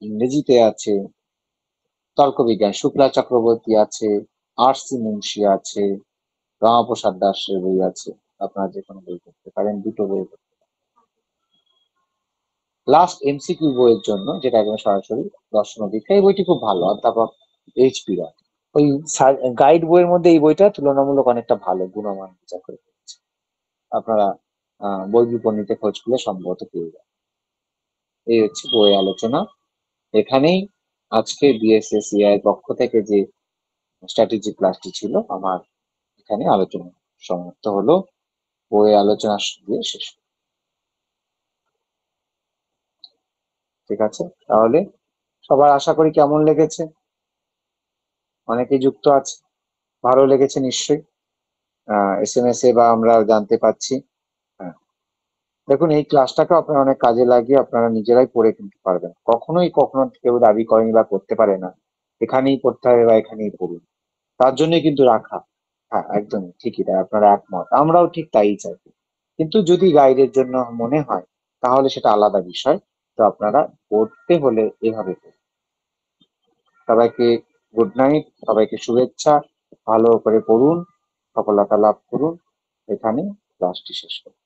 ইংরেজিতে আছে। তর্ক বিজ্ঞান শুক্লা চক্রবর্তী আছে, আর সি মুন্সি আছে, রামাপ্রসাদ দাসের বই আছে। আপনারা যে কোনো বই পড়তে পারেন, দুটো বই। লাস্ট এমসিকিউ বইয়ের জন্য, যেটা একদম সরাসরি দর্শন দীক্ষা, এই বইটি খুব ভালো, অধ্যাপক এইচ.পি. রায়। ওই গাইড বইয়ের মধ্যে এই বইটা তুলনামূলক অনেকটা ভালো গুণমান বিচার করে ফেলেছে। আপনারা বই বিপণীতে খোঁজ করলে সম্ভবত পেয়ে যাবেন। এই হচ্ছে বই আলোচনা। এখানেই আজকে বিএসএসিআই এর পক্ষ থেকে যে স্ট্র্যাটেজি ক্লাসটি ছিল আমার, এখানে আলোচনা সমাপ্ত হলো। বই আলোচনা দিয়ে শেষ। ঠিক আছে, তাহলে সবার আশা করি কেমন লেগেছে? অনেকেই যুক্ত আছে, ভালো লেগেছে নিশ্চয়ই। এসএমএস এ বা আমরা জানতে পাচ্ছি। হ্যাঁ, দেখুন, এই ক্লাসটাকে আপনারা অনেক কাজে লাগিয়ে আপনারা নিজেরাই পড়ে কিনতে পারবেন। কখনো কেউ দাবি করেনি বা করতে পারে না এখানেই পড়তে হবে বা এখানেই পড়ুন, তার জন্যই কিন্তু রাখা। হ্যাঁ, একদমই ঠিকই, তাই আপনারা একমত, আমরাও ঠিক তাই চাই। কিন্তু যদি গাইডের জন্য মনে হয় তাহলে সেটা আলাদা বিষয়। তো আপনারা পড়তে হলে এভাবে পড়ুন। সবাইকে গুড নাইট, সবাইকে শুভেচ্ছা। ভালো করে পড়ুন, সফলতা লাভ করুন। এখানে ক্লাসটি শেষ করুন।